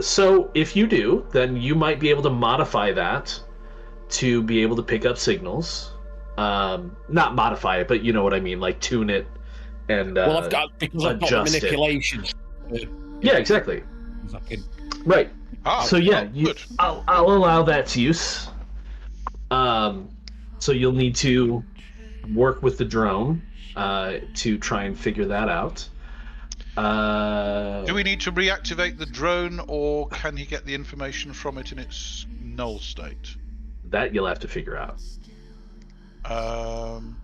so if you do, then you might be able to modify that to be able to pick up signals. Not modify it, but you know what I mean, like tune it and I've got the manipulation. Yeah, exactly. Right. So yeah, I'll allow that use. So you'll need to work with the drone to try and figure that out. Do we need to reactivate the drone, or can he get the information from it in its null state? That you'll have to figure out.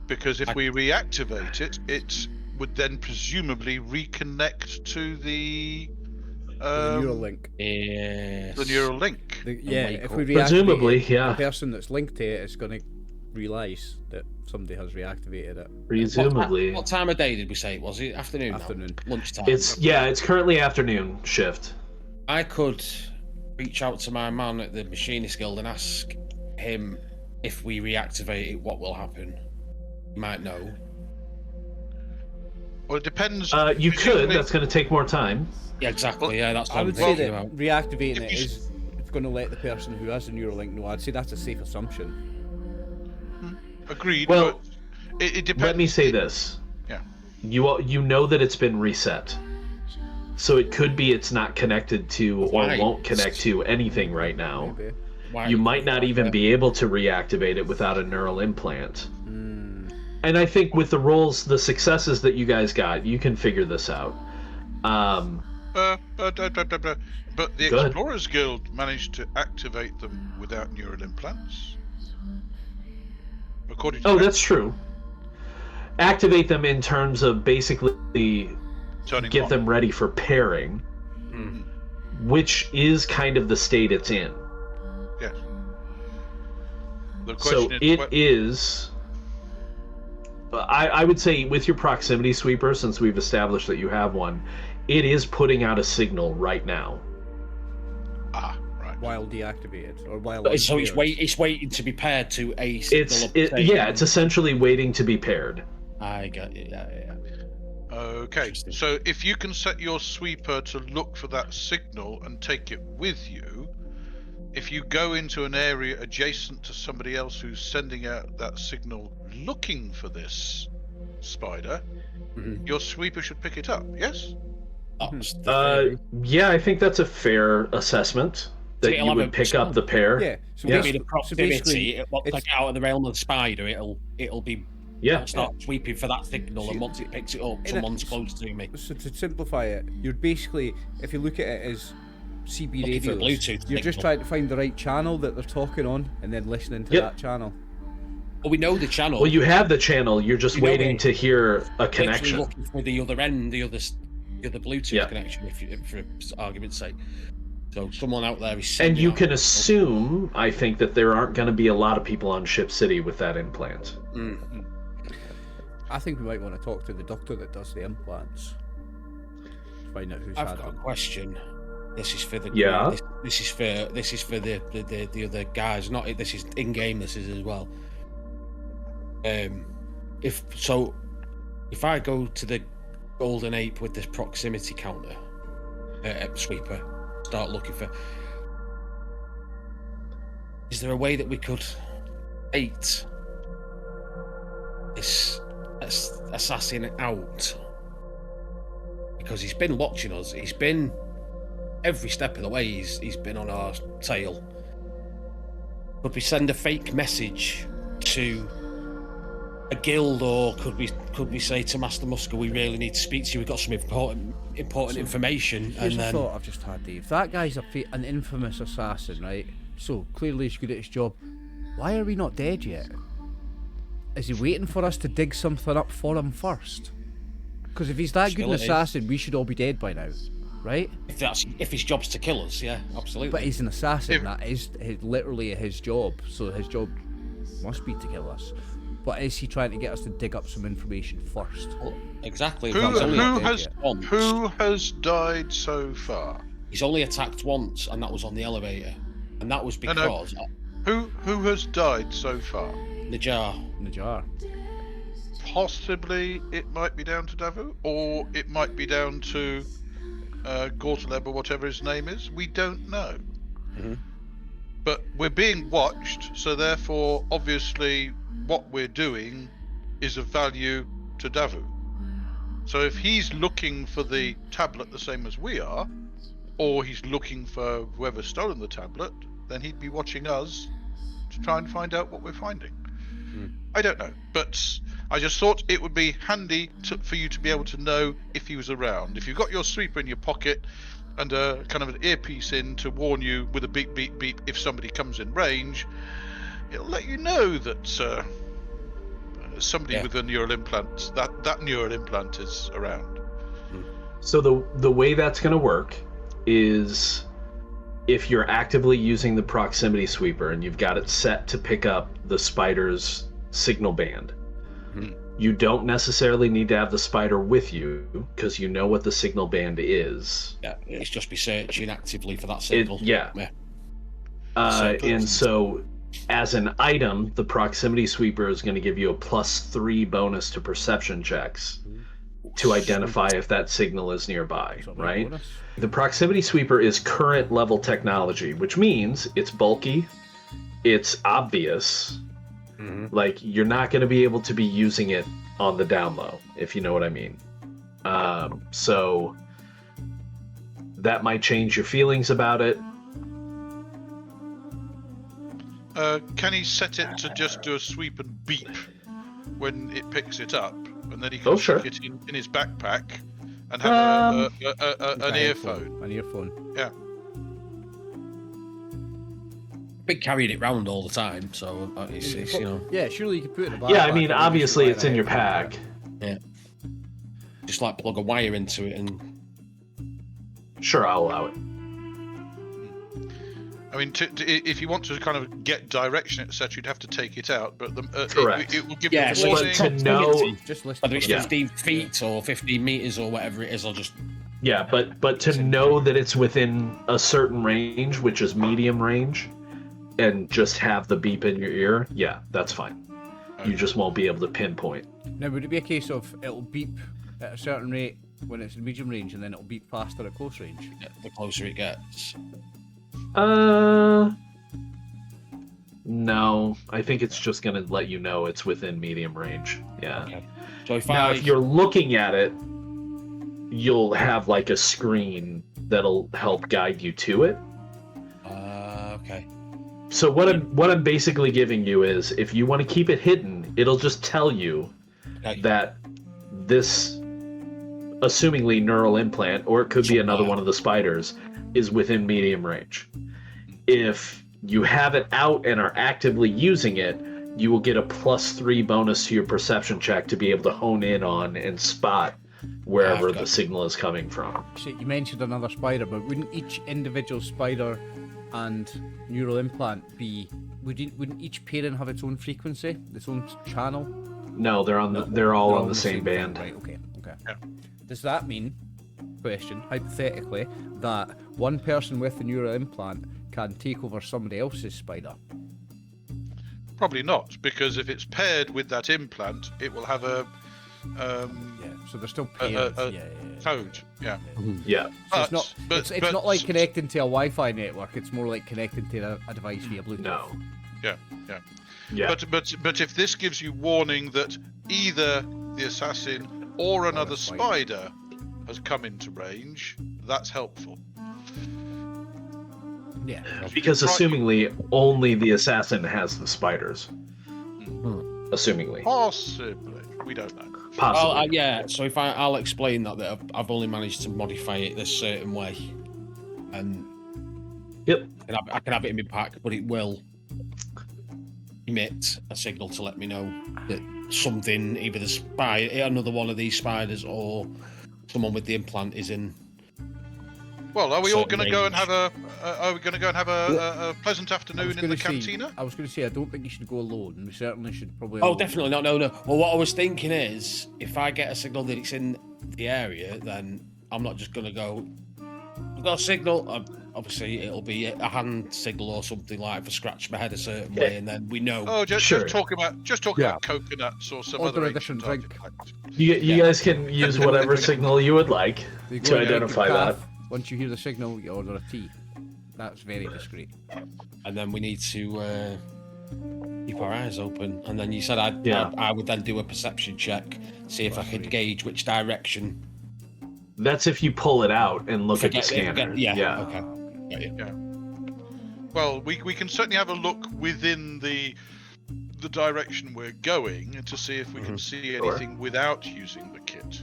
Because if we reactivate it, it would then presumably reconnect to the neural link. Yes. The neural link. If we reactivate presumably, it, yeah. the person that's linked to it is going to realise that somebody has reactivated it. Presumably. What time of day did we say? Was it afternoon? Afternoon. Lunchtime. It's currently afternoon shift. I could reach out to my man at the Machinist Guild and ask him if we reactivate it, what will happen. He might know. Well, it depends. You could. That's going to take more time. Yeah, exactly. Yeah, that's what I I'm would say thinking that about. reactivating it is going to let the person who has the neural link know. I'd say that's a safe assumption. Agreed. Well, but it depends. Let me say this. Yeah. You know that it's been reset. So it could be it's not connected to or won't connect to anything right now. Maybe. You might not even be able to reactivate it without a neural implant. And I think with the successes that you guys got, you can figure this out. But the Explorers Guild managed to activate them without neural implants. According to that's true. Activate them in terms of basically get them ready for pairing, which is kind of the state it's in. Yes. So it is. I would say with your proximity sweeper, since we've established that you have one, it is putting out a signal right now. Ah, right. While deactivated, or while. So it's waiting to be paired to a signal. It's essentially waiting to be paired. I got it. Yeah. Okay, so if you can set your sweeper to look for that signal and take it with you, if you go into an area adjacent to somebody else who's sending out that signal looking for this spider, your sweeper should pick it up, yes? That's the theory. Yeah, I think that's a fair assessment. That it'll you have would a pick up the pair. Yeah. So It'll Yeah. be the proximity. basically, It won't take it out of the realm of the spider. It'll be. Yeah. It'll start sweeping for that signal, and once it picks it up, someone's close to me. So to simplify it, you're basically, if you look at it as CB Looking for a radios, Bluetooth you're just signal. trying to find the right channel that they're talking on, and then listening to Yep. that channel. Well, we know the channel. Well, you have the channel. You're just You know waiting it. to hear a Literally connection. looking for the other end, the other Bluetooth Yeah. connection, for argument's sake. So someone out there is. sending And you out- can assume, I think, that there aren't going to be a lot of people on Ship City with that implant. I think we might want to talk to the doctor that does the implants. Find out who's I've had got a them. question. This is for the Yeah? This is for the other guys. Not this is in game. This is as well. If I go to the Golden Ape with this proximity counter, sweeper, start looking for. Is there a way that we could bait this assassin out? Because he's been watching us. He's been every step of the way. He's been on our tail. Could we send a fake message to a guild, or could we say to Master Musker, we really need to speak to you? We've got some important information. Here's And a then thought I've just had, Dave. That guy's an infamous assassin, right? So clearly he's good at his job. Why are we not dead yet? Is he waiting for us to dig something up for him first? Because if he's that good an Possibility. assassin, we should all be dead by now, right? if his job's to kill us, yeah, absolutely. But he's an assassin. If- That is literally his job. So his job must be to kill us. But is he trying to get us to dig up some information first? Exactly. Who, He's only who attacked has once. who has died so far? He's only attacked once, and that was on the elevator, and that was No, because no. Who has died so far? the jar. In the jar. Possibly it might be down to Davu, or it might be down to Gortaleb or whatever his name is. We don't know. Mhm. But we're being watched, so therefore, obviously, what we're doing is of value to Davu. So if he's looking for the tablet the same as we are, or he's looking for whoever's stolen the tablet, then he'd be watching us to try and find out what we're finding. I don't know, but I just thought it would be handy for you to be able to know if he was around. If you've got your sweeper in your pocket and a kind of an earpiece in to warn you with a beep, beep, beep if somebody comes in range, it'll let you know that somebody Yeah. with a neural implant, that neural implant is around. So the way that's going to work is if you're actively using the proximity sweeper and you've got it set to pick up the spider's signal band, you don't necessarily need to have the spider with you because you know what the signal band is. Yeah, it's just be searching actively for that signal. Yeah. And so as an item, the proximity sweeper is going to give you a +3 bonus to perception checks to identify if that signal is nearby, Something right? bonus. The proximity sweeper is current level technology, which means it's bulky, it's obvious, like you're not going to be able to be using it on the down low, if you know what I mean. So that might change your feelings about it. Can he set it to just do a sweep and beep when it picks it up, and then he can Oh, sure. stick it in his backpack and have an earphone? An earphone. Yeah. Been carrying it round all the time, so it's you know, Yeah, surely you could put it in a backpack. Yeah, I mean, and obviously just it's in your lie in pack. just like plug a wire into it and Sure, I'll allow it. I mean, if you want to kind of get direction, etc., you'd have to take it out. But Correct. it will give Yeah, you so a But it's to warning. know, Just listen. whether it's Yeah. 15 feet or 15 meters or whatever it is, I'll just yeah, but to know that it's within a certain range, which is medium range, and just have the beep in your ear, yeah, that's fine. You just won't be able to pinpoint. Now, would it be a case of it'll beep at a certain rate when it's in medium range, and then it'll beep faster at close range? the closer it gets. No, I think it's just going to let you know it's within medium range. Yeah. Okay. So If you're looking at it, you'll have like a screen that'll help guide you to it. Okay. So what I'm basically giving you is, if you want to keep it hidden, it'll just tell you that this assumingly neural implant, or it could be another one of the spiders, is within medium range. If you have it out and are actively using it, you will get a +3 bonus to your perception check to be able to hone in on and spot wherever the signal is coming from. So you mentioned another spider, but wouldn't each individual spider and neural implant be? Wouldn't each parent have its own frequency, its own channel? No, they're all on the same band. Right. Okay. Yeah. Does that mean, question, hypothetically, that one person with the neural implant can take over somebody else's spider? Probably not, because if it's paired with that implant, it will have a so they're still parents. code. Yeah. Yeah. So it's not like connecting to a Wi-Fi network. It's more like connecting to a device via Bluetooth. No. Yeah. But if this gives you warning that either the assassin or another spider has come into range, that's helpful. Yeah. Because assumingly only the assassin has the spiders. Assumingly. Possibly. We don't know. Possibly. Yeah. So if I'll explain that I've only managed to modify it this certain way, and I can have it in my pack, but it will emit a signal to let me know that something, either another one of these spiders, or someone with the implant is in. Well, are we all going to go and have a pleasant afternoon in the cantina? I was going to say, I don't think you should go alone. We certainly should probably. Oh, definitely no. Well, what I was thinking is, if I get a signal that it's in the area, then I'm not just going to go. I've got a signal. Obviously, it'll be a hand signal or something like for scratch my head a certain way, and then we know. Oh, just talk about coconuts or some other different drink. You guys can use whatever signal you would like to identify that. Once you hear the signal, you order a tea. That's very discreet. And then we need to keep our eyes open. And then you said I would then do a perception check, see if I could gauge which direction. That's if you pull it out and look at the scanner. Yeah. Okay. Yeah. Well, we can certainly have a look within the direction we're going to see if we can see anything without using the kit.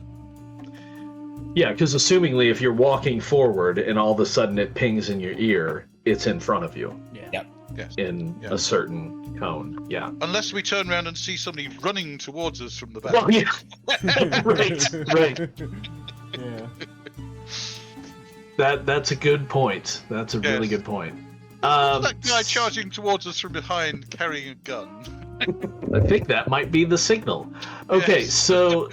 Yeah, because assumingly if you're walking forward and all of a sudden it pings in your ear, it's in front of you. Yeah. Yes. In a certain cone. Yeah. Unless we turn around and see somebody running towards us from the back. Well, yeah. right. Yeah. That's a good point. That's a really good point. That guy charging towards us from behind carrying a gun. I think that might be the signal. Okay, so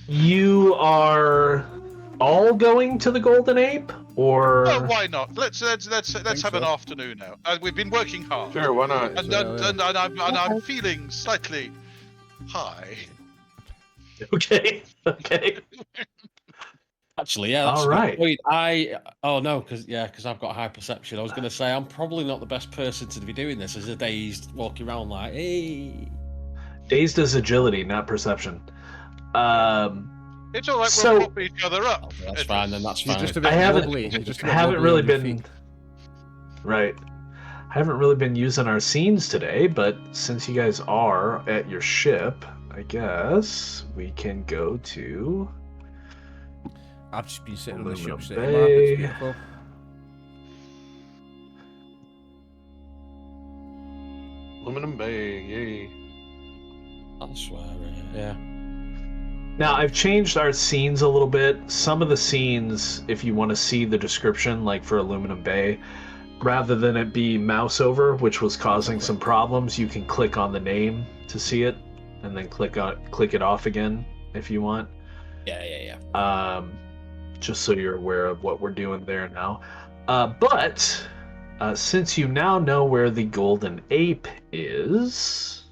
you are all going to the Golden Ape, or? Well, why not? Let's have an afternoon now. We've been working hard. Sure, why not? And I'm feeling slightly high. Okay. Actually, yeah. That's all right. Because I've got high perception. I was going to say I'm probably not the best person to be doing this as a dazed walking around like, hey. Dazed is agility, not perception. It's all right. We'll prop each other up. Oh, that's fine. Then that's fine. I haven't really been right. I haven't really been using our scenes today, but since you guys are at your ship, I guess we can go to. I've just been sitting on the ship Bay. setting up. It's beautiful. Aluminum Bay, yay. That's where, yeah. Now, I've changed our scenes a little bit. Some of the scenes, if you want to see the description, like for Aluminum Bay, rather than it be mouse over, which was causing some problems, you can click on the name to see it, and then click it off again if you want. Yeah. Just so you're aware of what we're doing there now. But since you now know where the Golden Ape is,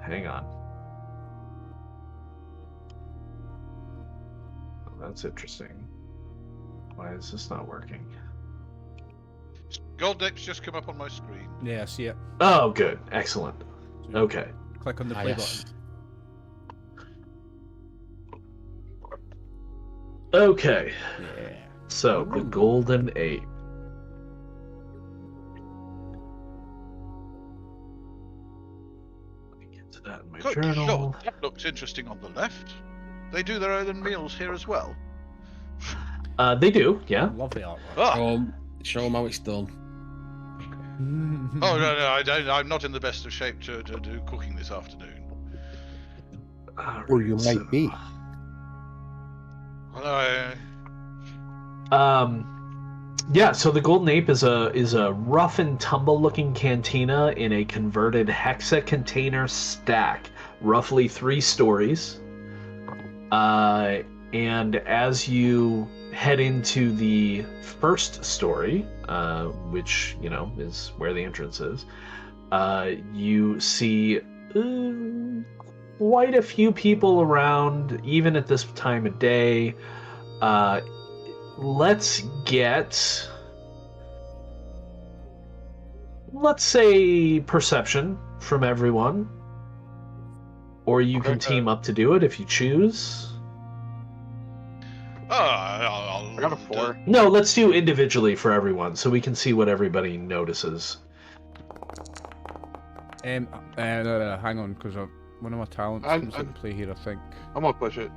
hang on. Oh, that's interesting. Why is this not working? Golden Ape's just come up on my screen. Yeah, I see it. Oh, good. Excellent. Okay. Click on the play button. Okay. Yeah. So, the Golden Ape. Let me get to that in my Good journal. Lord, that looks interesting on the left. They do their own meals here as well. They do, yeah. Lovely artwork. Ah. Show them how it's done. Oh no, I don't. I'm not in the best of shape to do cooking this afternoon. Or you might be. Yeah, so the Golden Ape is a rough and tumble looking cantina in a converted hexa container stack, roughly 3 stories. And as you head into the first story, which, you know, is where the entrance is, you see quite a few people around, even at this time of day. Let's say perception from everyone. Or you can team up to do it if you choose. I got a 4. No, let's do individually for everyone so we can see what everybody notices. Hang on, because one of my talents comes into play here, I think. I'm gonna push it.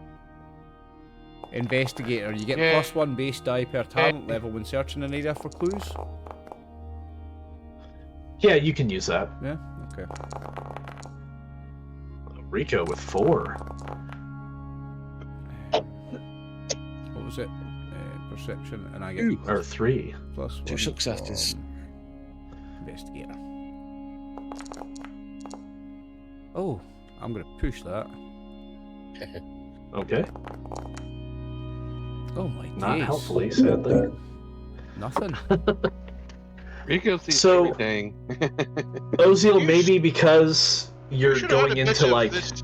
Investigator. You get +1 base die per talent level when searching an area for clues. Yeah, you can use that. Yeah, okay. Rico with 4. What was it? Perception, and I get Or 3. +1. 2 successes. Investigator. Oh, I'm gonna push that. Okay. Oh my days. Not helpfully, sadly. Nothing. Rico sees So- everything. Ozil, maybe because you're should have had going a bit into of like... this-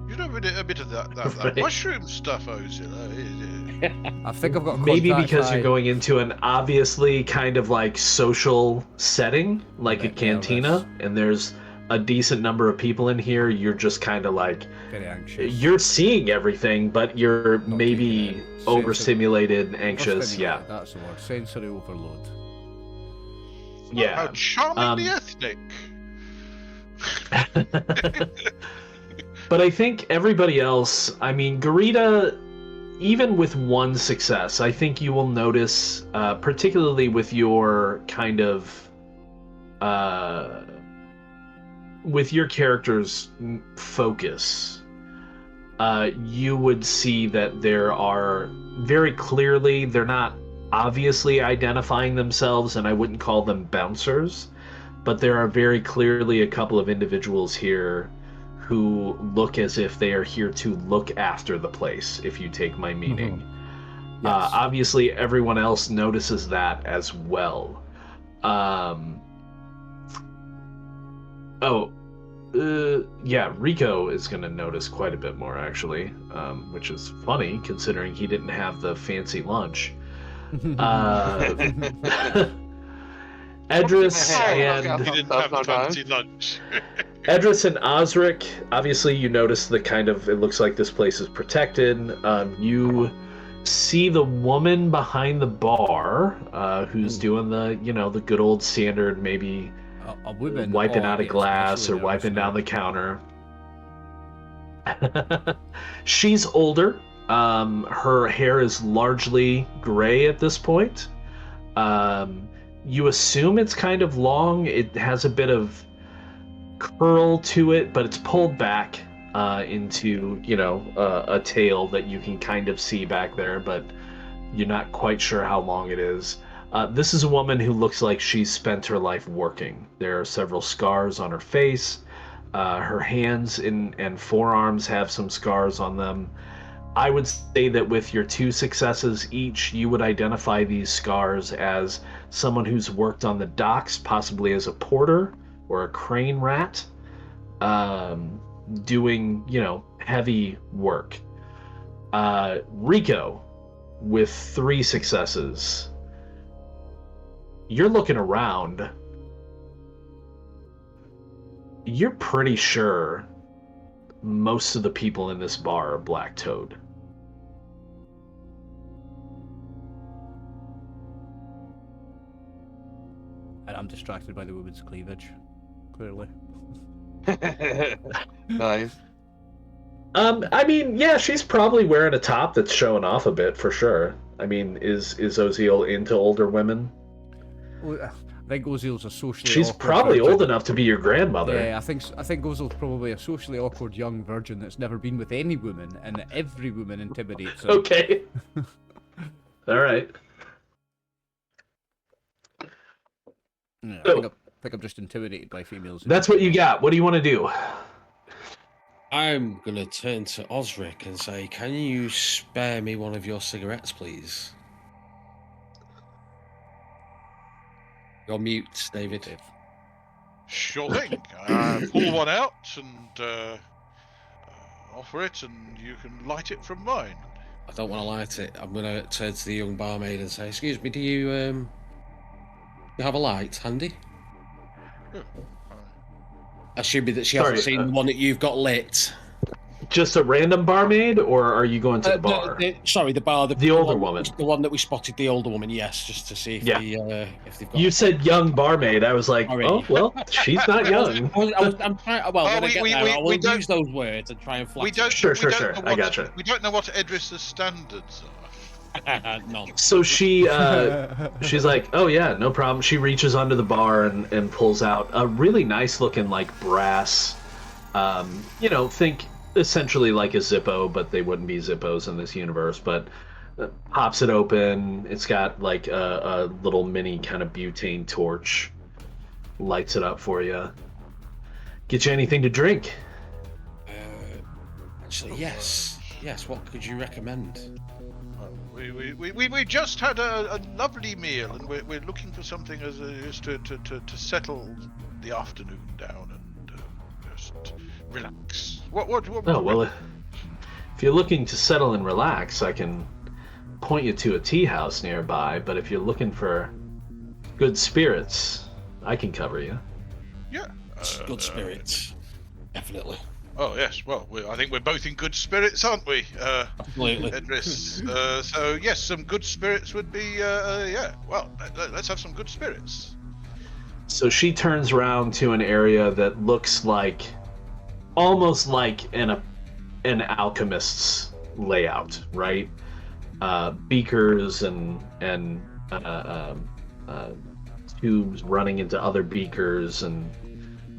You know, a bit of that Right. mushroom stuff, Ozil. I think I've got a Maybe contact because high. you're going into an obviously kind of like social setting, like a Bit cantina, nervous. and there's a decent number of people in here, you're just kind of like, Very anxious. you're seeing everything, but you're Not maybe taking it. overstimulated, anxious, yeah. Overstimulated, that's the word. Sensory overload. Yeah. How charmingly ethnic. But I think everybody else, I mean, Garita, even with 1 success, I think you will notice, particularly with your kind of, with your character's focus, you would see that there are very clearly, they're not obviously identifying themselves, and I wouldn't call them bouncers, but there are very clearly a couple of individuals here who look as if they are here to look after the place, if you take my meaning. Yes. Obviously, everyone else notices that as well. Yeah, Rico is going to notice quite a bit more, actually, which is funny, considering he didn't have the fancy lunch. Edris and He didn't have a fancy lunch. Edris and Osric, obviously you notice the kind of, it looks like this place is protected. You see the woman behind the bar, who's doing the, you know, the good old standard, maybe a woman wiping or out a getting glass or especially wiping down the nervous counter. She's older. Her hair is largely gray at this point. You assume it's kind of long. It has a bit of curl to it, but it's pulled back into, you know, a tail that you can kind of see back there, but you're not quite sure how long it is. This is a woman who looks like she's spent her life working. There are several scars on her face. Her hands and forearms have some scars on them. I would say that with your 2 successes each, you would identify these scars as someone who's worked on the docks, possibly as a porter or a crane rat, doing, you know, heavy work. Rico, with 3 successes. You're looking around. You're pretty sure most of the people in this bar are black-toed. And I'm distracted by the woman's cleavage, clearly. Nice. I mean, yeah, she's probably wearing a top that's showing off a bit for sure. I mean, is Oziel into older women? Well, I think Oziel's a socially She's awkward probably virgin. old enough to be your grandmother. Yeah, I think Oziel's probably a socially awkward young virgin that's never been with any woman, and every woman intimidates him. Okay. All right. Yeah, So- I think I'm just intimidated by females. That's what you got. What do you want to do? I'm going to turn to Osric and say, can you spare me one of your cigarettes, please? You're mute, David. Sure thing. Pull one out and offer it, and you can light it from mine. I don't want to light it. I'm going to turn to the young barmaid and say, excuse me, do you have a light handy? Yeah. Assuming that she Sorry, hasn't seen the one that you've got lit. Just a random barmaid, or are you going to the bar? Sorry, the bar. The older woman. The one that we spotted, the older woman, yes, just to see if, if they've got... You said young barmaid. I was like, Sorry. oh, well, she's not young. I'm trying... Well, when I get there, I will don't- use those words and try and flatter. We don't. Sure, we sure, don't sure. know I what gotcha. We don't know what Edris's standards are. None. So she's like, oh yeah, no problem. She reaches under the bar and pulls out a really nice looking like brass, think essentially like a Zippo, but they wouldn't be Zippos in this universe, but pops it open. It's got like a little mini kind of butane torch, lights it up for you. Get you anything to drink? Actually, yes. Yes, what could you recommend? We just had a lovely meal, and we're looking for something as to settle the afternoon down and just relax. What? Oh well, if you're looking to settle and relax, I can point you to a tea house nearby. But if you're looking for good spirits, I can cover you. Yeah. Good spirits. Definitely. Oh yes. Well, I think we're both in good spirits, aren't we, Completely. Edris? So yes, some good spirits would be. Yeah. Well, let's have some good spirits. So she turns around to an area that looks like, almost like an alchemist's layout, right? Beakers and tubes running into other beakers and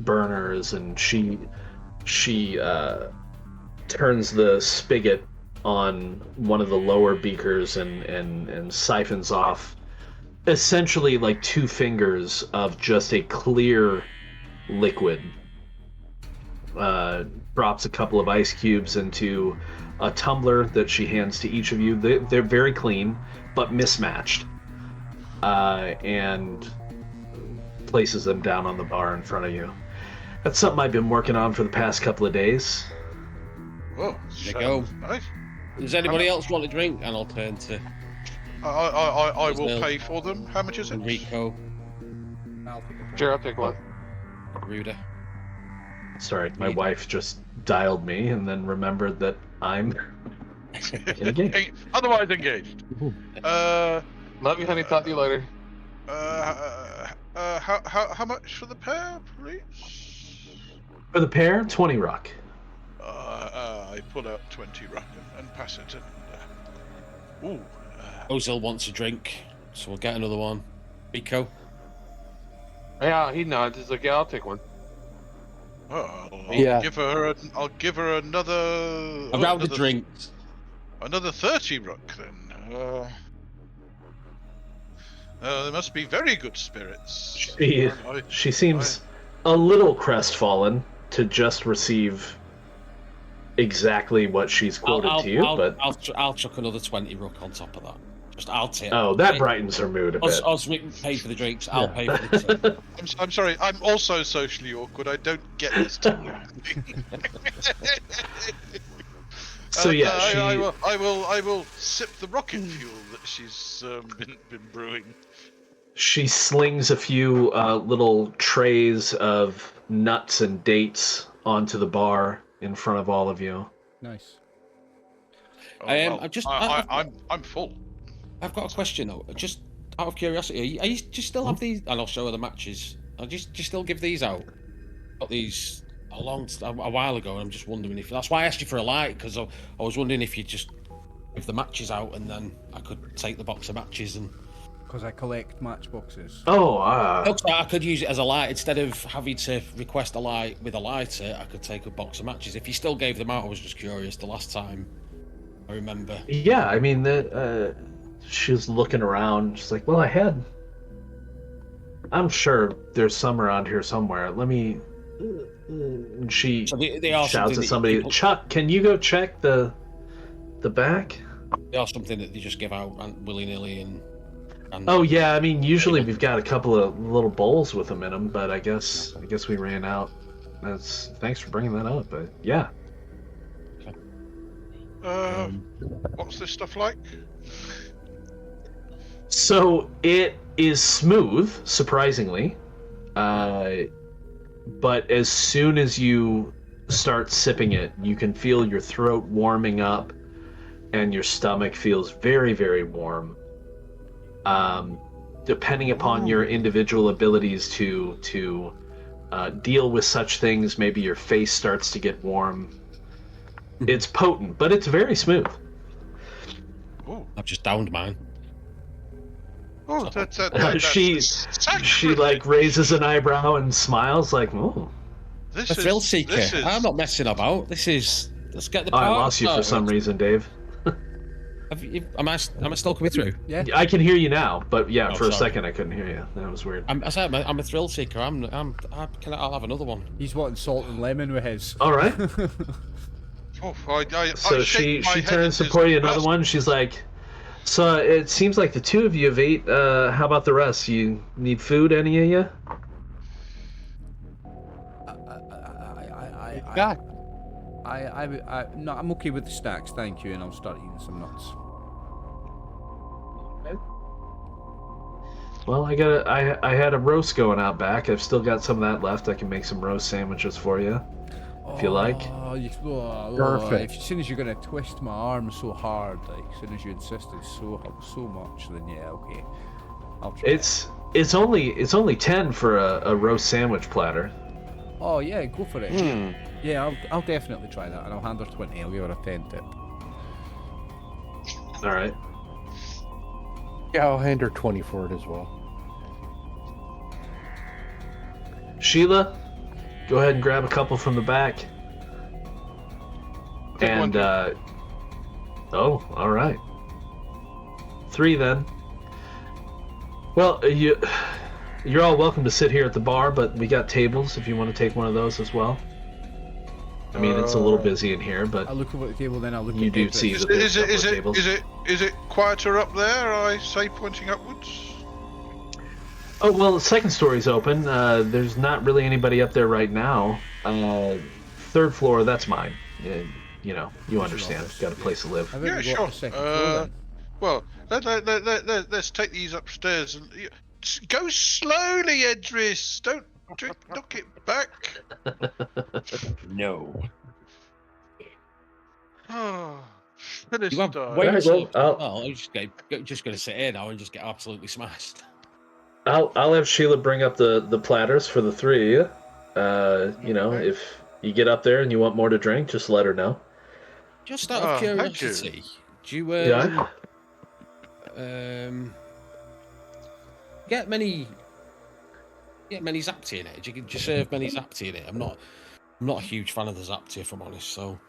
burners, and she turns the spigot on one of the lower beakers and siphons off essentially like 2 fingers of just a clear liquid. Drops a couple of ice cubes into a tumbler that she hands to each of you. They're very clean, but mismatched. And places them down on the bar in front of you. That's something I've been working on for the past couple of days. Oh, There you go. nice. Does anybody else want a drink? And I'll turn to I will Bill. pay for them. How much is it? Enrico, Sure, I'll take one. Ruda. Sorry, my wife just dialed me and then remembered that I'm in a game. Otherwise engaged. Love you, honey. Talk to you later. How much for the pair, please? For the pair, 20 ruck. I pull out 20 ruck and pass it. And, Ozil wants a drink, so we'll get another one. Rico. Yeah, he nods. He's like, yeah, I'll take one. I'll Yeah. I'll give her another. A round of drinks. Another 30 ruck then. There must be very good spirits. She seems a little crestfallen to just receive exactly what she's quoted to you, but I'll chuck another 20 ruck on top of that. I'll take. oh, that brightens her mood a bit. Osric pay for the drinks. I'll pay for the tea. I'm sorry. I'm also socially awkward. I don't get this. So yeah, I will sip the rocket fuel that she's been brewing. She slings a few little trays of nuts and dates onto the bar in front of all of you. Nice. Oh, I'm full. I've got a question though. Just out of curiosity, do you still have these? And I'll show her the matches. Do you still give these out? Got these a while ago, and I'm just wondering if that's why I asked you for a light, because I was wondering if you just give the matches out and then I could take the box of matches and. Because I collect matchboxes. Oh, I could use it as a light instead of having to request a light with a lighter. I could take a box of matches. If you still gave them out, I was just curious. The last time I remember. yeah. I mean, she was looking around. She's like, "Well, I'm sure there's some around here somewhere. Let me." And she they are shouts at somebody, "Chuck, can you go check the back?" They are something that they just give out willy nilly and. Oh yeah, I mean, usually we've got a couple of little bowls with them in them, but I guess we ran out. Thanks for bringing that up, but yeah. What's this stuff like? So it is smooth, surprisingly, but as soon as you start sipping it, you can feel your throat warming up, and your stomach feels very, very warm. Depending upon your individual abilities to deal with such things, maybe your face starts to get warm. It's potent, but it's very smooth. Ooh. I've just downed mine. Oh, She like raises an eyebrow and smiles like, "Oh, A thrill seeker. I'm not messing about. Let's get the I party lost you for some reason, Dave." Am I still coming through? Yeah. I can hear you now, but yeah, for a sorry. second I couldn't hear you. That was weird. I'm a thrill seeker. I'll have another one. He's wanting salt and lemon with his. All right. So she she turns to pour you another one. She's like, "So it seems like the two of you have ate. How about the rest? You need food, any of you?" No, I'm okay with the stacks, thank you, and I'll start eating some nuts. Well, I had a roast going out back. I've still got some of that left. I can make some roast sandwiches for you, if you like. Perfect. As soon as you're gonna twist my arm so hard, like as soon as you insisted so much, then yeah, okay. I'll try. It's only 10 for a roast sandwich platter. Oh yeah, go for it. Yeah, I'll definitely try that, and I'll hand her 20. I'll give her a 10 tip. All right. Yeah, I'll hand her 20 for it as well. Sheila, go ahead and grab a couple from the back. And oh, all right. 3 then. Well, you're all welcome to sit here at the bar, but we got tables if you want to take one of those as well. I mean, it's a little busy in here, but I'll look over the table, then I'll look. you at do David. see that there's a couple of tables. Is it quieter up there? I say, pointing upwards. Oh well, the second story's open. There's not really anybody up there right now. Third floor, that's mine. You know, you understand. Got a place to live. I think Yeah, we go up sure. the second floor, then. Well, let's take these upstairs and go slowly, Edris. Don't knock it back. No. Oh, You have Philistine. way Alright, too well, I'm just gonna sit here now and just get absolutely smashed. I'll have Sheila bring up the platters for the 3 of you. You know, Okay. if you get up there and you want more to drink, just let her know. Just out of Thank you. curiosity, do you Yeah. get many Zapti in it? Do you serve many Zapti in it? I'm not a huge fan of the Zapti, if I'm honest. So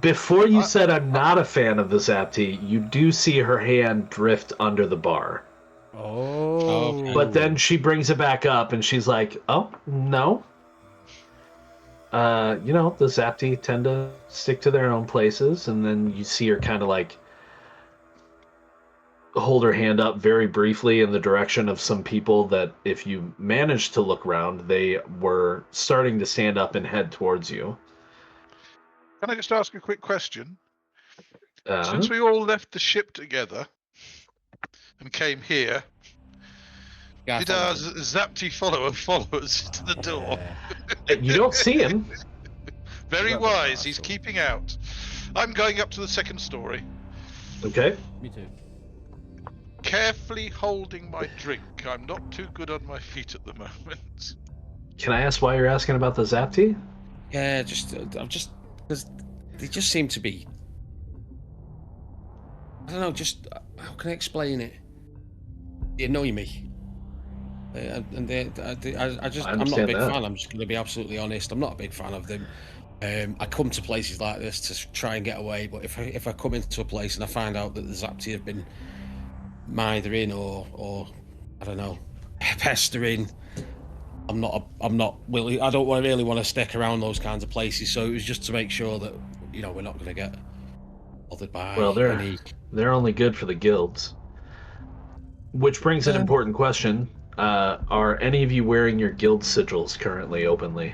before you said I'm not a fan of the Zapti, you do see her hand drift under the bar. Oh. Okay. But then she brings it back up and she's like, "Oh, no. You know, the Zapti tend to stick to their own places," and then you see her kind of like hold her hand up very briefly in the direction of some people that, if you managed to look around, they were starting to stand up and head towards you. Can I just ask a quick question? Since we all left the ship together and came here, Yeah, did our Zapti follower follow us to the door? You don't see him. Very wise, he's keeping out. I'm going up to the second story. Okay. Me too. Carefully holding my drink. I'm not too good on my feet at the moment. Can I ask why you're asking about the Zapti? Yeah, I'm just because they just seem to be. I don't know. Just how can I explain it? They annoy me. I'm not a big fan. I'm just going to be absolutely honest. I'm not a big fan of them. I come to places like this to try and get away, but if I come into a place and I find out that the Zapti have been mithering or I don't know, pestering, I'm not willing. I don't really want to stick around those kinds of places. So it was just to make sure that we're not going to get bothered by. Well, they're only good for the guilds. Which brings an important question: are any of you wearing your guild sigils currently openly?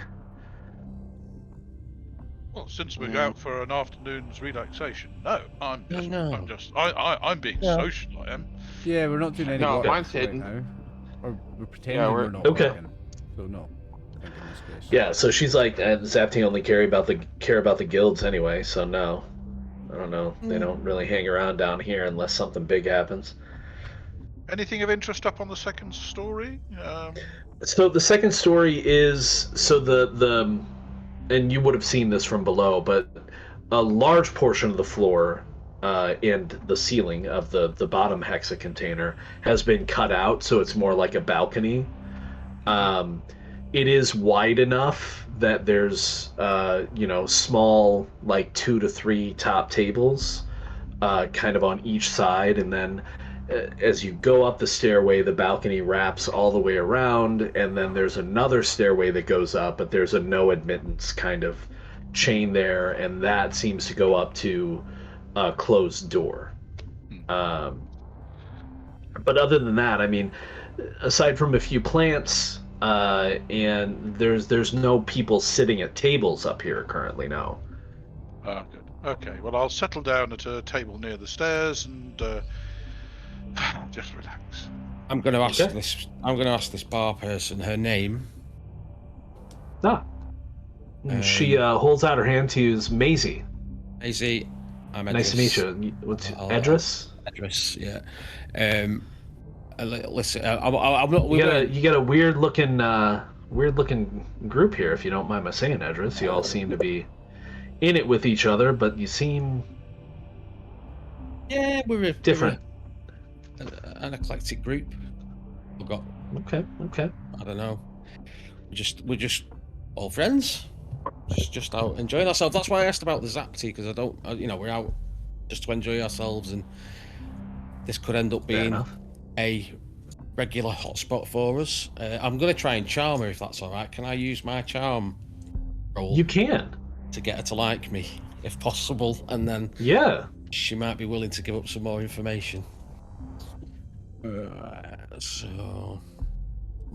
Well, since we're out for an afternoon's relaxation, no. I'm being social. I am. Yeah, we're not doing any No, work mine's right hidden. now. Or we're pretending we're- we're not Okay. working. So no. I think in this case. Yeah. So she's like, Zapti only care about the guilds anyway. So no, I don't know. They don't really hang around down here unless something big happens. Anything of interest up on the second story? So the second story is the and you would have seen this from below, but a large portion of the floor and the ceiling of the bottom hexa container has been cut out, so it's more like a balcony. It is wide enough that there's small, like 2 to 3 top tables kind of on each side, and then as you go up the stairway, the balcony wraps all the way around, and then there's another stairway that goes up, but there's a no admittance kind of chain there, and that seems to go up to a closed door. But other than that, I mean, aside from a few plants, and there's no people sitting at tables up here currently, no. Oh, good. Okay, well, I'll settle down at a table near the stairs and just relax. I'm going to ask this bar person her name. She holds out her hand to use Maisie. Maisie, I'm Nice to meet you. What's Edris? Edris, yeah. Listen, I'm not. You got a weird looking group here, if you don't mind my saying, Edris. You all seem to be in it with each other, but you seem We're different. an eclectic group. We've got. Okay. I don't know. We're just all friends. Just out enjoying ourselves. That's why I asked about the Zapti, because we're out just to enjoy ourselves, and this could end up being a regular hotspot for us. I'm going to try and charm her if that's all right. Can I use my charm roll? You can. To get her to like me, if possible, and then she might be willing to give up some more information. So,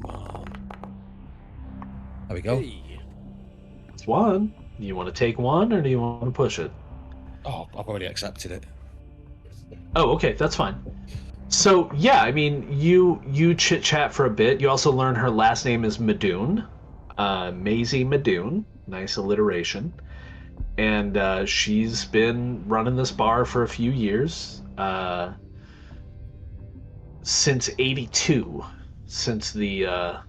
come on. There we go. It's one. Do you want to take one, or do you want to push it? Oh, I've already accepted it. Oh, okay, that's fine. So yeah, I mean, you chit chat for a bit. You also learn her last name is Madoon, Maisie Madoon. Nice alliteration. And she's been running this bar for a few years, since '82, since the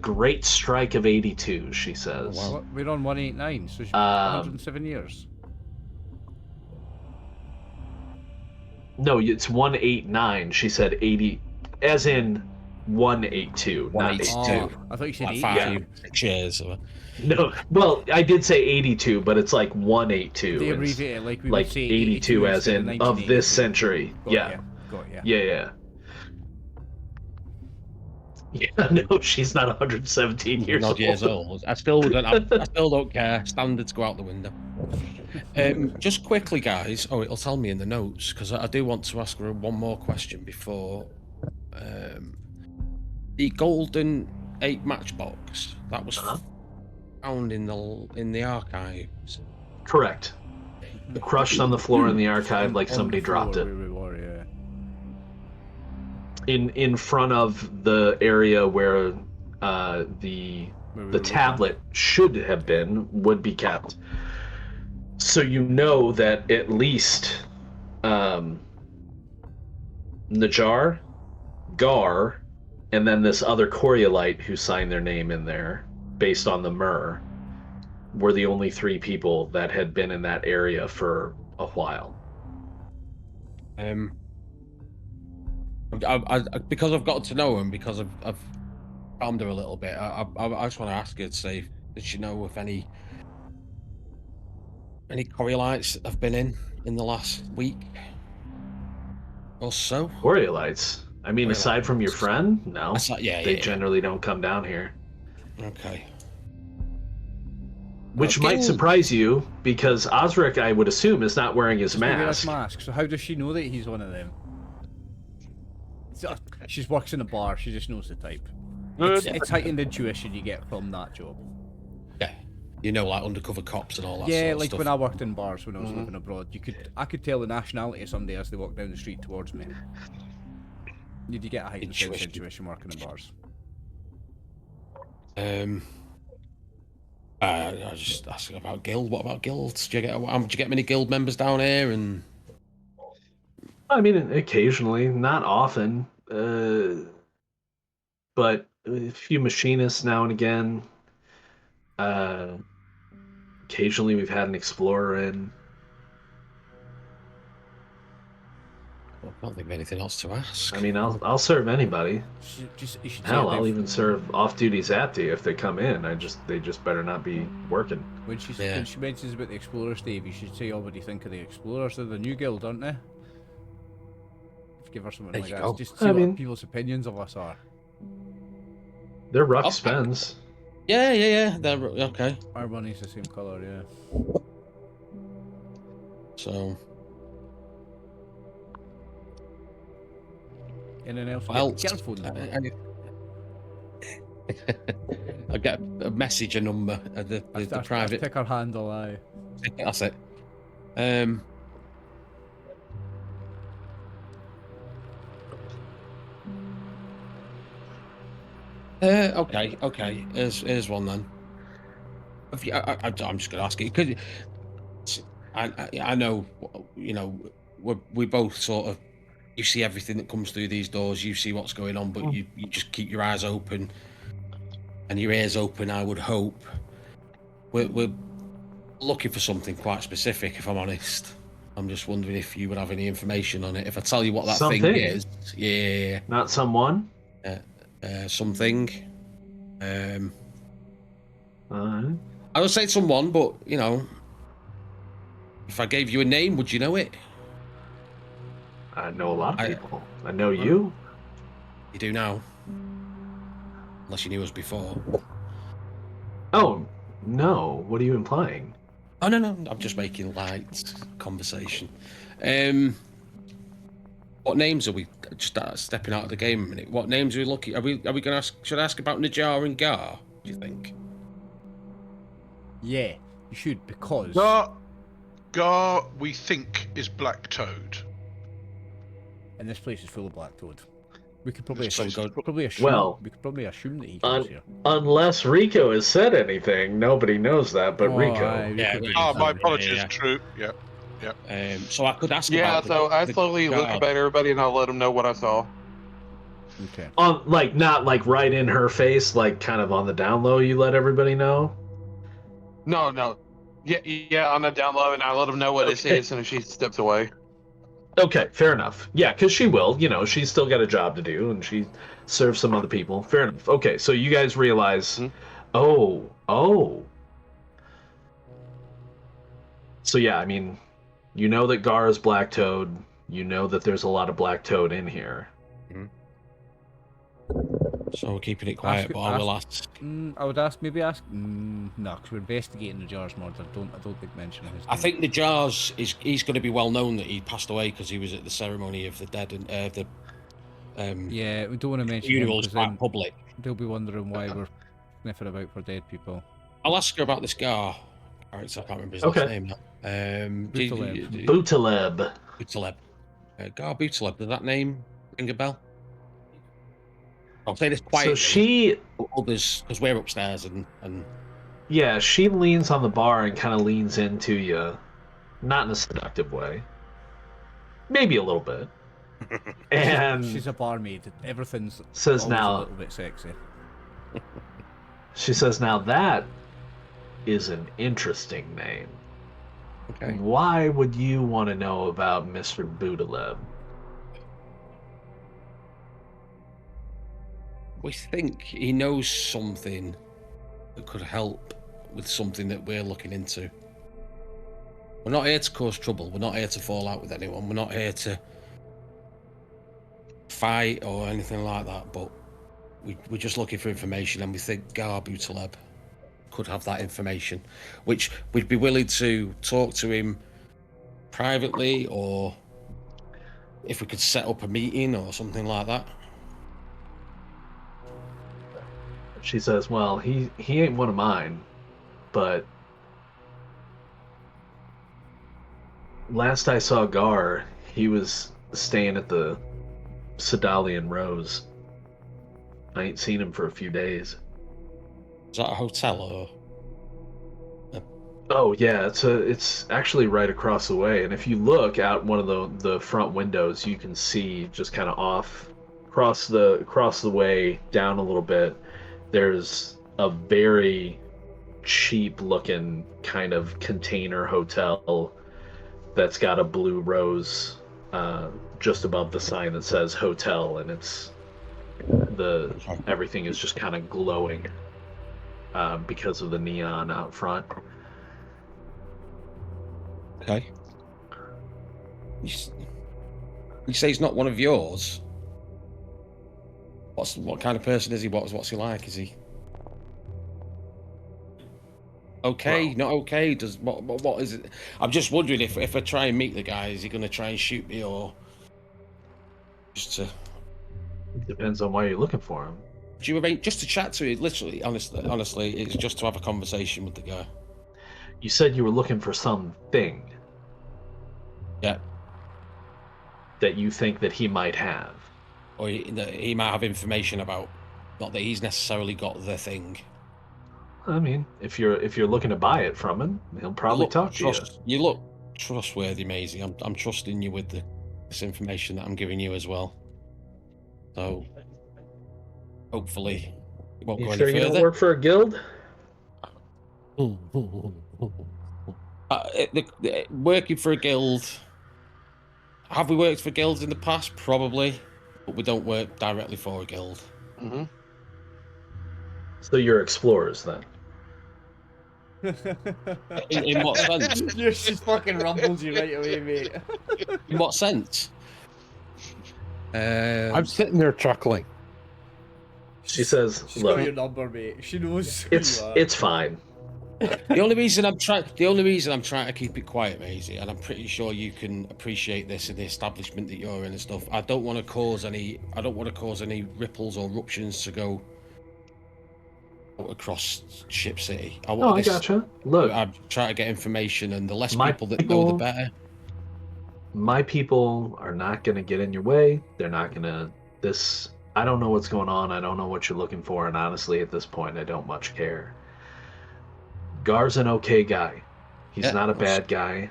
Great Strike of '82. She says. Oh, wow. We're on 189, so she's 107 years. No, it's 189. She said 80, as in 182, not 82. Oh, I thought you said 80. 6 years. No, well, I did say 82, but it's like 182. They It's abbreviate it like we like would say 82 as in of this 1982. century. Got ya. Yeah. Yeah, no, she's not 117 years Odd old. years old. I still don't care. Standards go out the window. Just quickly, guys. Oh, it'll tell me in the notes because I do want to ask her one more question before the Golden Ape matchbox that was found in the archives. Correct. Crushed on the floor in the archive like somebody dropped it. Where we were, yeah. In front of the area where the tablet should have been would be kept. So you know that at least Najar, Gar, and then this other Coriolite who signed their name in there based on the myrrh were the only 3 people that had been in that area for a while. Because I've got to know him, because I've found her a little bit. I just want to ask her to say, does she know if any Coriolites have been in the last week or so? Coriolites? I mean, aside from your friend, no. They generally don't come down here. Okay. Which might surprise you, because Osric, I would assume, is not wearing his mask. So how does she know that he's one of them? She works in a bar, she just knows the type. It's heightened intuition you get from that job. Yeah. You know, like undercover cops and all that Yeah, sort of like stuff. when I worked in bars when I was living abroad, I could tell the nationality of somebody as they walked down the street towards me. You get a heightened sense of intuition working in bars. I was just asking about guild. What about guilds? Do you get many guild members down here? And I mean, occasionally, not often, but a few machinists now and again. Occasionally, we've had an explorer in. I don't think of anything else to ask. I mean, I'll serve anybody. Hell, I'll even serve off-duty Zapti if they come in. They just better not be working. When she mentions about the explorers, Dave, you should say, "Oh, what do you think of the explorers? They're the new guild, aren't they?" Give her something like that. Just see what people's opinions of us are. They're rough spends. Yeah. They're okay. Our money's the same color, yeah. So. Anything else? Well, get a phone number. I get a message, a number, the private. Pick her handle, aye. That's it. Okay. Here's one then. I'm just going to ask you because I know, you know, we both sort of. You see everything that comes through these doors. You see what's going on, but you just keep your eyes open and your ears open. I would hope. We're looking for something quite specific. If I'm honest, I'm just wondering if you would have any information on it. If I tell you what that thing is, yeah, not someone. Something. I would say someone, but you know, if I gave you a name, would you know it? I know a lot of people. I know you. You do now. Unless you knew us before. Oh, no. What are you implying? Oh, no. I'm just making light conversation. What names are we just stepping out of the game a minute? What names are we looking? Are we going to ask? Should I ask about Najar and Gar? Do you think? Yeah, you should because Gar, we think is Black Toad. And this place is full of black toad. We could probably assume that he comes here. Unless Rico has said anything, nobody knows that. But Rico, my apologies. True. Yeah. So I could ask. Yeah. So I slowly look about everybody, and I'll let them know what I saw. Okay. Not like right in her face, like kind of on the down low. You let everybody know. No. Yeah, on the down low, and I let them know what it is, and she steps away. Okay, fair enough. Yeah, because she will. You know, she's still got a job to do, and she serves some other people. Fair enough. Okay, so you guys realize, oh. So yeah, I mean, you know that Gar is Black Toad. You know that there's a lot of Black Toad in here. Mm-hmm. So we're keeping it quiet, but I will ask. I would ask, no, because we're investigating the jars murder. I don't think mentioning his name. I think the jars he's going to be well known that he passed away because he was at the ceremony of the dead and yeah, we don't want to mention him funerals because quite then public. they'll be wondering why we're sniffing about for dead people. I'll ask her about this guy. Alright, I can't remember his last name now. Bootaleb. Bootaleb. Gar Bootaleb. Does that name ring a bell? I'll say this quietly. So she, others, because we're upstairs and yeah, she leans on the bar and kind of leans into you, not in a seductive way, maybe a little bit. And she's a barmaid. Everything's says always now a little bit sexy. She says, "Now that is an interesting name. okay. Why would you want to know about Mr. Bootaleb?" We think he knows something that could help with something that we're looking into. We're not here to cause trouble. We're not here to fall out with anyone. We're not here to fight or anything like that, but we're just looking for information, and we think Gar Bootaleb could have that information, which we'd be willing to talk to him privately, or if we could set up a meeting or something like that. She says, "Well, he ain't one of mine, but last I saw Gar, he was staying at the Sedalian Rose. I ain't seen him for a few days." Is that a hotel or? Oh yeah, it's actually right across the way. And if you look out one of the front windows, you can see just kind of off across the way down a little bit. There's a very cheap looking kind of container hotel that's got a blue rose just above the sign that says hotel, and everything is just kind of glowing because of the neon out front. Okay. You say he's not one of yours? What kind of person is he? What's he like? Is he okay? Well, not okay? What is it? I'm just wondering if I try and meet the guy, is he going to try and shoot me, or just to? Depends on why you're looking for him. Do you arrange just to chat to him? Literally, honestly, it's just to have a conversation with the guy. You said you were looking for something. Yeah. That you think that he might have. Or he might have information about, not that he's necessarily got the thing. I mean, if you're looking to buy it from him, he'll probably talk to you. You look trustworthy, Maisie. I'm trusting you with this information that I'm giving you as well. So hopefully it won't go any You sure further. you don't work for a guild? Working for a guild. Have we worked for guilds in the past? Probably, but we don't work directly for a guild. Mm-hmm. So you're explorers then? In what sense? She fucking rumbles you right away, mate. In what sense? I'm sitting there chuckling. She says, She's "Look, got your number, mate. She knows who it's you are. it's fine. The only reason I'm trying to keep it quiet, Maisie, and I'm pretty sure you can appreciate this in the establishment that you're in and stuff. I don't want to cause any ripples or eruptions to go across Ship City. I gotcha. Look, I'm trying to get information, and the less my people that know, the better. My people are not going to get in your way. They're not going to... I don't know what's going on. I don't know what you're looking for. And honestly, at this point, I don't much care. Gar's an okay guy. He's not a bad guy.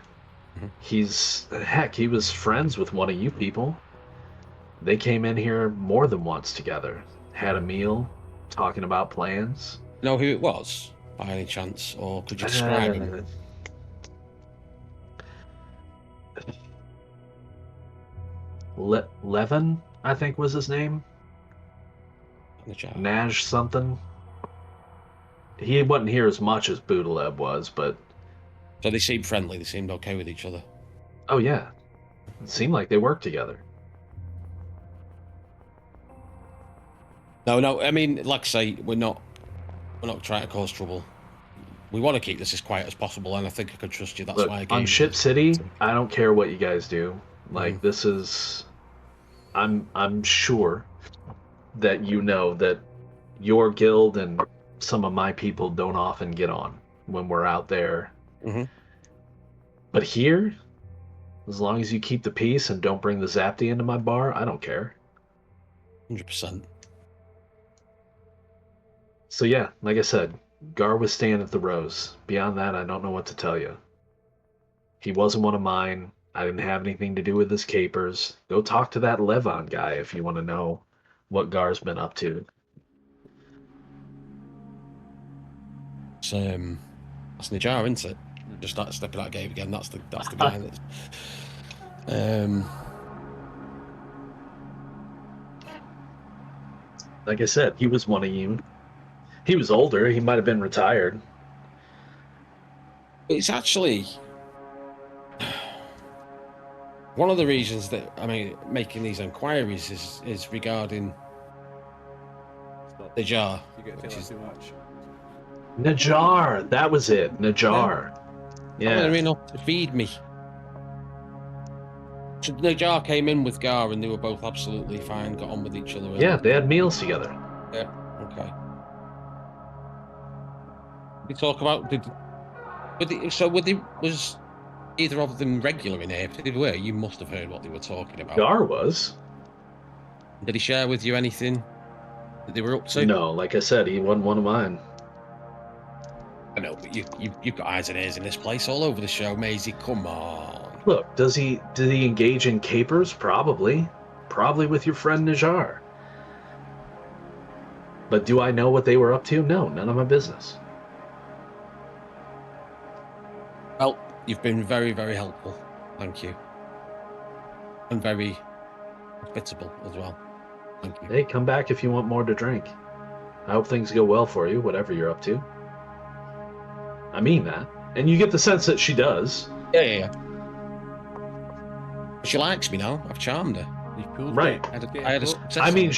Mm-hmm. He was friends with one of you people. They came in here more than once together. Had a meal, talking about plans. Know who it was, by any chance? Or could you describe him? Levin, I think was his name. Naj something. He wasn't here as much as Bootaleb was, but... So they seemed friendly, they seemed okay with each other. Oh yeah. It seemed like they worked together. No. I mean, like I say, we're not trying to cause trouble. We want to keep this as quiet as possible, and I think I can trust you. That's Look, why I gave on Ship City, I don't care what you guys do. Like this is, I'm sure that you know that your guild and some of my people don't often get on when we're out there. But here, as long as you keep the peace and don't bring the Zapty into my bar, I don't care. 100%. So yeah, like I said, Gar was staying at the Rose. Beyond that, I don't know what to tell you. He wasn't one of mine. I didn't have anything to do with his capers. Go talk to that Levon guy if you want to know what Gar's been up to. That's Najar, isn't it? Just start stepping out gate again. That's the guy that's. Like I said, he was one of you. He was older. He might have been retired. It's actually one of the reasons that making these inquiries is regarding Najar. You get too much. Najar, that was it. Najar. Yeah. They're enough to feed me. So Najar came in with Gar and they were both absolutely fine, got on with each other. Yeah, they had meals together. Yeah, okay. We talk about was either of them regular in here? If they were, you must have heard what they were talking about. Gar was. Did he share with you anything that they were up to? No, like I said, he wasn't one of mine. I know, but you've got eyes and ears in this place all over the show, Maisie. Come on. Look, did he engage in capers? Probably with your friend Najar. But do I know what they were up to? No, none of my business. Well, you've been very, very helpful. Thank you. And very hospitable as well. Thank you. Hey, come back if you want more to drink. I hope things go well for you, whatever you're up to. I mean that. And you get the sense that she does. Yeah. She likes me now. I've charmed her. Right. I mean,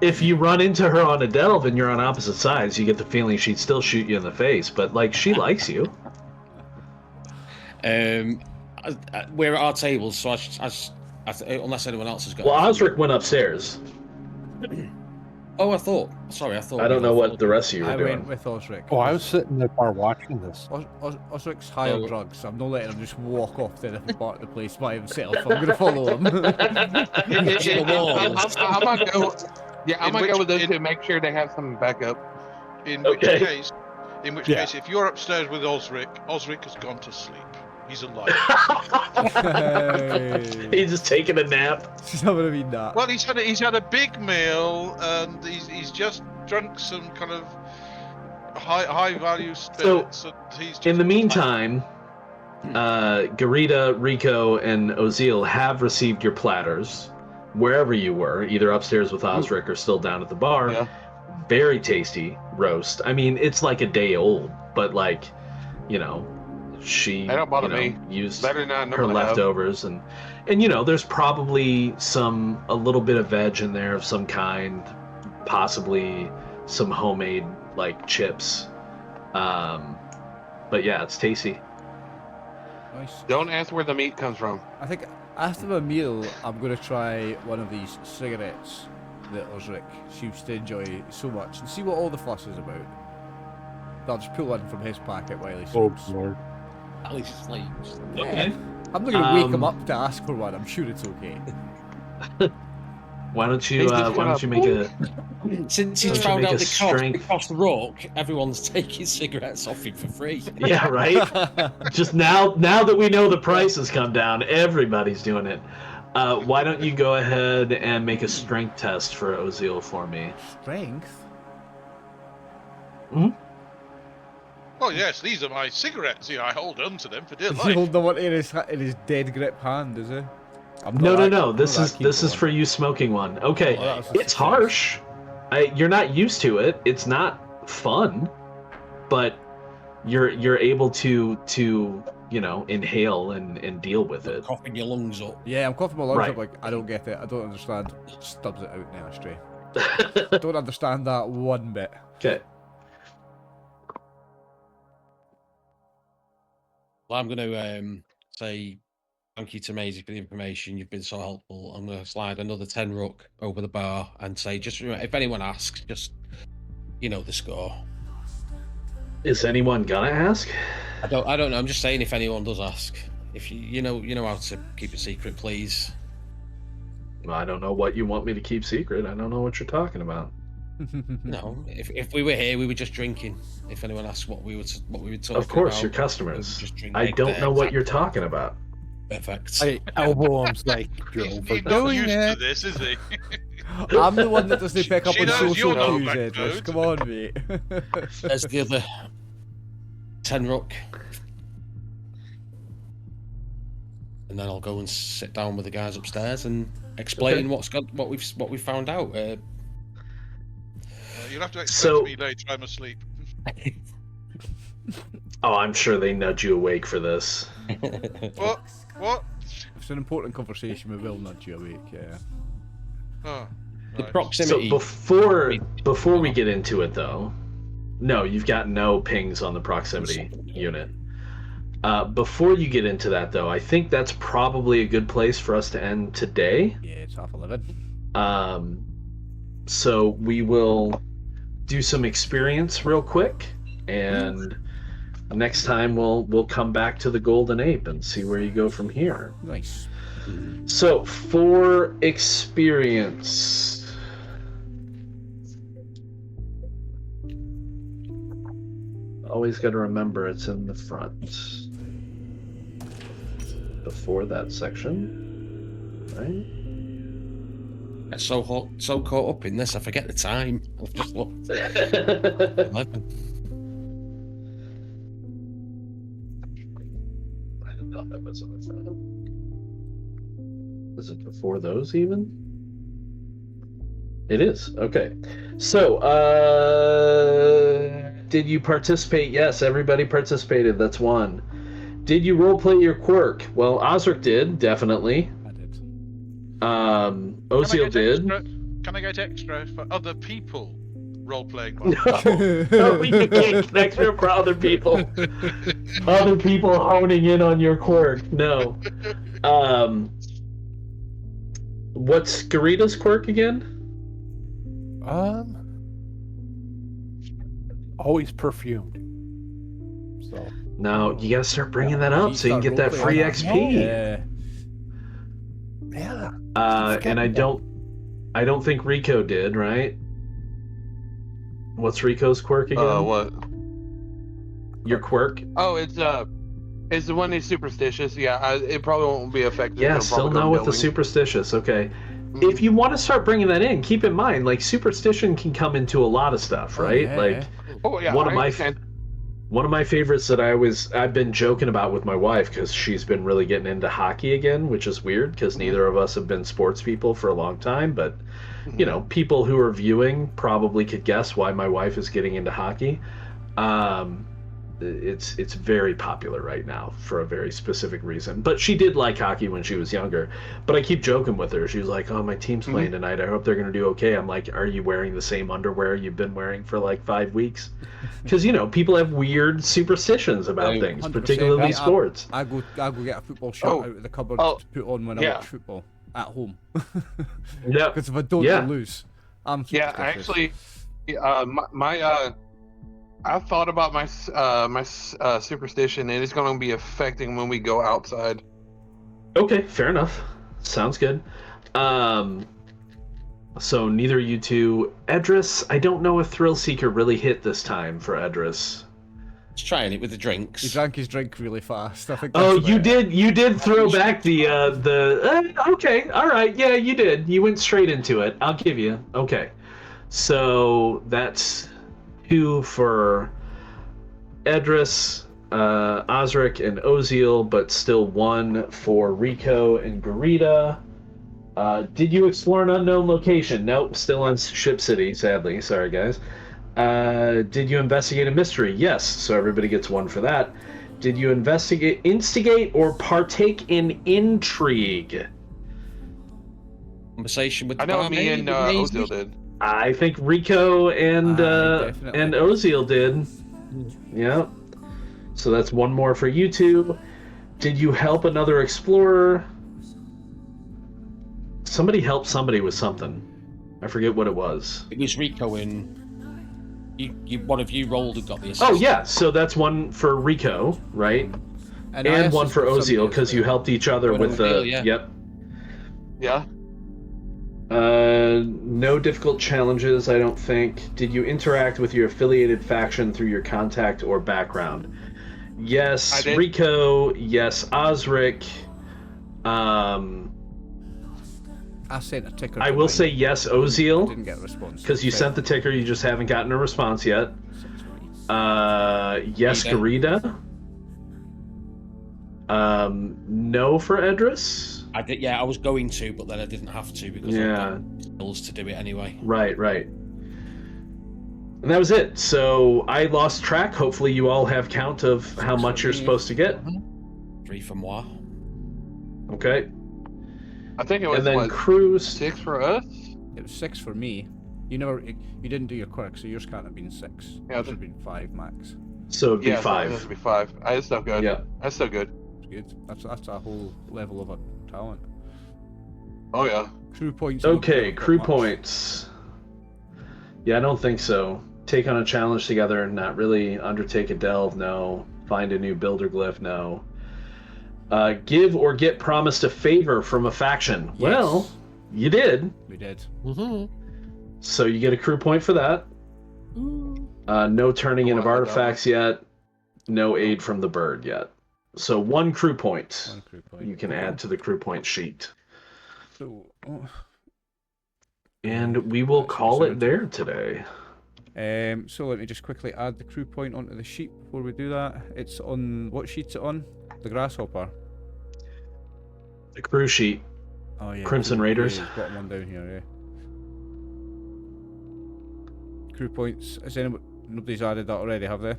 if you run into her on a delve and you're on opposite sides, you get the feeling she'd still shoot you in the face. But, like, she likes you. We're at our tables, so unless anyone else has got... Well, Osric went upstairs. Oh, I thought. I don't know what the rest of you were doing. I went with Osric. Oh, I was sitting in the bar watching this. Osric's high on drugs, so I'm not letting him just walk off to a different part of the place by himself. I'm going to follow him. I'm gonna go. Yeah, I'm gonna go with those two. Make sure they have some backup. In which case, if you're upstairs with Osric has gone to sleep. He's alive. Hey. He's just taking a nap. She's not going to mean that. Well, he's had a big meal and he's just drunk some kind of high value spirits. So, and he's just in the meantime, Garita, Rico, and Ozil have received your platters wherever you were, either upstairs with Osric or still down at the bar. Yeah. Very tasty roast. I mean, it's like a day old, but like, she used her leftovers and there's probably a little bit of veg in there of some kind, possibly some homemade like chips, but yeah, it's tasty. Nice. Don't ask where the meat comes from. I think after my meal, I'm going to try one of these cigarettes that Osric seems to enjoy so much and see what all the fuss is about. I'll just pull one from his packet while he sleeps. Oh, Lord. At least sleeps. Okay. I'm not going to wake him up to ask for one. I'm sure it's okay. Why don't you make a... Since he's found out the cost rock, everyone's taking cigarettes off him for free. Yeah, right? Just now that we know the price has come down, everybody's doing it. Why don't you go ahead and make a strength test for Ozil for me? Strength? Hmm? Oh yes, these are my cigarettes. Yeah, I hold on to them for dear Is life. he holding one in his dead grip hand, is he? No. This is for you smoking one. Okay, it's harsh. You're not used to it. It's not fun, but you're able to inhale and deal with it. Coughing your lungs up. Yeah, I'm coughing my lungs up like I don't get it. I don't understand. Stubs it out in the ashtray. Don't understand that one bit. Okay. Well, I'm going to say thank you to Maisie for the information. You've been so helpful. I'm going to slide another 10 rook over the bar and say, just remember, if anyone asks, just, you know the score. Is anyone gonna ask? I don't know. I'm just saying if anyone does ask. If you know how to keep it secret, please. I don't know what you want me to keep secret. I don't know what you're talking about. No, if we were here, we were just drinking. If anyone asks what we were talking about, Of course, your customers. I don't know what you're talking about. Perfect. I elbow him like, Joe, He's for not doing used it. to this, is he? I'm the one that doesn't pick up She on knows social you're not cues, black Edris. nose. Come on, mate. There's the other 10 rook. And then I'll go and sit down with the guys upstairs and explain what we've found out. You'll have to explain So- to me later. I'm asleep. Oh, I'm sure they nudge you awake for this. What? What? It's an important conversation. We will nudge you awake. Yeah. Oh, The right. proximity. So before we get into it, though, no, you've got no pings on the proximity unit. Before you get into that, though, I think that's probably a good place for us to end today. Yeah, it's 11:30. So we will do some experience real quick, and next time we'll come back to the Golden Ape and see where you go from here. Nice. So for experience, always got to remember it's in the front. Before that section, right? Get so caught up in this, I forget the time. I've just looked. 11. I thought that was on the front. Is it before those even? It is. Okay. So, did you participate? Yes, everybody participated. That's one. Did you roleplay your quirk? Well, Osric did, definitely. I did. Oziel did. Can I get extra for other people role-playing one? No, you can't get extra for other people. Other people honing in on your quirk. No. What's Garita's quirk again? Always perfumed. So No, you gotta start bringing that up so you can get that free XP. Yeah. yeah. And I don't think Rico did, right? What's Rico's quirk again? What? Your quirk? Oh, it's the one that's superstitious. Yeah, it probably won't be effective. Yeah, It'll still probably no go with the building. superstitious. Okay. If you want to start bringing that in, keep in mind, like, superstition can come into a lot of stuff, right? yeah, like, yeah. Oh yeah, one of I my understand. One of my favorites that I've been joking about with my wife, because she's been really getting into hockey again, which is weird because neither of us have been sports people for a long time, but you know, people who are viewing probably could guess why my wife is getting into hockey. It's very popular right now for a very specific reason. But she did like hockey when she was younger. But I keep joking with her. She was like, "Oh, my team's playing tonight. I hope they're going to do okay." I'm like, "Are you wearing the same underwear you've been wearing for like 5 weeks?" Because, you know, people have weird superstitions about things, 100%. particularly sports. I go get a football shirt out of the cupboard to put on when I watch football at home. Yeah. Because if I don't, I lose. I'm Yeah, superstitious. actually, I thought about my superstition, and it's going to be affecting when we go outside. Okay, fair enough. Sounds good. So neither you two. Edris, I don't know if Thrill Seeker really hit this time for Edris. Just trying it with the drinks. He drank his drink really fast. I think. Oh, that's you about it. did throw back the okay, all right, yeah, you did. You went straight into it. I'll give you. Okay. So that's 2 for Edris, Osric, and Oziel, but still 1 for Rico and Garita. Did you explore an unknown location? Nope, still on Ship City, sadly. Sorry, guys. Did you investigate a mystery? Yes, so everybody gets 1 for that. Did you instigate, or partake in intrigue? Conversation with the I know me barmaid, and with Maisie. Oziel did. I think Rico and definitely. Oziel did. Yeah. So that's one more for you two. Did you help another explorer? Somebody helped somebody with something. I forget what it was. It was Rico and one of you rolled and got the assist. Oh yeah, so that's one for Rico, right? And one for Oziel because you helped each other with the. Yeah. Yep. Yeah. No difficult challenges, I don't think. Did you interact with your affiliated faction through your contact or background? Yes, I did. Rico. Yes, Osric. I sent a ticker. I will say yes, I Oziel, didn't get a response. because you sent the ticker, you just haven't gotten a response yet. Yes, Garida. No for Edris. I did. Yeah, I was going to, but then I didn't have to because I've got skills to do it anyway. Right. And that was it. So I lost track. Hopefully you all have count of how much you're supposed to get. 3 for moi. Okay. I think it was And then what, Cruz. 6 for us. It was 6 for me. You didn't do your quirk, so yours can't have been 6. Yeah, Yours would have been 5 max. So it'd be Yeah, 5. This would be 5. That's still good. Yeah. That's still good. It's good. That's a whole level of a talent. Oh yeah. Crew points. Okay, not crew much. points. Yeah, I don't think so. Take on a challenge together and not really undertake a delve, no. Find a new builder glyph, no. Give or get promised a favor from a faction. Yes. Well, you did. We did. So you get a crew point for that. No turning in of artifacts yet. No aid from the bird yet. So 1 crew point. 1 crew point. You can add to the crew point sheet. So, And we will That's call it absurd. there today. so let me just quickly add the crew point onto the sheet before we do that. It's on what sheet's it on? The grasshopper. The crew sheet. Oh yeah. Crimson crew- Raiders. Yeah, you've got one down here. Yeah. Crew points. Has anybody? Nobody's added that already, have they?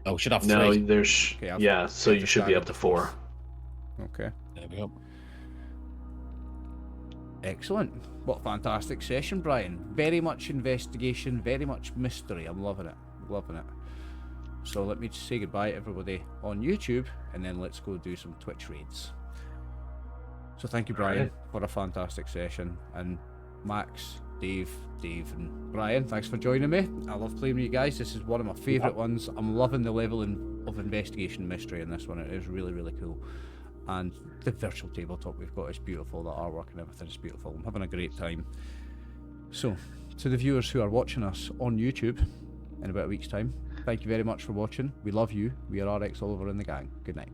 Oh, we should have 3. No, there's Okay, I've- yeah. So I've you just should be added up to the 4. Okay. There we go. Excellent. What a fantastic session, Brian. Very much investigation, very much mystery. I'm loving it. Loving it. So let me just say goodbye to everybody on YouTube and then let's go do some Twitch raids. So thank you, Brian, Alright. for a fantastic session. And Max, Dave, and Brian, thanks for joining me. I love playing with you guys. This is one of my favourite ones. I'm loving the level of investigation mystery in this one. It is really, really cool. And the virtual tabletop we've got is beautiful. The artwork and everything is beautiful. I'm having a great time. So, to the viewers who are watching us on YouTube in about a week's time, thank you very much for watching. We love you. We are RxOliver and the gang. Good night.